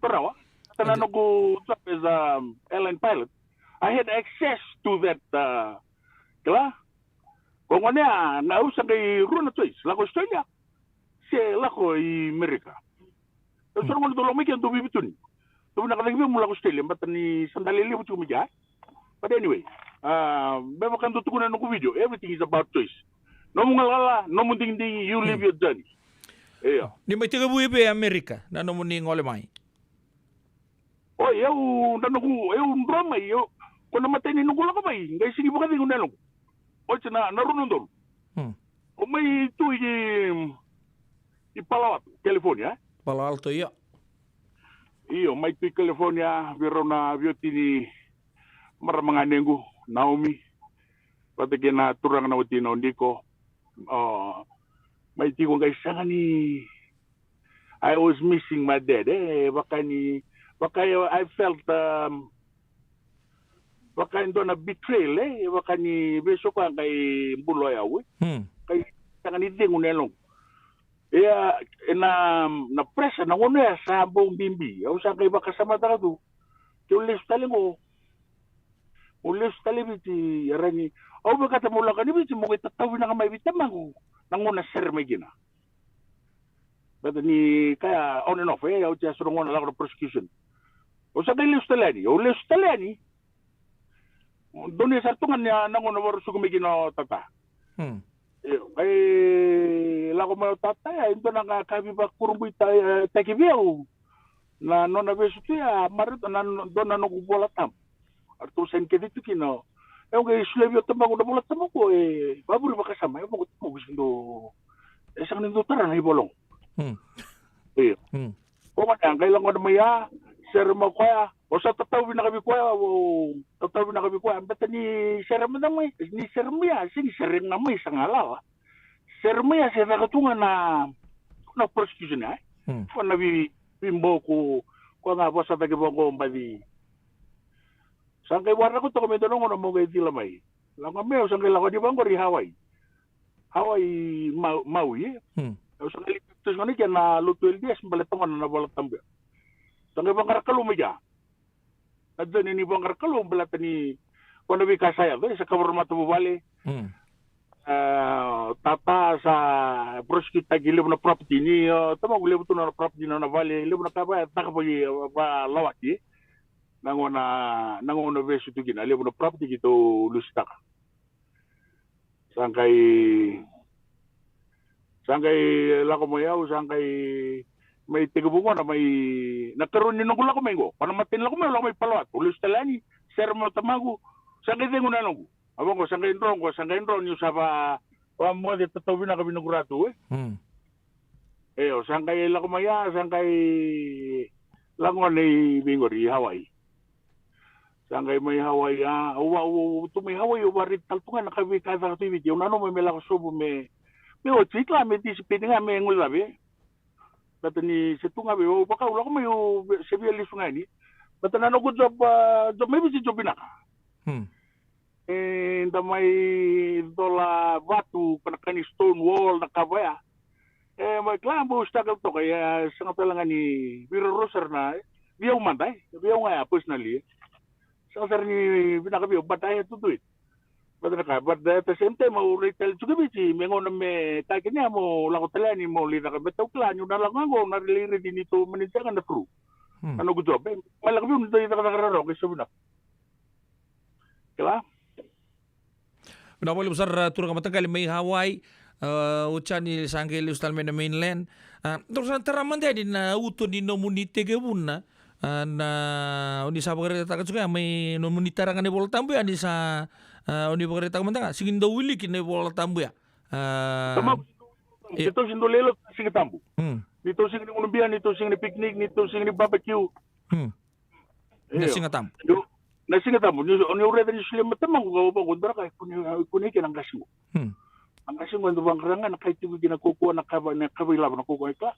Perawa. Tanano ko as airline pilot. I had access to that Kung ano yan, nausan kay Runa Choice, lako Australia. Siya lako Amerika. So, sarang ano tulong may kaya tubibitun. So, nakatagibig mo lako Australia, ba't ni sandali libo siya kumidya? But anyway, may makantutukunan ng video, everything is about choice. No mo ngalala, no mo ding you live your journey. Iya. Ni may tiga buhay pa Amerika, na mo ni ngolemay. Oh, eu drama, kung namatay ni nungkula ka ba ngay sige ba ka din unelong. O, narunong doon. O may ito Palawat, California. Palo Alto, iya. Iyo, may ito California, pero na beauty ni Maramanganengo, Naomi. Pati kina turang na uti na hindi ko. May ito kong kaisa ni I was missing my dad. Baka I felt baka ito na betrayal. Baka ni beso ko kay Buloy awi. Kay sanga ni Ding unelong. Na presa na uno sa buong bimbi. Ako sa kay baka sa mata ka to. Tulis taling ko. Ulis taling biti. Yarani. O baka tamula ka ni biti mo kay tatawin na ka may bitamang ko. Nanguna sir may gina. But ni kaya on and off ako siya surungon na lang ng prosecution. O sa kay Leustalani. O Leustalani. Doon sa tungan niya nanguna waro sa kumigino tata. Kay lako mo tata ito na kami ba kurumbuy takibiyaw na no na beso tiya marit na doon na nukubola tam arto sen kedito kino kay slebyo tamang na bola tam ko baburi ba kasama mo ko gusto isang nito tara na ibolong o man kailan ko na maya sir mo kaya o sa tatawin na kami kuya basta ni sir mo na may ni sir mo ya sing sir na may sa ngalaw sir mo ya sa nakatungan na prosecution kung nabibimbo ko nga po sa tagibong ko mbadi saan kay warna ko to kami tanong ko na mo kay tilamay lang kami saan kay lako di bang ko ri Hawaii Maui saan kay liptos ko ni kaya na lutuel dias mbalatongan na nabalat tambya saan kay bang karakalo mo dya at doon ini bang karakalo mbalatan ni kung nabi kasaya doon sa kabarmata mo bali tata sa prosecutor gilib na property ni tama gilib to na property na vale gilib na kaba takapagi ba lawati nangona besu to gina gilib na property gito lustak sangkay lako mo yaw sangkay may tigubungo na may nakaroon ni nung ko mengo panamatin lako may palawat ulustalani sir mo tamago sangkay tengo na nung abang ko sangkain ron yung sa mo di tatawin na kami ng gurato sangkay lang kumaya sangkay lang ko ni bingori Hawaii sangkay may Hawaii may Hawaii warit taltungan na kami kada ka tibit yung may melako subo may otsik may disipin nga may ngulabi bato ni situnga baka wala ko may sebialis nga ni bato ko job may bisi job binaka may dola batu panakani stone wall na kabaya may klambo stagal to kaya sa talangan ni Biro Roser na biyaw manday biyaw nga personally sa sir ni binakabiyo batay to do it but at the same time mo retail juga bici mengon na me taknya mo lako talani mo lida ka betaw klan yung nalang ngo na reliri din ito manitsagan na crew ano ko job malaki yung dito nakararo kay subna kala Pinapalip besar turun kamatan kali may Hawaii ucan ni sangke lustal na mainland terus teraman dia di na uto di nomunite ke buna na uni sa pagkakita ka juga may nomunita rangan ni bola tambu ya di sa uni pagkakita ka mantanga sigin daw wili kin ni bola tambu ya ito sindo lelo sige tambu dito sige ni unumbian dito sige ni picnic dito sige ni barbecue nasi ngatam nasi ngatam ni ure ni sila matamang ko ba kundra kay kuni kinang kasmo ang kasmo ndo bang rangan kay tigo ginakukuha na kabila na kukuha ka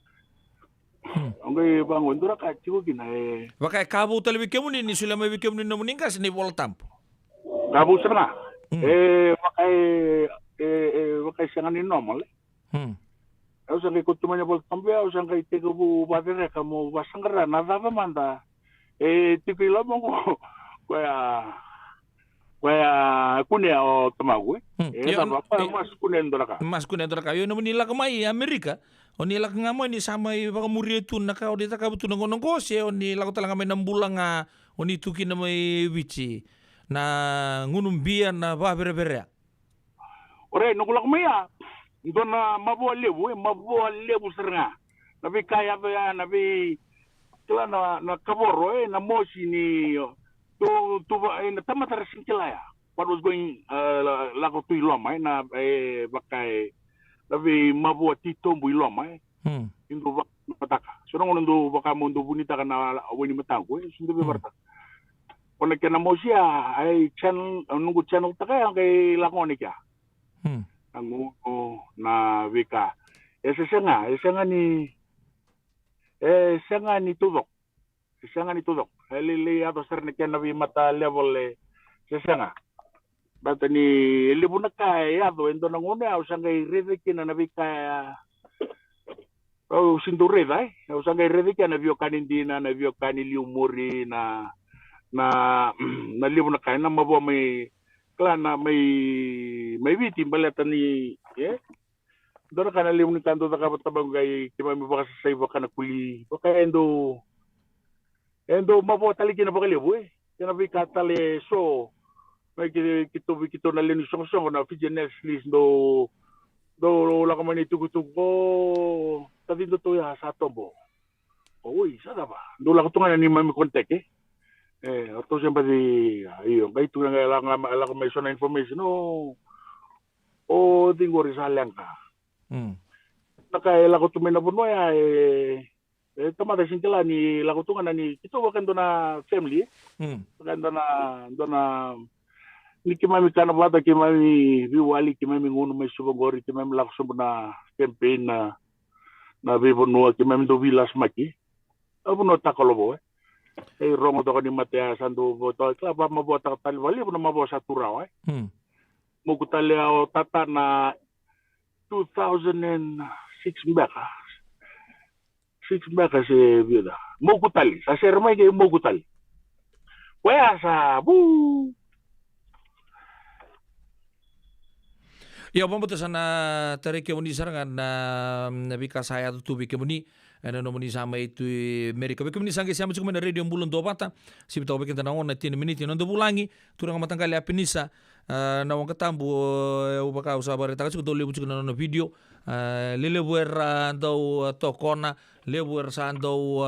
ang kay bang kundra kay tigo ginay baka kabo talabi kemo ni sila may kemo ni nomuningas ni bola tampo kabo sana wakay siya nga ni normal Ako sa kay kutuman niya bola tampo ako sa kay tigo bu badere kamo basangara nadava manda tikoy lamang ko kaya Kaya kunia o tamagu Yo, apa mas kunia ndoraka. Mas kunen tora kayo no nila kamai Amerika. O nila ka nga mo ni samay baka murietu na ka o dita ka buto ng negosyo o nila ko talaga may nambulang nga o ni tuki na may wichi na ngunumbian na ba bere-bere. Ore nugulak maya. Ndo na mabuwa lebu seranga. Nabi kaya to ya nabi kila na kaboro na moshi ni to na tamatara sinkila ya. What was going lako tu iloma na bakai nabi mabuwa titombu iloma indo bataka. So ndo baka mo ndo bunita kana wini matango sindo be barta. Kona kena moshi ya ai channel nungu channel taka kay lakoni kya. Ang na wika. Esa nga ni tudok. Lili ato sir na kena vi mata level esa nga. Bata ni libu na kaya ato endo nang una au sangay rede kina na wika au sindureda au sangay rede kina na vio kanindina na vio kaniliumuri na libu na kaya na mabuwa may klana may bitim balatan ni dora kana limu ni kanto taka batabang gay kima mi baka sa iba kana kuli baka endo mabo tali kina baka libu kina bi katale so may kito na linu song na fitness list do la kamani tugo tadi do to ya sa tombo oy sada ba do la kutungan ni mami kontek atau siapa di iyo kay tu nga lang may sona information o tinggo risalang ka nakaila ko tumina puno ya tamada sintila ni lakutungan ni kito wakan do na family wakan do na ni kimami kana bata kimami viwali kimami ngono may subagori kimami lakso na campaign na bibono kimami do vilas maki abuno takolobo rongo to ni matea sandu boto klaba mabota talwali na mabo sa turaw mo kutali o tata na 2006 mbaka 6 mbaka se viuda mo kutali sa sermay kay mo kutali waya sa bu Ya pambuto sana tari ke muni sarangan na bika saya tubi ke muni ana no muni sama itu Amerika ke muni sange siamo cuma na radio bulon do bata si bitaw bekin na on 10 minute no do bulangi turang matangkali apinisa na wong katambu ubaka usabare taka do lebu cuma no video lele buer do tokona lebuer sando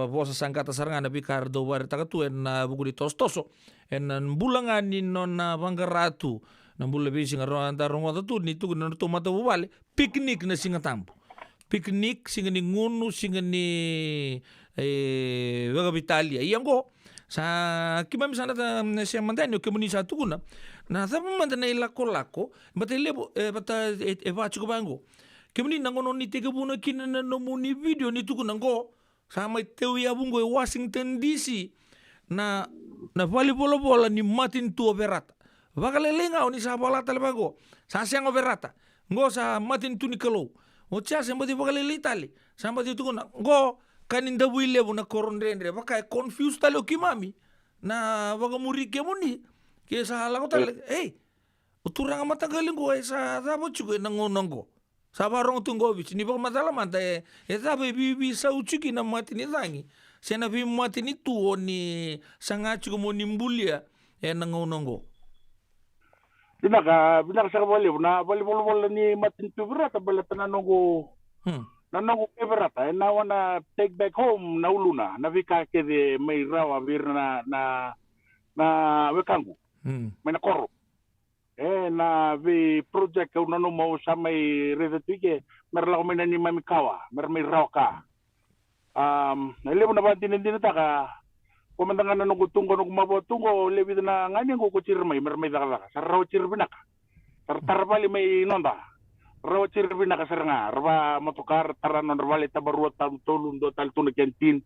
bosa sangkata sarangan na bikar do bare taka tu en buku di tostoso en bulangan ni non bangaratu nambul lebih singa ronda ronda tu ni tu na tu mata wale picnic na singa tampo picnic singa ni ngunu singa ni waga Italia iyango sa kimam sana ta siya mandanyo kemuni sa tukuna na sa mandana ilako bata lebo bata eva chuko bango kemuni nangono ni tega buno kinana no muni video ni tukuna ngo sama teu ya bungo Washington DC na vale bola ni matin tu operata Vakalelenga ni sa bola talabago. Sa siang overata. Ngo sa matin tu ni kalau. O tia semba di vakalele tali. Samba di tu na ngo kaninda wile na korondendre. Vaka confused tali o kimami. Na vakamuri ke muni. Ke sa lago tali. Hey. Uturang matagalin ko sa tabo chuko nangonongo. Sa barong tunggo bici ni bak matala manta tabe bibi sa uchuki na matin itangi. Sena bi matin itu ni sanga chuko mo nimbulia nangonongo. Binaka sa kabali na bali ni matin tuberata bala tananongo nanongo keberata na wana take back home na uluna na vika ke de may rawa bir na wekangu may na koro na vi project na no mo sa may redetike merla ko may ni mamikawa may rawa ka nalimo na ba tinindin ta ka Kumandangan na nungutunggo kumabotunggo lebi na ngani ko kuchirmay mermay daka sa raw chirbinaka tarbali may nonda raw chirbinaka saranga raba motukar taranon rabali tabaruat tulun do taltun kentin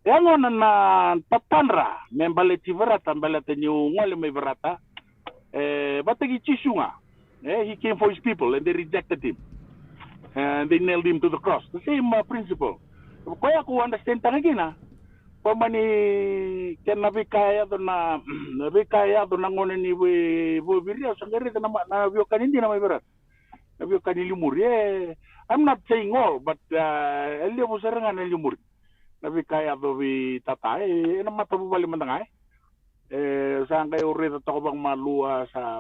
yango na tatanra membale chiverata mbale tenyu ngole may verata batagi chisunga he came for his people and they rejected him and they nailed him to the cross the same principle kaya ko understand tangina Pamani ken nabi kaya to na ngone ni we biria sangere na vio kanindi na berat. Na vio kanili muri. I'm not saying all, but elio buserengan elio muri. Nabi kaya to vi tatai na mata bu bali mandangai. Sangkai ure to bang malua sa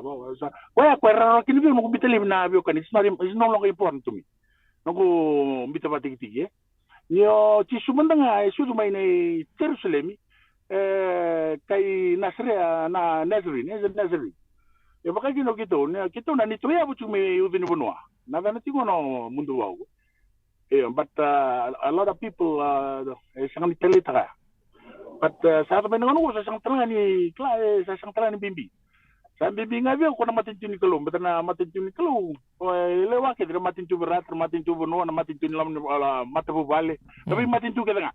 waya kwera kini bi mo bitali na vio kanindi. It's no longer important to me. Noko bita batiki. Yo ci sumandanga sudu mai nei Jerusalem kai Nasria na Nazarene e baka kino kito na ni toya bucu me udini bunwa na na tingo no mundu wau but a lot of people sangat telita but sa ba ngono sa sang tangani sa sang tangani bimbi sa bimbi ngabi ko na matintuni kalo but na matintuni kalo lewa ke dra matintu berat matintu bunwa na matintu lam matabu vale tapi matintu ke nga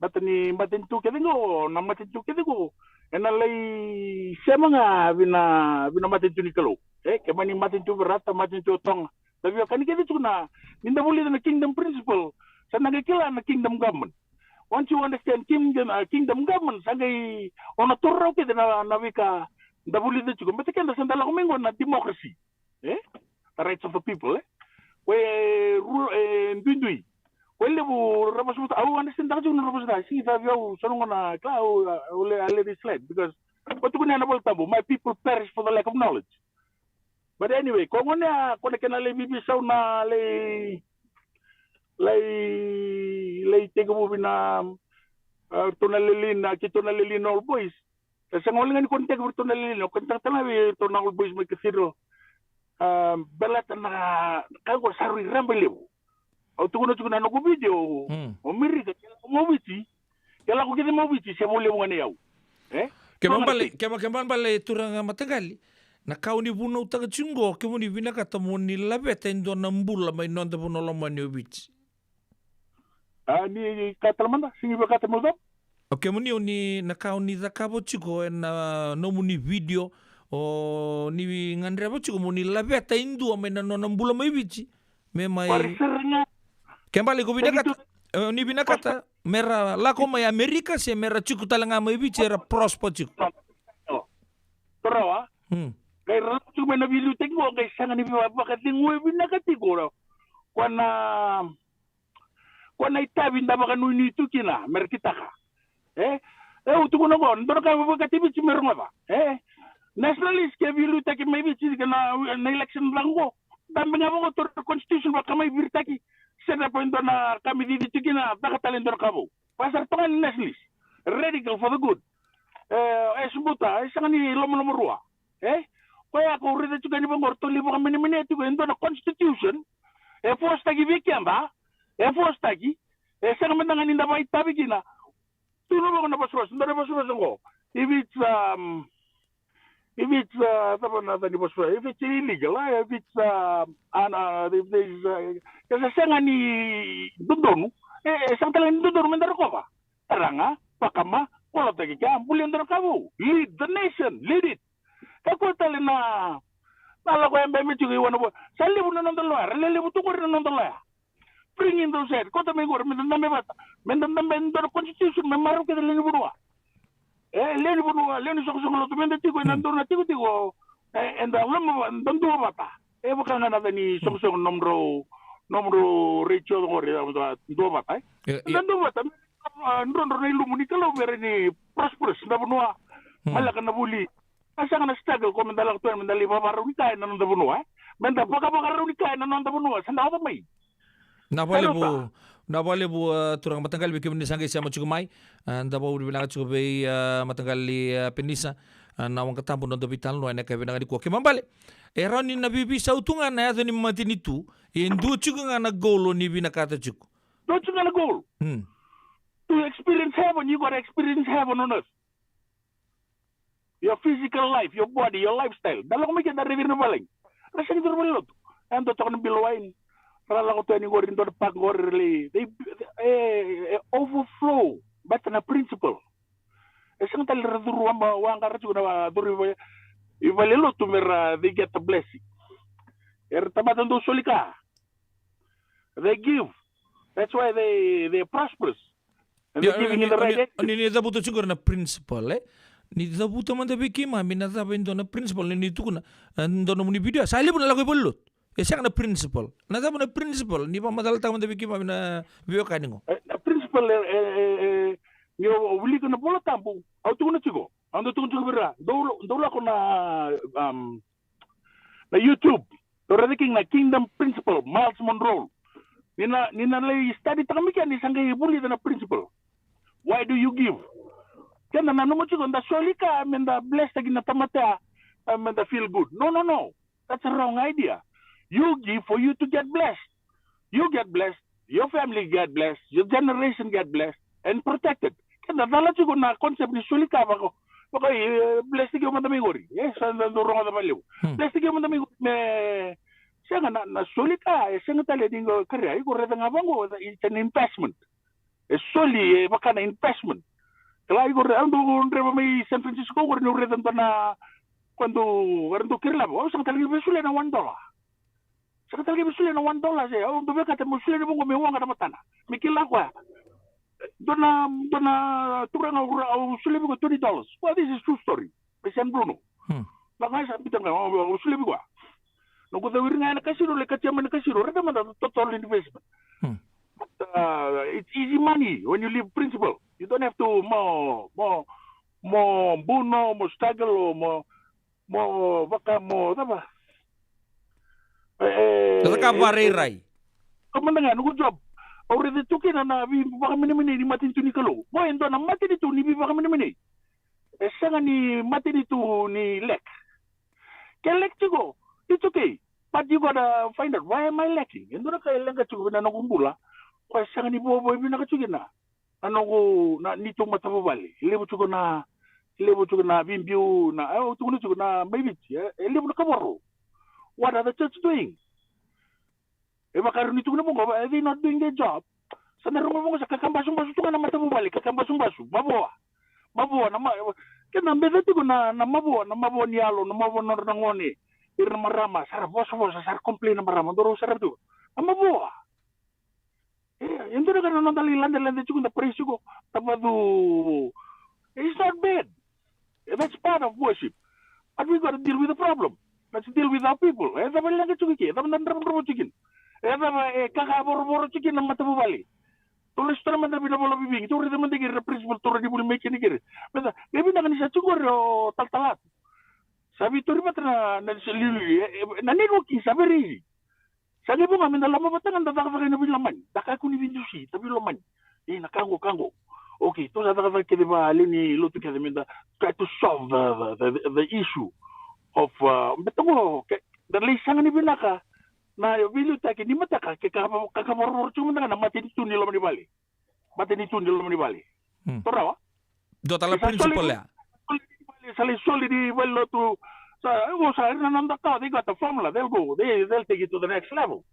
but ni matintu ke ngo na matintu ke ngo ena lay semanga bina matintu ni kalo ke mani matintu berat matintu tong tapi kan ke itu na ninda boleh na kingdom principle sa nagakila na kingdom government. Once you understand kingdom government sangai ona torro ke na navika dabuli de chuko mete kenda sandala kumengo na democracy the rights of the people we ndui wele bu rabasu au understand da chuko rabasu da si da yo songo na clau ole ale this slide because what kuna na bolta my people perish for the lack of knowledge. But anyway ko ngona ko na le bibi saw na le tego bina tonalelina ki tonalelina all boys. Sa ngolingan ko ntek berto na lilo kanta tanawi to na boys may kasiro belat na kago sarui rambelew o tukuno tukuna no video o miri ka mo biti kala ko kiti mo biti se mo lew ngane yaw kemban bale turanga matagali na kauni buno utaga chungo kemuni vinaka tamoni labeta indo nambula mai nonda buno lomani obiti ni katalmanda singi ba katalmanda. Oke muni oni nakau ni zakabo chiko na no muni video o ni ngandre bo chiko muni labeta indu amena no nambula mai bichi me mai kembali ko binakata ni binakata mera la ko mai Amerika se mera chiko talanga mai bichi era prospo chiko torawa kai ratu mena bilu tengo kai sanga ni ba ka tengo binakati ko kwana itabi ndaba kanu ni tukina merkitaka utukuno gon ndoro ka ba katibi chimerma ba nationalist ke bilu taki mai bichi na election blanco dambe ngabo to constitution ba kamai birtaki sena point na kami di tukina baka talendor kabo pasar tongan nationalist radical for the good esbuta isangani lomo ruwa koya ko rida tukani bangor to libo kami ni tu endo na constitution force taki bikiamba force taki sanga mendangan inda ba itabi kina tuno ba na baswas ndara baswas ngo if it's illegal if it's if there's kasi sanga ni dudonu sang talang dudonu mendara ko ba taranga pakama wala tagi ka bulen ndara kabu lead the nation lead it kako talina nala ko embe mi tugi wona bo salli bu non do loya lele bu to ko non do loya bring in those head kota me gor me ndambe bata me ndambe ndor constitution me maru ke leni bunwa leni sok lo to mende tigo na ndor na tigo enda lama ndandu bata bu kana na ni sok nomro recho ngore do bata ndandu bata ndor na ilu muni kalo mere ni prosperous na bunwa malaka na buli asa kana struggle ko mendala to mendali babaru ni kay na nda bunwa menda baka ni kay na nda bunwa sanda ba mai na bale bu turang matanggal bi kemni sangai sama cukup mai anda bau bilang cukup bei matanggal li penisa na wang katampu no dobital no ene kabina di ko kemambale eroni na bibi sautunga na ya ni matini tu indu cukup ngana golo ni bina kata cukup do cukup ngana goal to experience heaven you got to experience heaven on earth your physical life your body your lifestyle dalam mikir dari virna baling rasa gitu berlot ando tokon bilowain rala ko tani gorin do pak gorli they overflow but na principle esang tal raduru wa ngara chu na duru ivalelo to mera they get a blessing tamatan do solika they give that's why they prosperous And they're giving you the right attitude. Ni dabuto siguro na principal ni dabuto man dabi kima minatabi ndo na principal ni tukuna ndo na muni video sa libo na lakoy bolot. Siya na principal. Nadabo na principal ni pa madalta man dabi kima na video kaningo. Principal ni wili ko na bola tampo. Auto na chigo. Ando tungo bera. Dola ko na YouTube. Dorada king na Kingdom Principal Miles Monroe. Nina lay study takamika ni sangay buli na principal. Why do you give? Kaya na mo chigo nda solika menda blessed agin na tamata menda feel good. No. That's a wrong idea. You give for you to get blessed. You get blessed. Your family get blessed. Your generation get blessed and protected. Kaya dala chigo na concept ni solika bako. Baka blessed ko man gori. Yes, ando wrong na baliw. Blessed ko man me siya nga na solika siya nga tali dingo kaya ko reda nga bango it's an investment. Soli baka na investment. Kaya ko ando reba may San Francisco ko rin reda na cuando kirla mo sa tali besule na $1. Sa tali besule na $1 siya. O dobe ka temo besule mo me wanga na matana. Mikila ko. Dona turang au sule ko $20. Well, this is true story. San Bruno. Baka sa bitang au sule ko. No ko dawir nga na kasiro le katya man kasiro reda man total investment. It's easy money when you leave principal. You don't have to mo buno mo struggle mo baka mo tama. Saka pareray. Kamananga no job. Already tukin na bi baka minimini ni matin tuni kalo. Mo endo na matin itu ni bi baka minimini. Sanga ni matin itu ni lek. Kelek tigo. It's okay. But you gotta find out why am I lacking? Endo na kaya lang katugo na nakumbula. Kaya sanga ni boboy bi nakatugo na. Ano ko na nito matabali. Ilebo tugo na bimbiu na tugo na maybe ilebo na kabaro. What are the church doing? Makaroon nito na mo they not doing their job. Sa naroon mo sa kakambasong-baso tugo na matabali. Kakambasong-baso. Mabuwa na kaya nambeda tugo na mabuwa ni alo na mabuwa na rangoni. Irna marama sar bosa sar complain na marama doro sar tu amaboa endo na no dali lande chugo na precio ko tapado it's not bad. That's part of worship, but we got to deal with the problem. Let's deal with our people. Eda ba lang chugo ki eda man ndram chicken eda ba kaka boro chicken na matabu bali tulis tara man dabi na bola bibing tu rida man digi principal tu ridi buli make ni kire beta ebi na kanisa chugo tal-talat. Sabi ito rin na networking, sabi rin. Sabi po kami, nalaman ba tangan, dadakabagay na bilaman. Daka ko ni Vindusi, tabi laman. Nakango. Okay, ito sa dakabagay kaya ba, ni Lutu kaya try to solve the issue of, beto ko, dalisangan ni Binaka, na bilu tayo, hindi mataka, kakamarumor chumunta ka na matinitu nila manibali. Tora, Do tala principal ya. Sali solidi wello to sa nanda ka they got the formula they'll take it to the next level.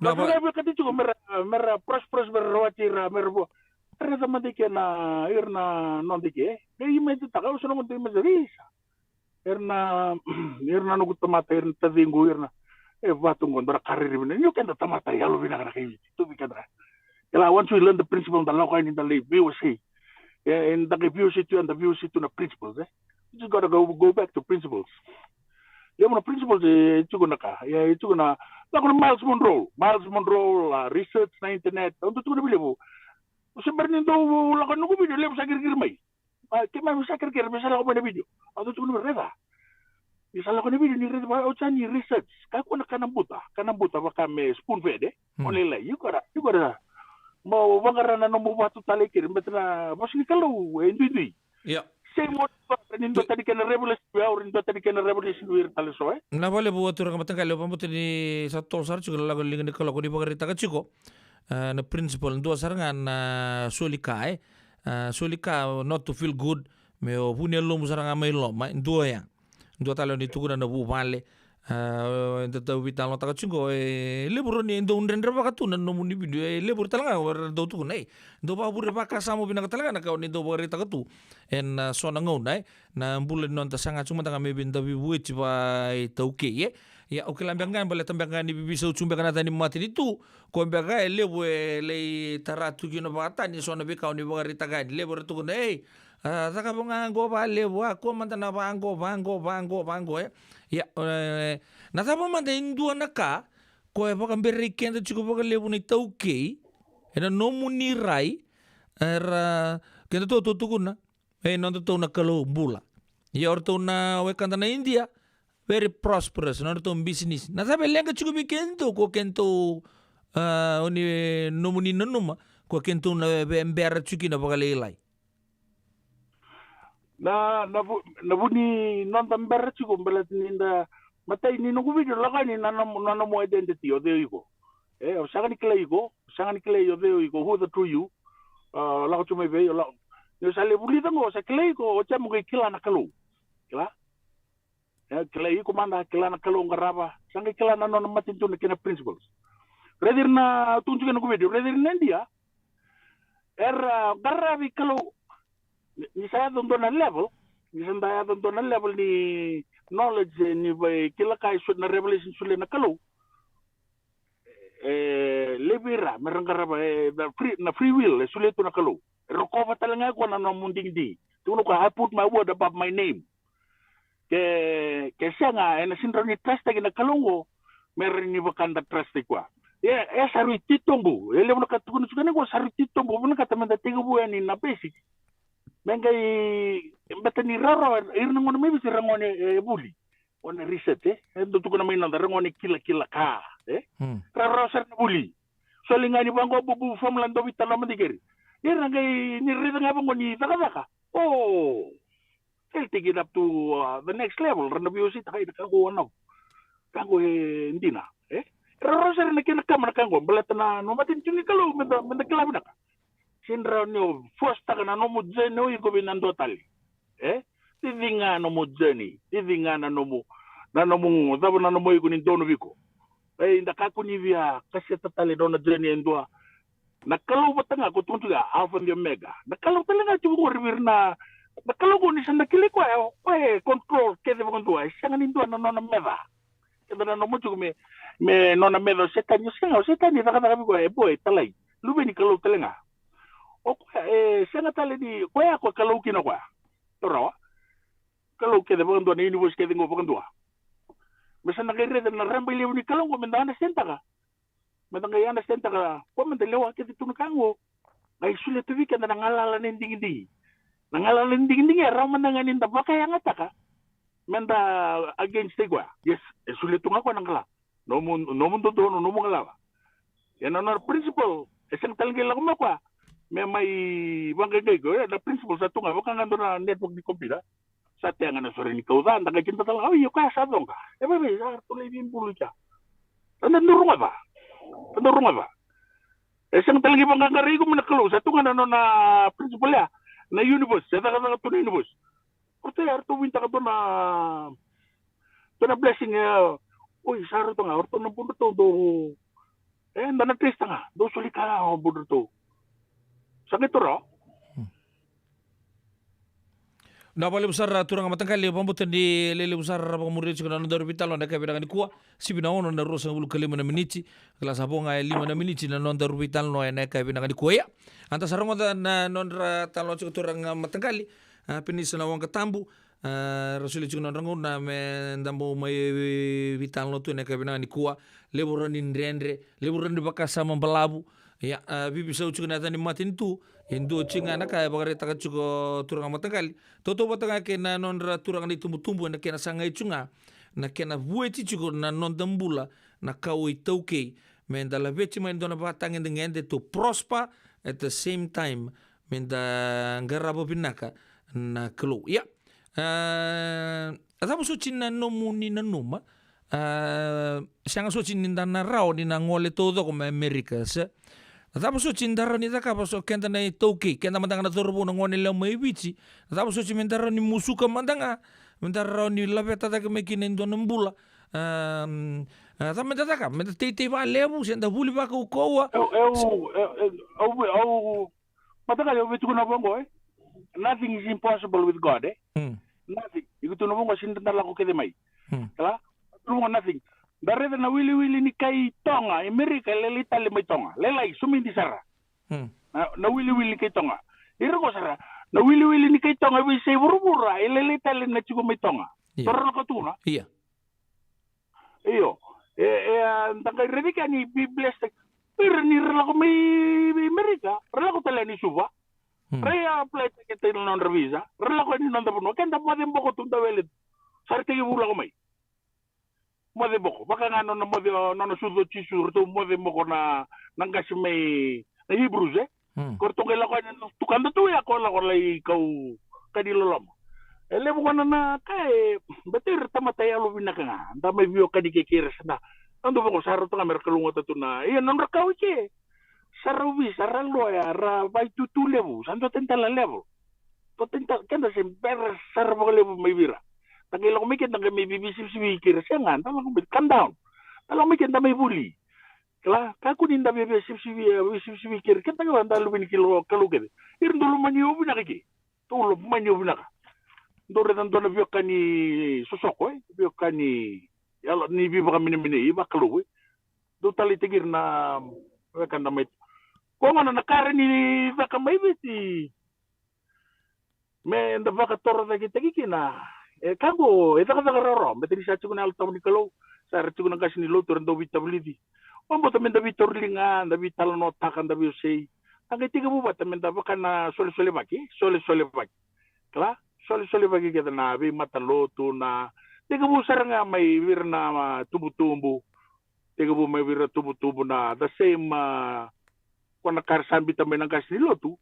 But we can do mera prosperous berwatira merbo reda madike na irna nondike they made ta ka uso mo de mezrisa irna no gutamata irna tadingo irna vatungo ndra karir bine you can tamata yalo bina kana kai to be kadra once we learn the principle the local in the life we will see. And the reviews it and the views it to the principles. You just gotta go back to principles. You know principles. It's gonna like Miles Monroe research na internet. Untuk tu boleh. Sebenarnya tu lakukan nunggu video lepas sakit mai. Kemana bisa sakit misalnya aku ada video. Untuk tu boleh reda. Misalnya aku ada video ni reda. Aku cari research. Aku nak kanam buta pakai spoon fed. Online. You gotta. Mau bangaran na mo batu talikir betra bosni kalau indui ya same what nindo tadi kana revolution or nindo tadi kana revolution wir taliso na vale buat orang matang kalau pamut ni satu sar juga lagu lingan kalau ko di bagar taka chiko na principle ndo sarangan solika not to feel good me punya lo musaranga mai lo ma ndo ya ndo talo ni tukuna na bu vale Tata vital no takachungo lebur ni ndo unrendre pakatuna no muni video lebur talanga war do tu nei do ba bure paka samo bina talanga na ka ni do bari takatu en so na ngau nai na bulan non ta sanga cuma tanga me binda bi buit ba tauke ye ya o kila mbangan bale tambangan ni bibi so chumbe kana tani mati tu ko mbaga lebu le taratu gino bata ni so na be ka ni bari taga lebur tu nei saka bongango ba lebu ko mantana bango ya natapa manda indua naka ko e baka mbere kenda chuko baka lebu ni tauke ena nomu ni rai era kenda to tukuna non to na kalo bula ya orto na we kanda na India very prosperous non to business natapa lenga chuko bi kento ko kento oni nomu ni nanuma ko kento na mbere chuki na baka lelai na buni non tamber chico belat ninda matai ni no video laga ni na mo identity o de igo o sagani kle igo o de igo who the true you la to me ve la yo sale buli tango sa kle igo o chamo ke kila na kalu kila kle igo manda kila na kalu ngaraba sangi kila na non matin to na principles redir na tunju ke no video redir na India garabi kalu ni saya na level ni knowledge ni by kila kai sud na revelation sule na kalau lebira merangkara ba na free will sule tu na kalau rokova talanga ko na munding di tu no ko I put my word above my name ke sanga na sindroni trust na kalongo meron ni bakanda trust ko saru titombu ele mo katukun sukane ko saru titombu mo katamanda tigo ni na basic mengai batani raro irna ngono mebi rangone buli on reset ndo tukuna mai nanda rangone kila ka raro ser buli so lingani bango bubu formula ndo bitalo mandigeri irna ngai ni rida ngabongo ni taka take it up to the next level randa biosi takai ka go no kango ndina raro ser na kina kamana kango belatana no matin tuni kalau menda kelabina sindra nyo fosta kana no mujeni o iko binando tali tivinga no mujeni tivinga na no mu dabo na no mo iko ni dono biko inda kakuni via kaseta tali dona jeni endua na kalau batanga ko tuntuga alpha and omega na kalau talenga chugo rivir na kalau ko ni sanda kile ko control ke de bondoa sanga ni ndo na no meva kenda no mucho me no na meva setanyo senga setani daga biko boy talai lubeni kalau talenga o sanga tale di ko ya ko kalau kina ko toro kalau ke de bondo ni bus ke dingo bondo mesa na gere na ramba ile ni kalau ko menda na senta ka menda ya na senta ka ko menda lewa ke ditun kango ai sule tu weekend na ngala ninding era mananga ninda baka yang ataka menda against igwa yes sule tu ngako nangala no mundo do no mo ngala ya na principle esang talenge la ko may bangay ko na principle sa tunga baka nga na network di komputer sa tenga na sore ni kaudan daga cinta talaga yo kaya sa donga bebe sa tuloy din bulu ka nandurunga ba esang talagi bangga ngari ko manakalo sa tunga na principle ya na universe sa taga to universe orto ya orto winta ka to na blessing oy saro to nga orto na pundo to do na trista nga do sulikala ho budo to sakit toro na pale besar turang matangkali pambutan di lele besar pamuri cikana ndor vitalo na kabira ni kuwa sibina ono na rosa ngulu kalima na miniti kelas abonga 5 na miniti na ndor vital no na kabira ni kuwa ya anta sarongo na nondra talo cik turang matangkali penis na wang ketambu rasuli cikana rangu na me ndambo mai vital no tu na kabira ni kuwa leburan indrendre leburan di bakasa membelabu ya bibi sau cikana tani matin tu Indo cinga na kaya bagare taka cuko turang matangali toto batanga ke na nondra turang ni tumbu na kena sangai cunga na kena bueti cuko na non dambula na kaui tauke menda la veci main dona batang dengan to prosper at the same time menda ngarabo binaka na kelo ya atamu so cinna nomu ni na numa sanga so cinna na rao ni na ngole todo como America se Natapo so cindara ni taka so kenta na toki kenta mandanga na torbo na ngone la mai bici natapo so cindara ni musuka mandanga mandara ni labeta taka mekine ndo nambula Tama tataka, meta tete va levu senda vuli va ko koa. Mataka yo vitu kuna bongo nothing is impossible with God nothing ikutu no bongo sinda ndala ko kede mai kala no nothing dareda na wili ni kai tonga Amerika lele tale mai tonga lelai sumi di sara na wili kai tonga iro sara na wili ni kai tonga bi se burubura lele tale na chigo mai tonga torno ko tuna Iya. Iyo ndanga redika ni bi blessed ni relako may Amerika, relako tala ni Suva. Raya plate kita non revisa, relako ni non dapuno, kenda mwade mboko tunda welet. Sarte ki bula ko may. Mwade mboko, baka nga no mwade no sudo chisur to mwade mboko na nangasi may na Hebrews Korto kay lako ni tukanda to ya ko lako lay kau kadilolom. Ele mo na kay betir tamatay alo binaka. Anda may bio kadikikira na. Ando ko saro to kamer kalungot to na. Iyan non rakaw ke. Sarawi saralo ya ra vai tutu levu. Sando tentala level. To tenta kenda sem ber sarbo levu may bira. Tagilo ko mikit nang may bibisip kira siya nga. Tala ko calm down. Tala ko mikit na may bully. Kala kakunin da bibisip kira. Kenta ko anda lubin kilo kaluged. Irin dulo manyo binaka ki. Tulo manyo binaka. Dore dan dona biokani sosoko biokani yalo ni biba kami mini iba kalu do tali tigir na kan na met ko mana nakare ni baka may biti me nda baka toro da kita kina kago eta ka roro betri sa tsugo na alto ni kalu sa tsugo na kasi ni lotor ndo bitability o mo tamen da bitor linga da bital no takan da biosei ang tiga buba tamen da baka na sole baki kala sole bagi kita na bi mataloto na tiga bu saranga may wir na tubu-tubu tiga bu may wir tubu-tubu na the same kung nakarsan bitamin ng gas niloto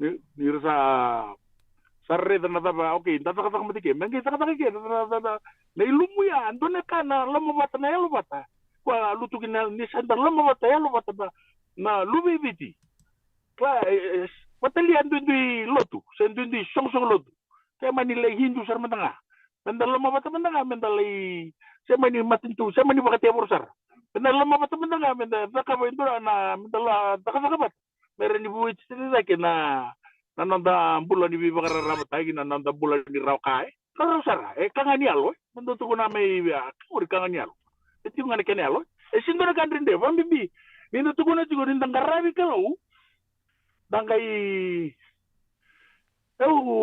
ni sa reda na taba okay tatakatak matike mengi takatak ke na ilumu ya ando na kana lamabata na yalobata kwa lutukin na ni sandar lamabata yalobata ba na lumibiti kwa patalian dundi lotu sendundi song lotu kaya manilay Hindu sar matanga mendal lamabata matanga mendalay saya mani matintu saya mani bakatiyabor sar mendal lamabata matanga mendal takaba indura na mendal takakabat meron ni buwit sila na nananda bulan ni bibakara ramat ay nananda bulan ni Raukai karo sara kangani alo mendutu ko na may kuri kangani alo ito yung ngani alo sindora kandrin de pambibi minutu ko na siguro nindang karabi kalau dangay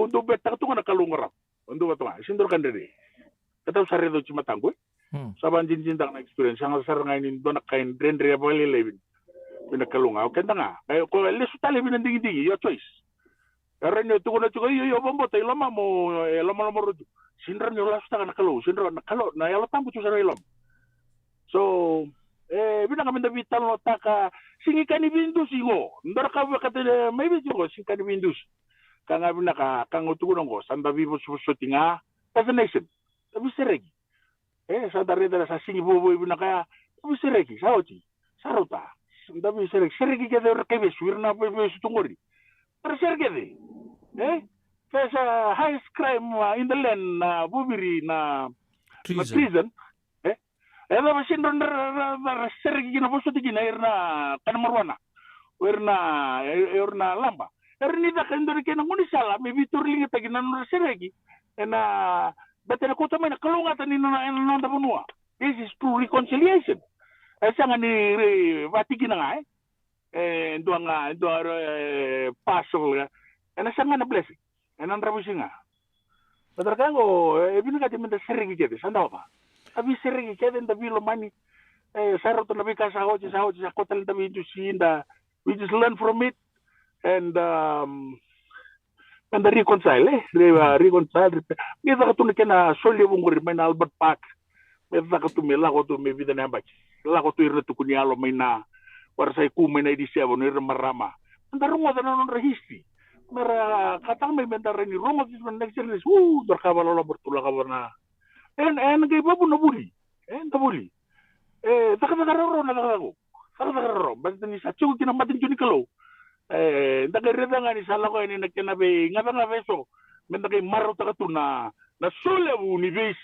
do betak tu na kalungarap ndo ba to sindor kandiri kataw sa redo chimatango saban jinjindang na experience ang sar ngayon do nakain rendre bali levin pinakalunga o kenda nga ay ko lesu tali binandingi your choice karenyo tu ko na tuko yo bombo tay lama mo lama rodo sindran yo lasu ta nakalo sindran nakalo na yalo tambo tu sa ilom so bina kami vital no taka singi kani bindus ingo ndar ka wakate may video singi kani bindus kanga bina ka kangutugon ko sanda vivo susutinga as a nation tabi seregi sa darida sa singi bobo bina kaya tabi seregi sa oti sarota tabi seregi ke der kebe suirna pe sutungori per sergi sa highest crime in the land na bubiri na treason Eda masin ronda sergi na poso tigi na irna kanamarwana irna lamba erni da kandori kena nguni sala me bitur lingi tagi na sergi na batena kota mena kalungatan ni na nanda bunua this is true reconciliation esa ngani batigi na ngai ndo pasol ena sanga na blessing ena rabusinga batarkango ebinu kati menda sergi kete sanda ba abi sergi keden da bilo mani sarot na bika sa hoji sa kotel da bintu sinda we just learn from it and reconcile reconcile kita katun kena soli bunguri main Albert Park kita katun la ko to me vida na bach la ko to irretu kunialo main na warsay ku main na edisi abon ir marama andarungo da non rehisti mera katang may bendar ni rongo dis man next year dorkabalo la bertula kabarna en gay babu na buli tabuli takadaro na takadaro basta ni sa chugo kinamatin juni kalo ndagareda nga ni sala ko ni nakinabe ngaba nga beso menda kay maro takatuna na sole bu ni base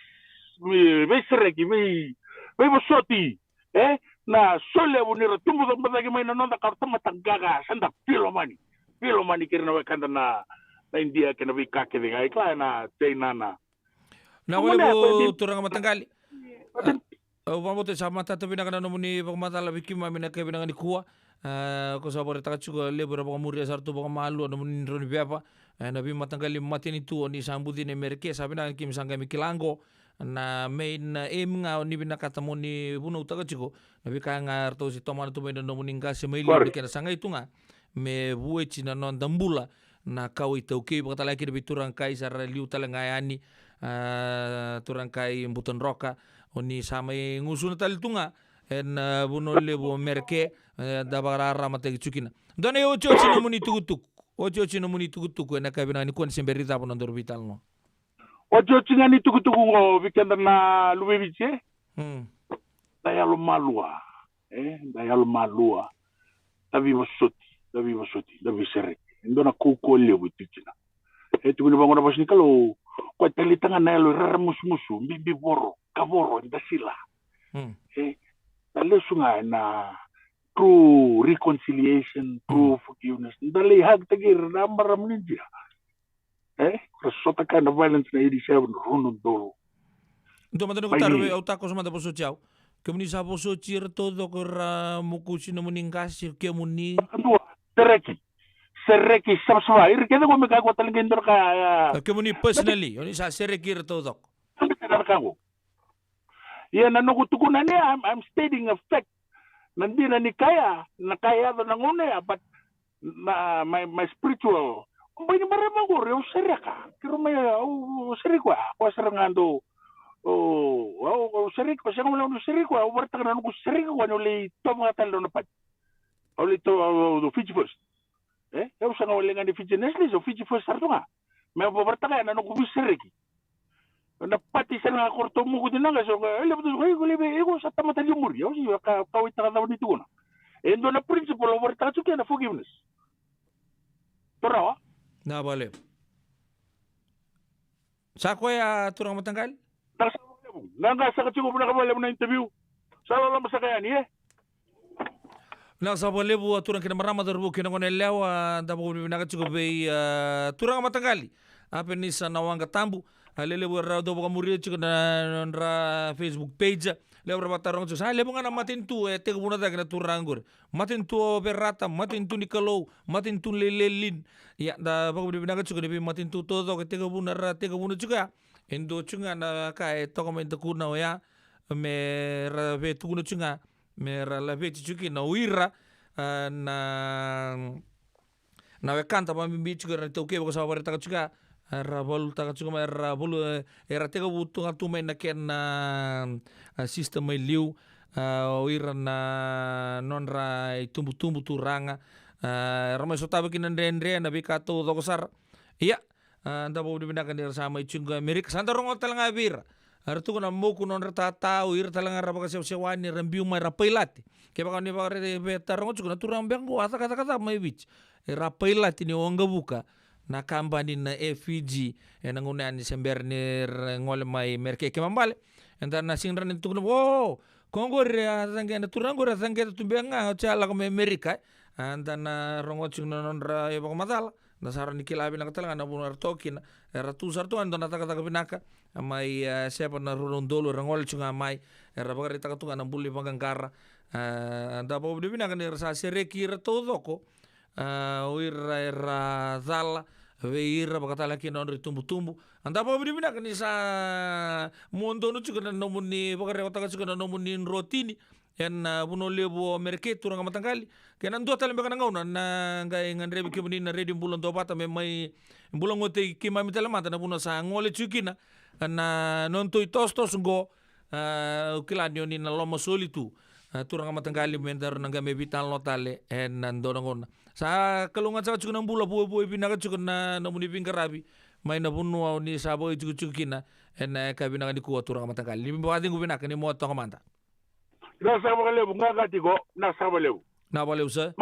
may sereki may masoti na sole bunira tumbu da matagi may nanonda karta matagaga sanda pilomani kirna wakanda na India kena bi kake de ngai kla na China na wale bo turang matanggali Vamos sama tata binaka na nomuni pagmatala bikima mina ke binaka ni kuwa ko sa bore takachugo lebora pa muria sartu pa malu nomuni roni biapa na bi matanggali matini tu ni sambudi ne merke sabina kim sanga mikilango na main em nga ni binaka tamoni bunu takachugo na bi kanga arto si tomana tu mena nomuni ngase mai li ke sanga itu nga me buechi na non dambula na kau itau ke pakatala ki de turang kai sara liu talangayani turang kai mbuton roka oni samai ngusuna talitunga en buno lebo merke da barara mate chukina done ocho chino muni tugutuk na kabina ni kon semberita bono ndor vital no ocho chinga ni tugutuk ngo vikenda na lubeviche dayalo malua davi serek ndona kuko lebo tikina tukuni bangona basni kalo kwa talitanga na lo ramusmusu mbibi boro kaboro ndasila sunga na true reconciliation, true forgiveness ndale hag tagir na maram ninja sota kind of violence na 87 runo dolo ndo madano kutaru au tako sama da poso chao kemuni sa poso chir todo kora mukusi no muningasi kemuni sereki sama ir keda ko meka ko talingin dor ka kemuni personally oni sa sereki todo I'm stating a fact. Nandina ni kaya do nangune but my spiritual. Kumbay ni marama ko reo sereka. Kiro may serikwa. Ko serangando. Serikwa siya ngomong serikwa. Ubarta na ko serikwa no li to mga talo na pad. Oli to Fiji first. Yo sa ngawala nga ni Fiji Nestle so Fiji first sarto nga. May ubarta ka na ko seriki. Napati sa nga korto mo ko din nga so ego sa tamata lumur yo si kawit na daw dito na endo na principle over tacho kaya na forgiveness torawa na bale sa ko ya turang matanggal nanga sa kachigo na kabale na interview sala lang sa kaya ni na sa bale bu turang kina marama darbu kina ko nelewa dabo na kachigo be turang matanggali apen ni sa nawanga tambu lele buat do bukan murid juga na Facebook page le berapa tarong tu saya le bukan matin tu te guna tak na turanggur matin tu berata matin tu nikalo matin tu lelelin ya da bagu di binaga juga di matin tu todo ke te guna juga endo juga na kai to komen te kuna ya me ra ve tu guna juga me ra la ve juga na uira na we kanta pa mi juga na to ke bagu sa berita juga Rabol taka juga rabol era tega butu ngatu main na ken sistem mai liu oira na nonra tumbu turanga ramai sotabe kinan dendre na bikato dokosar iya anda mau dibinakan di sama icunga Amerika santa rongo talanga bir artu kuna moku nonra tata oira talanga rabaka sewani rambiu mai rapailati ke baka ni baka beta rongo juga turang benggo ata kata mai bich rapailati ni onga buka na kampani na FVG na ngunan ni sembernir ngol mai merke ke mambale enta na singran itu no kongor ya tangge na turangor tangge tumbenga chala ko Amerika anta na rongo chung non ra e matal na saran nikilabi na katala na bunar tokin era tu sartu ando na taka pinaka mai siapa na rondolo rangol chung mai era bagari taka tu na bulli pangangkara anda po dibina kan sa sereki todo ko era zala veira bakatala ki non tumbu anda pa bibina kan sa mondo no juga na nomuni bakare kota juga na nomuni rotini en buno lebo merke turang matangkali kenan do talembe kan ngauna na ngai ngandre bi kibuni na ready bulon do pata me mai bulon ngote ki mami telemata na buno sa ngole chukina na non to tostos go kilanyo ni na lomo solitu turang matangkali mendar nanga me vital notale en nando ngona sa kalungan sa juga nang bula buo binaga juga na namuni pingkarabi may na bunwa ni sabo juga kina en kabina ni kuwa turang matangkali ni bawati ngubina kani mo to kamanta na sa ba lebu nga gatigo na sa ba lebu na ba lebu sa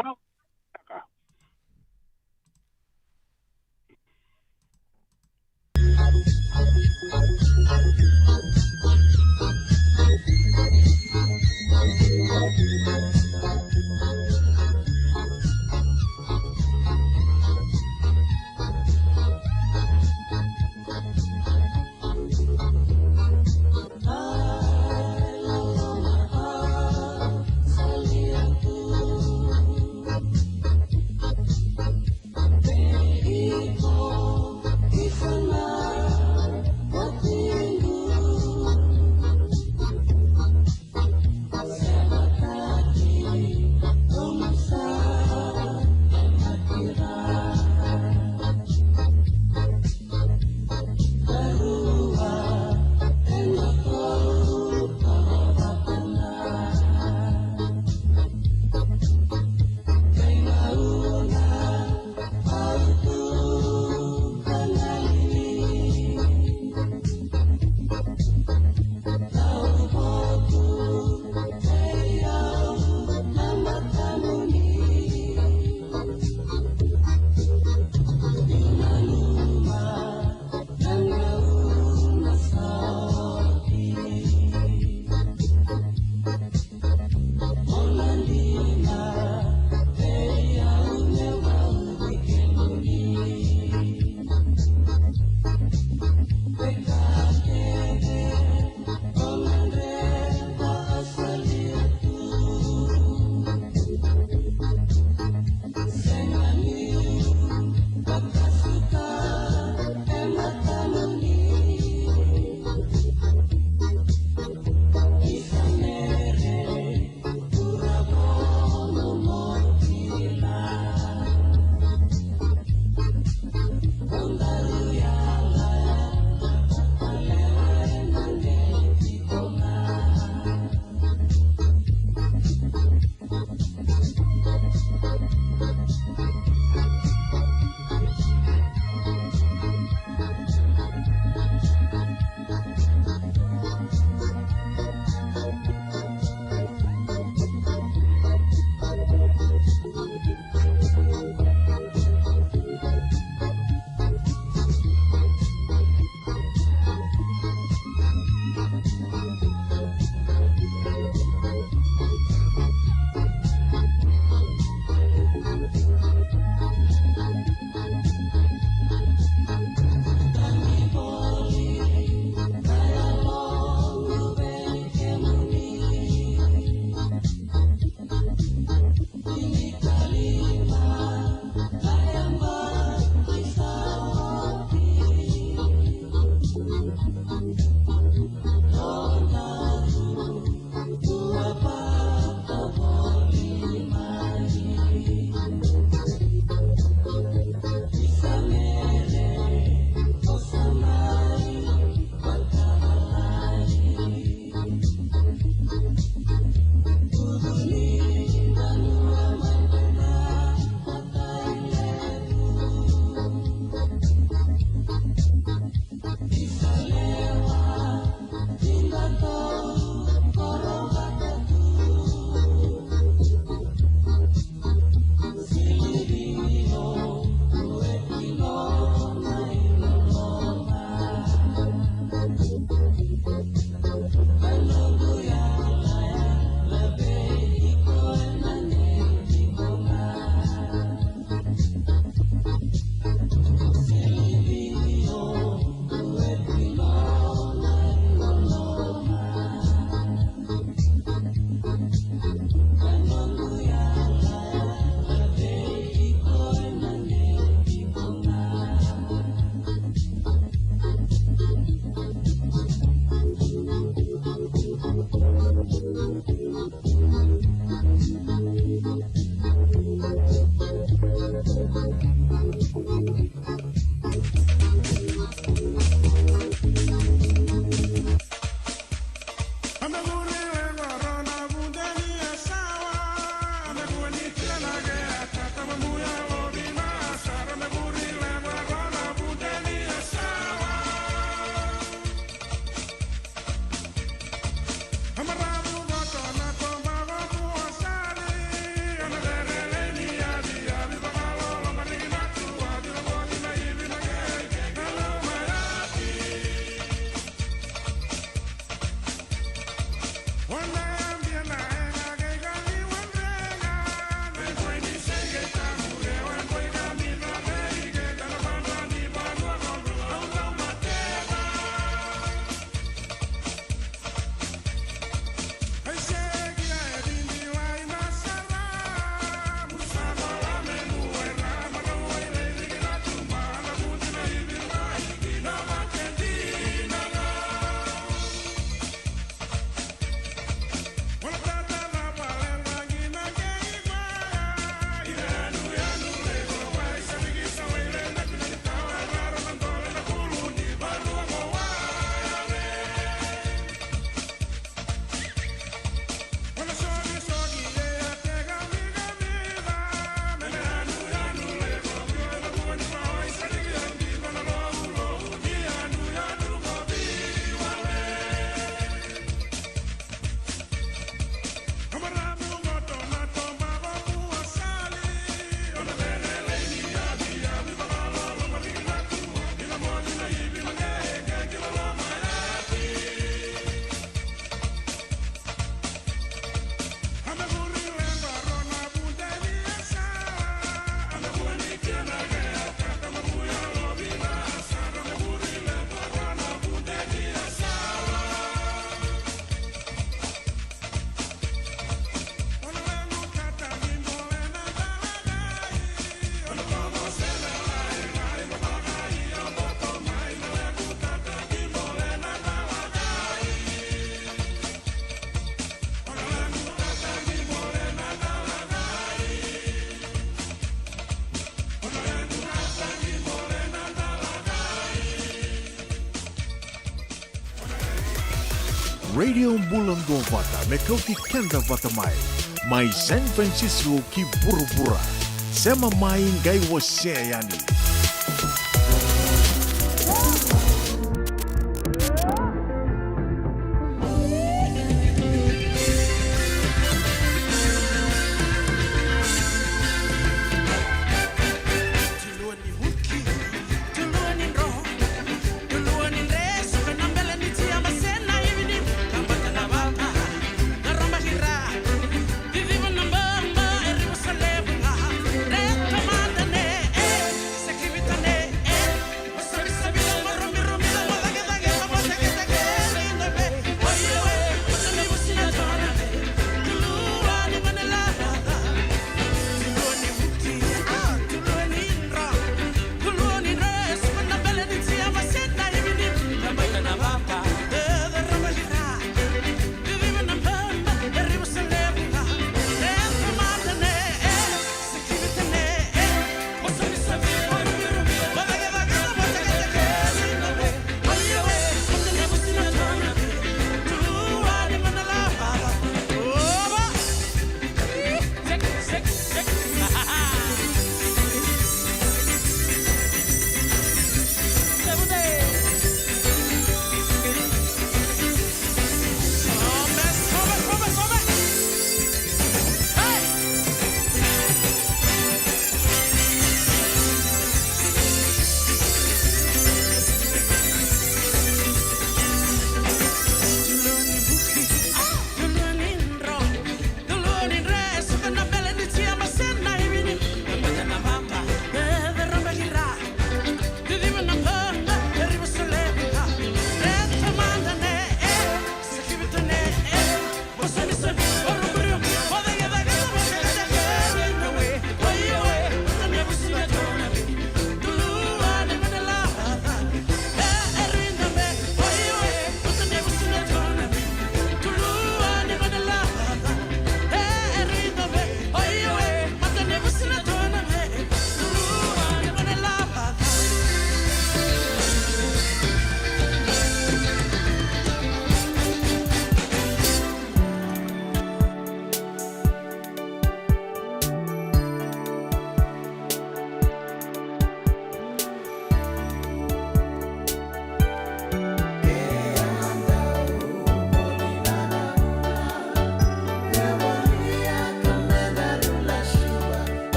Radio Bulan Dua Vata, me kau ti kenda vata mai San Francisco ki buru-bura. Sema mai ngai wase yani.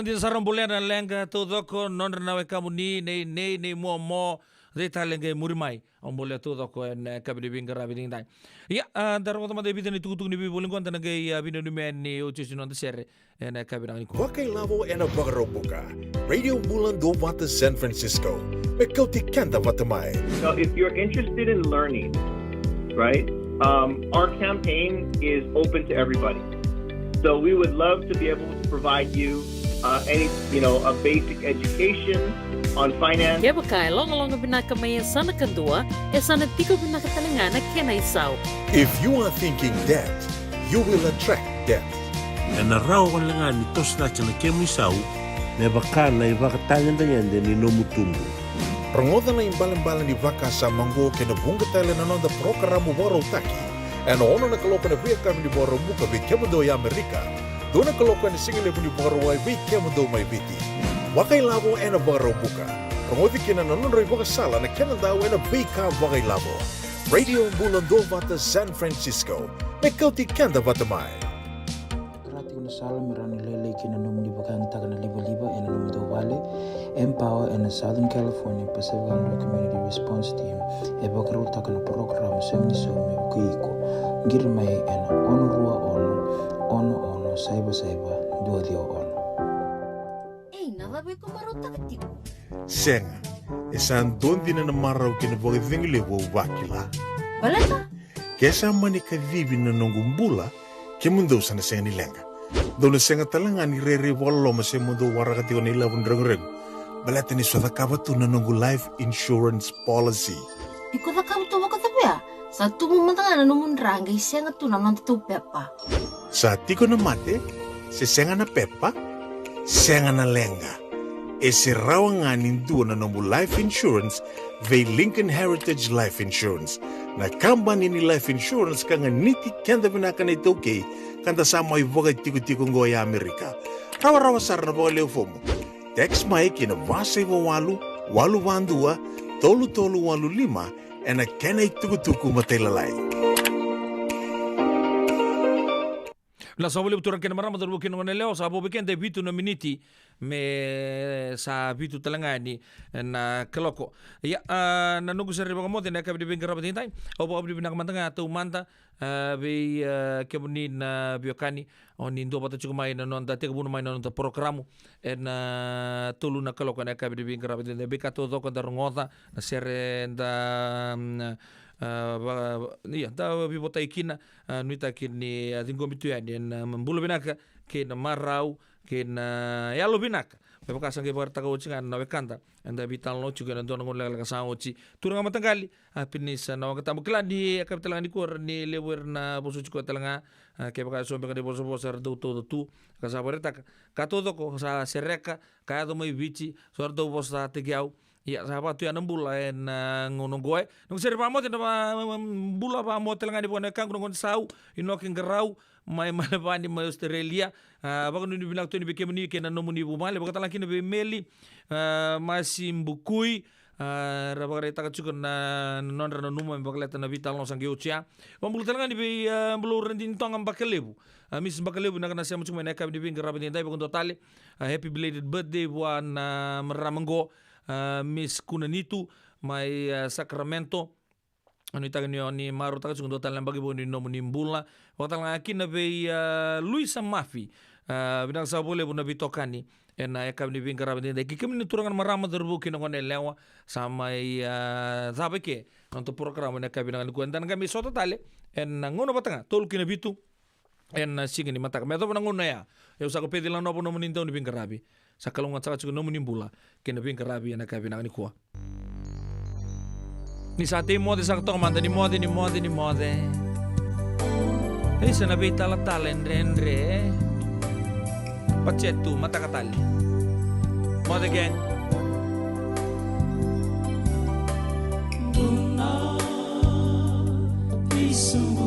nanti sarang boleh na lenga todo ko non na kamu ni mo de talenge murimai on boleh todo ko en kabidi bingara biding dai ya daro to made bidini tutu ni boleh ko antana ge binu ni men ni uci non de serre en kabida ni ko Wakai lavo ena bagarobuka. Radio Bulan do Wata San Francisco. Mekauti kanda watamai. So if you're interested in learning, right, our campaign is open to everybody. So we would love to be able to provide you a basic education on finance. Kaya bakay, long binakamayan sana kandua, sana tiko binakatalangana kena isaw. If you are thinking debt, you will attract debt. Na rao wala ni tos na chana kemu isau, me bakana i bakatangan dengan ni nomutungu. Rangoda na imbalan-balan di vaka sa mango kena bunga tele na nonda programa waro taki. En ono na kaloka na via kami di waro muka vi kemado ya Amerika. Dona kaloka ni singile ni waro wai vi kemado mai viti. Wakai lavo ena waro muka. Rangodi kena na nonda vaka sala na kena daw ena vika wakai lavo. Radio Bulan do Wata San Francisco. Mekauti kanda watamai. Kuna sala mirani lele kina nomni bagang taga na liba ena nomi do wale Empower and the Southern California Pacific Islander Community Response Team e bakarul taga na program semni so me kuiko ngir mai ena ono rua ono saiba dua dio ono nada be ko marota ketiko Senga, esan dondi na marau kina boga vingile wo wakila. balata Kesa manika vivi na nongumbula ke mundo sana senga ni lenga. Dona senga talanga ni rere walo mase mundo warakati ni lavun reng. Balata ni swada kabatu na nongu life insurance policy. iko da kam to waka tabia sa tumu mantanga na numun ranga isenga tu na non tu pepa Sa tiko na mate, se senga na pepa, senga na lenga. E se rawa nindu na nongu life insurance ve Lincoln Heritage Life Insurance. Na kambani ni life insurance kanga niti kenda binaka na itoke kanda sama ivoga tiko ngoya Amerika. Rawa sar na boga leo fomo. Text mai kina vasa iwo walu vandua, tolu walu lima, ena kena ituku matelalai. La sa boleh betul kena marama terbukin dengan leo sa bobiken de bitu na miniti me sa bitu talangani na keloko ya na nugu seri bagamote na kabdi bingara batintai o kabdi binaka mantanga tu manta be kebuni na biokani on indo bata chukumai na non date kebunu mai na non programu na tulu na keloko na kabdi bingara batintai be kato doko darngota na sere da da bibota ikina nuita kini tinggo mitu ya na mbulu binaka ke na marau ke na yalo binaka me pakasang ke barta ko cinga na wekanta anda bital no juga na dono ngol ka sangochi turanga matangali pinisa na wakata mukla di kapital ni kor ni lewer na bosu ko talanga ke baka so be ka bosu bosu do todo tu ka sa barta ka todo ko sa sereka ka do mai bici so do bosa tegiau ya sahabat tu yang nembula en ngono goe nung seri pamot na bula pamot lang ni bukan kang ngon sau inoking garau mai malabani mai Australia bago ni bilang tu ni bikin ni kena nomu ni bumale bago talaki ni meli masih bukui rabagare taka cukup na non rano numa bago leta na vital no sangi ucia pambulu talanga ni bulu rendin tong am bakalebu mis bakalebu na kana siya mucuk meneka ni bingara bini dai bago totale happy belated birthday buat meramenggo Miss Kunanitu mai Sacramento anu itaga ni maru taga chung total bagi bo ni nomu nimbula waktu ngakin na be Luisa Mafi bidang sa boleh bu nabi tokani ena ekam ni bingara bini dai kikem ni turangan marama terbuki ngone lewa samai zabeke untuk program na kabinang ni kuantan kami so totale en ngono batanga tol kina bitu en singini mataka meto na ngono ya usa ko pedilang no nomu nintaw ni bingarabi sa kalungan sa katsuk nomu nimbula kinabing karabi na kabinang ni kuwa ni sa te mode sa katong manda ni mode hey sa nabi talatalaendre pacetu mata katali mode gang Buna isumbu